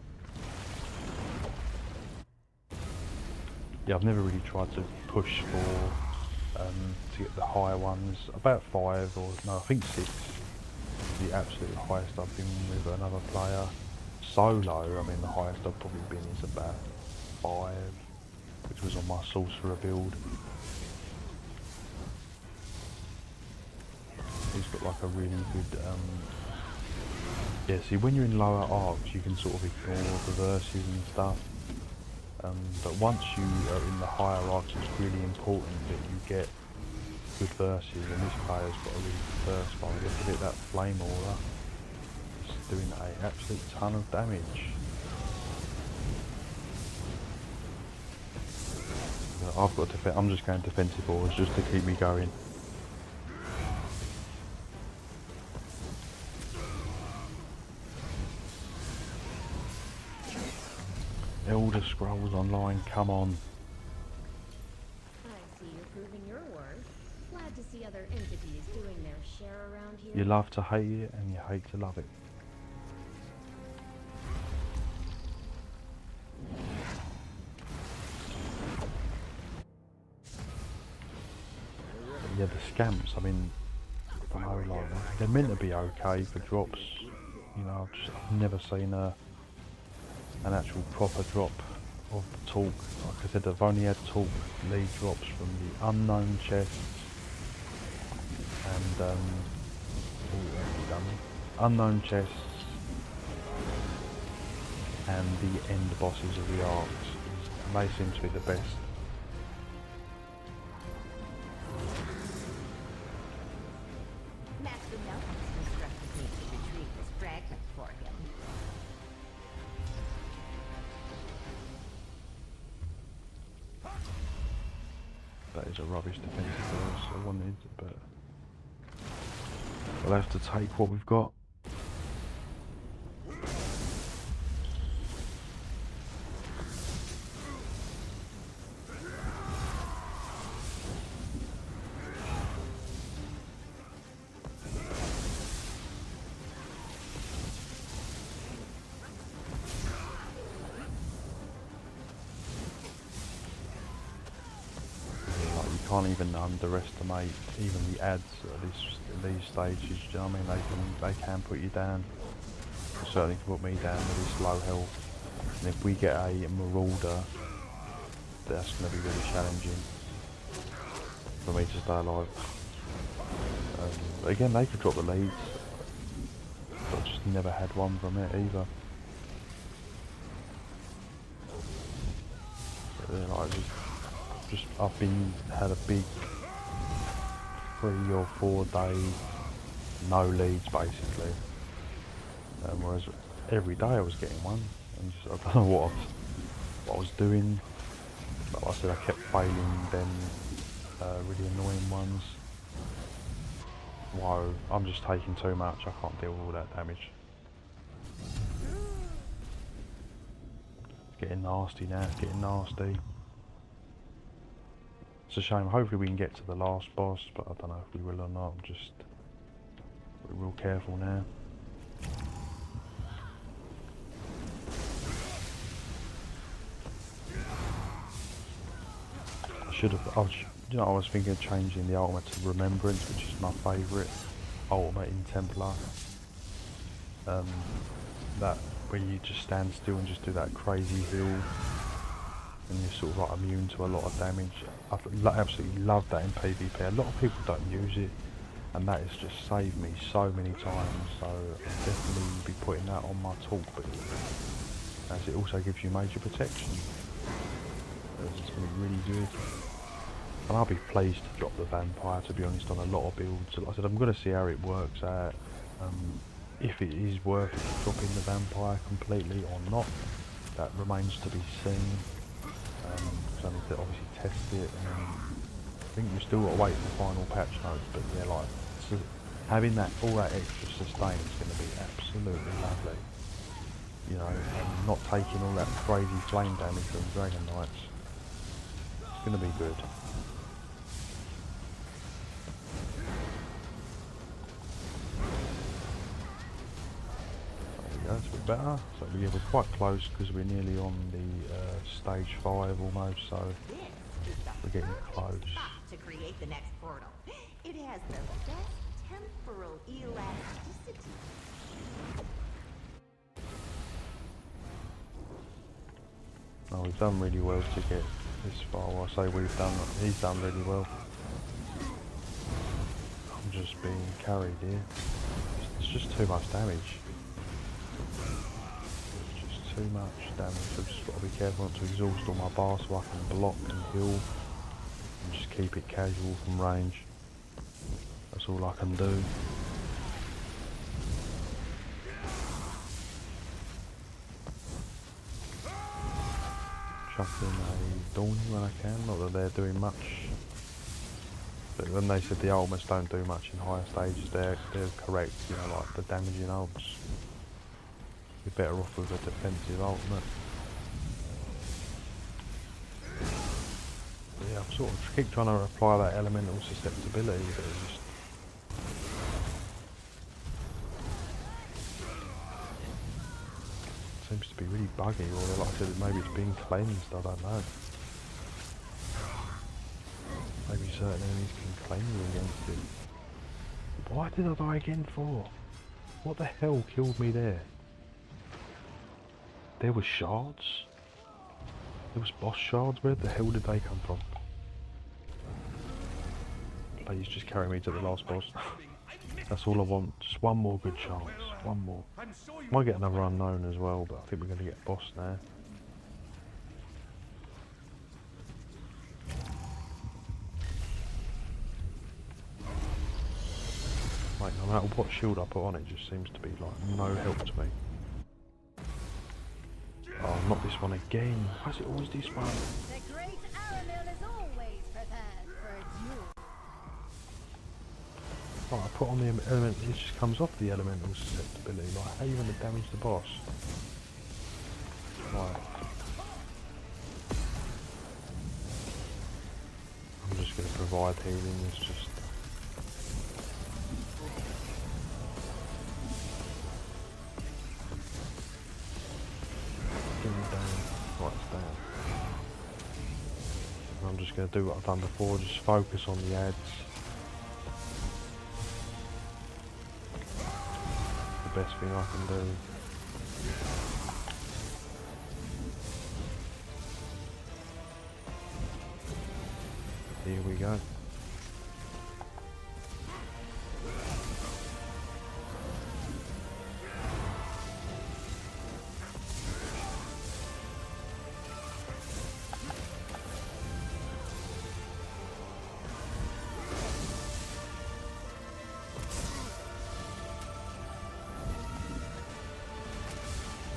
Yeah, I've never really tried to push for to get the higher ones. About 5 or no, I think 6 is the absolute highest I've been with another player. Solo, I mean the highest I've probably been is about 5, which was on my sorcerer build. He's got like a really good yeah, see when you're in lower arcs you can sort of ignore the verses and stuff. But once you are in the higher arcs, it's really important that you get good verses, and this player's got a really good verse by the look of it. That flame aura is doing an absolute ton of damage. But I've got to I'm just going defensive auras just to keep me going. Elder Scrolls Online, come on. I see you're proving your worth. Glad to see other entities doing their share around here. You love to hate it and you hate to love it. But yeah, the scamps, I mean, I don't know, like, they're meant to be okay for drops. You know, I've never seen an actual proper drop of the Torc. Like I said, I've only had Torc lead drops from the unknown chests and unknown chests and the end bosses of the arcs. They seem to be the best. Master Melvin's instructed me to retrieve this fragment for him. That is a rubbish defensive verse. I wanted, but we'll have to take what we've got. Can't even underestimate even the ads at these stages. Do you know what I mean? They can put you down. Certainly can put me down with this low health. And if we get a Marauder, that's going to be really challenging for me to stay alive. Again, they could drop the leads, but I just never had one from it either. But yeah, like, I've had a big 3 or 4 day no leads basically, whereas every day I was getting one, and just, I don't know what I was doing, but like I said, I kept failing them really annoying ones. Whoa, I'm just taking too much, I can't deal with all that damage. It's getting nasty now, it's getting nasty. It's a shame. Hopefully we can get to the last boss, but I don't know if we will or not. I'm just real careful now. I was thinking of changing the ultimate to Remembrance, which is my favourite ultimate in Templar. That where you just stand still and just do that crazy heal. And you're sort of like immune to a lot of damage. I absolutely love that in PvP. A lot of people don't use it, and that has just saved me so many times. So I'll definitely be putting that on my Torc build, as it also gives you major protection. It's going to be really good. And I'll be pleased to drop the Vampire, to be honest, on a lot of builds. Like I said, I'm going to see how it works out. If it is worth dropping the Vampire completely or not, that remains to be seen. So I need to obviously test it, and I think we've still got to wait for final patch notes, but yeah, like, so having all that extra sustain is going to be absolutely lovely. You know, and not taking all that crazy flame damage from Dragon Knights. It's going to be good. That's a bit better. So we're quite close because we're nearly on the stage 5 almost, so we're getting close. To create the next portal. It has the best temporal elasticity. Oh, we've done really well to get this far. Well, I say he's done really well. I'm just being carried here. It's just too much damage. Too much damage. I've just got to be careful not to exhaust all my bar so I can block and heal and just keep it casual from range. That's all I can do. Chuck in a Dawn when I can, not that they're doing much. But when they said the ultimates don't do much in higher stages, they're correct, you know, like the damaging ults. You're better off with a defensive ultimate. But yeah, I sort of keep trying to apply that elemental susceptibility, but it just seems to be really buggy, or like I said, maybe it's being cleansed, I don't know. Maybe certain enemies can claim you against it. Why did I die again for? What the hell killed me there? There were shards? There was boss shards? Where the hell did they come from? Please just carry me to the last boss. That's all I want. Just one more good chance. One more. I'm sure you Might get another unknown as well, but I think we're going to get a boss now. Like, no matter what shield I put on, it just seems to be like no help to me. Oh, not this one again. Why is it always this one? The great Aramil is always prepared for a duel. Oh, I put on the element, it just comes off the elemental susceptibility. Like, how are you going to damage the boss? Right. I'm just going to provide healing. It's just. Get me down. Right, it's down. I'm just going to do what I've done before, just focus on the ads. The best thing I can do. Here we go.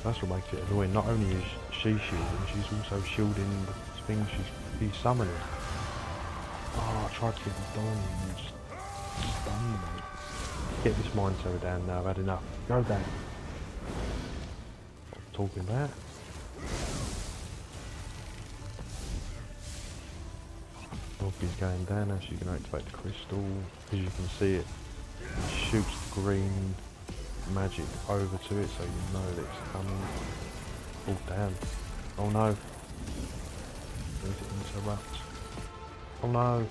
That's what makes it annoying. Not only is she shielding, she's also shielding the things he's summoning. Oh, I tried to get this done and just stunned me. Get this mind server down now, I've had enough. Go down. What I'm talking about. Doggy's going down now, she's going to activate the crystal. As you can see, it shoots the green magic over to it so you know that it's coming. Oh damn. Oh no. Need to interrupt. Oh no.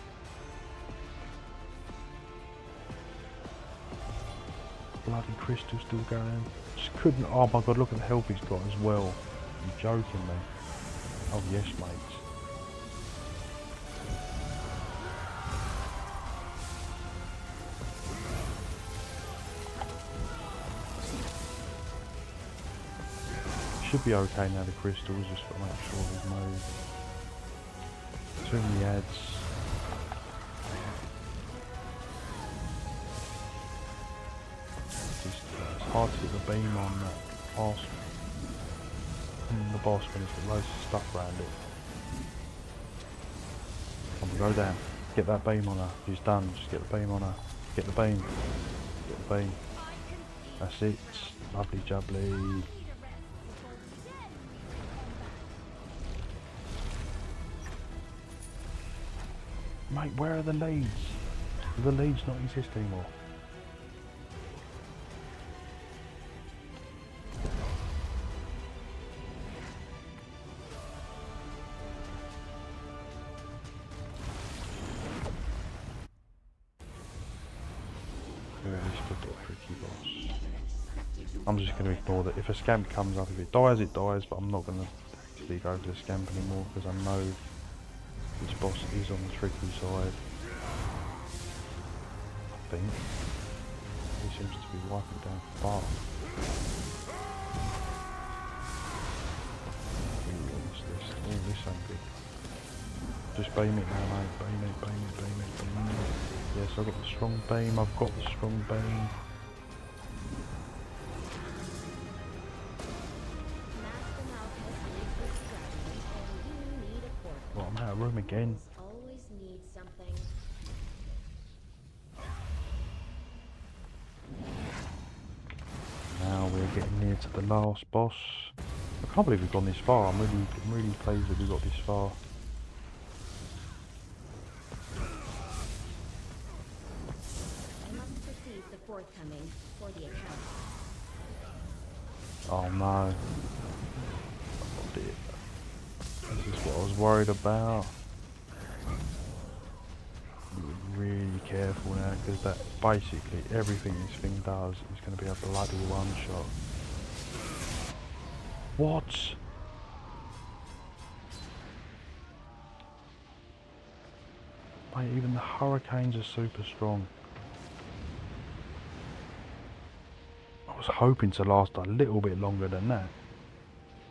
Bloody crystal still going. Just couldn't. Oh my god, look at the health he's got as well. You're joking me. Oh yes mates. Should be okay now, the crystals, just got to make sure there's no too many ads. It's hard to get the beam on that boss. The boss when it's got loads of stuff around it. Come on, go down. Get that beam on her. She's done. Just get the beam on her. Get the beam. Get the beam. That's it. Lovely jubbly. Mate, where are the leads? Do the leads not exist anymore? Yeah, this could be a tricky boss. I'm just going to ignore that. If a scamp comes up, if it dies, it dies, but I'm not going to actually go for the scamp anymore because I know this boss is on the tricky side. I think. He seems to be wiping down fast. What's this? Oh, this ain't good. Just beam it now, mate. Beam it, beam it, beam it, beam it. Yes, I've got the strong beam. I've got the strong beam. Well, I'm out of room again. Always need something. Now we're getting near to the last boss. I can't believe we've gone this far. I'm really pleased that we got this far. I must perceive the forthcoming for the account. Oh no. Oh dear. This is what I was worried about. Be really careful now because that basically everything this thing does is going to be a bloody one shot. What? Mate, even the hurricanes are super strong. I was hoping to last a little bit longer than that.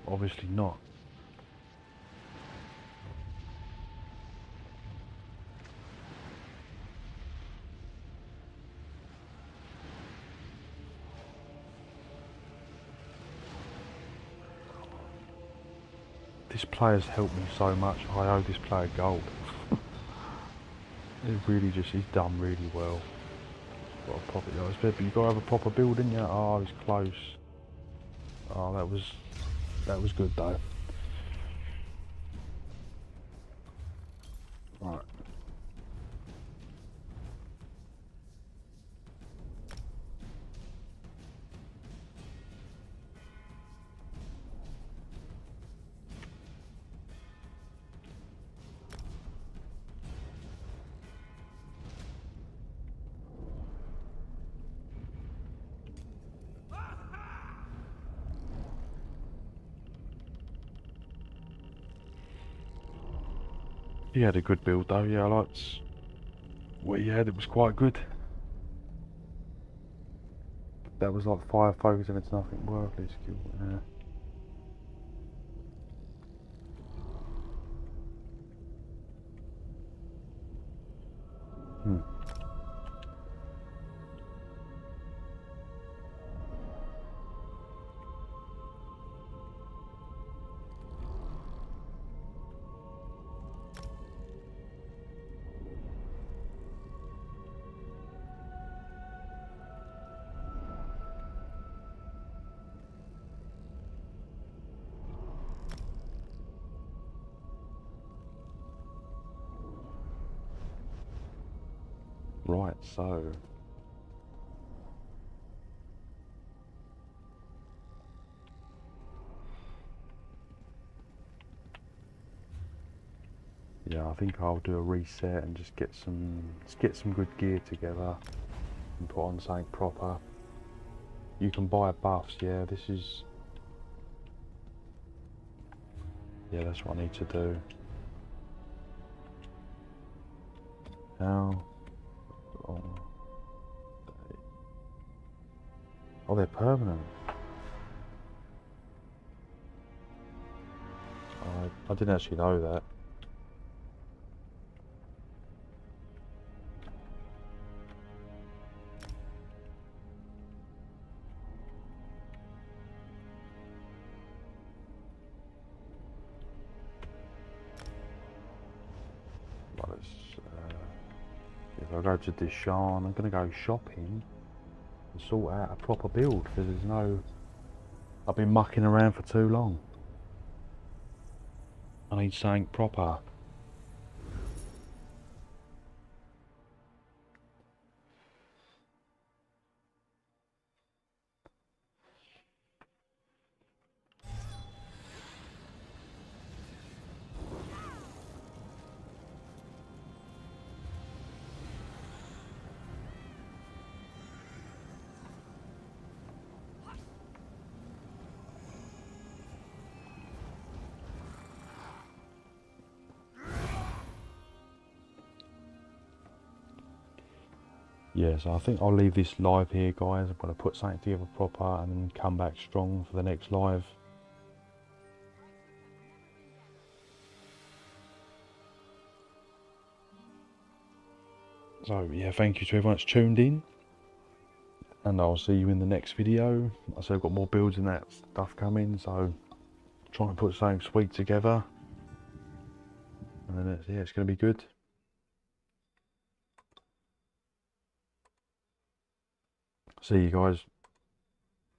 Obviously not. This player's helped me so much. I owe this player gold. It really just, he's done really well. Got a proper, but you got to have a proper build, didn't you? Oh, it's close. Oh, that was good though. Right. He had a good build though, yeah, I liked what he had, it was quite good. That was like fire focus and it's nothing worthless skill, yeah. Hmm. Right, so yeah, I think I'll do a reset and just get some good gear together and put on something proper. You can buy buffs, yeah, this is, yeah, that's what I need to do. How? Oh, they're permanent. I didn't actually know that. Well, if I go to Deshawn, I'm going to go shopping and sort out a proper build because there's no. I've been mucking around for too long. I need something proper. Yeah, so I think I'll leave this live here, guys. I'm going to put something together proper and then come back strong for the next live. So yeah, thank you to everyone that's tuned in, and I'll see you in the next video. I said I've got more builds and that stuff coming, so try and put something sweet together, and then yeah, it's going to be good. See you guys.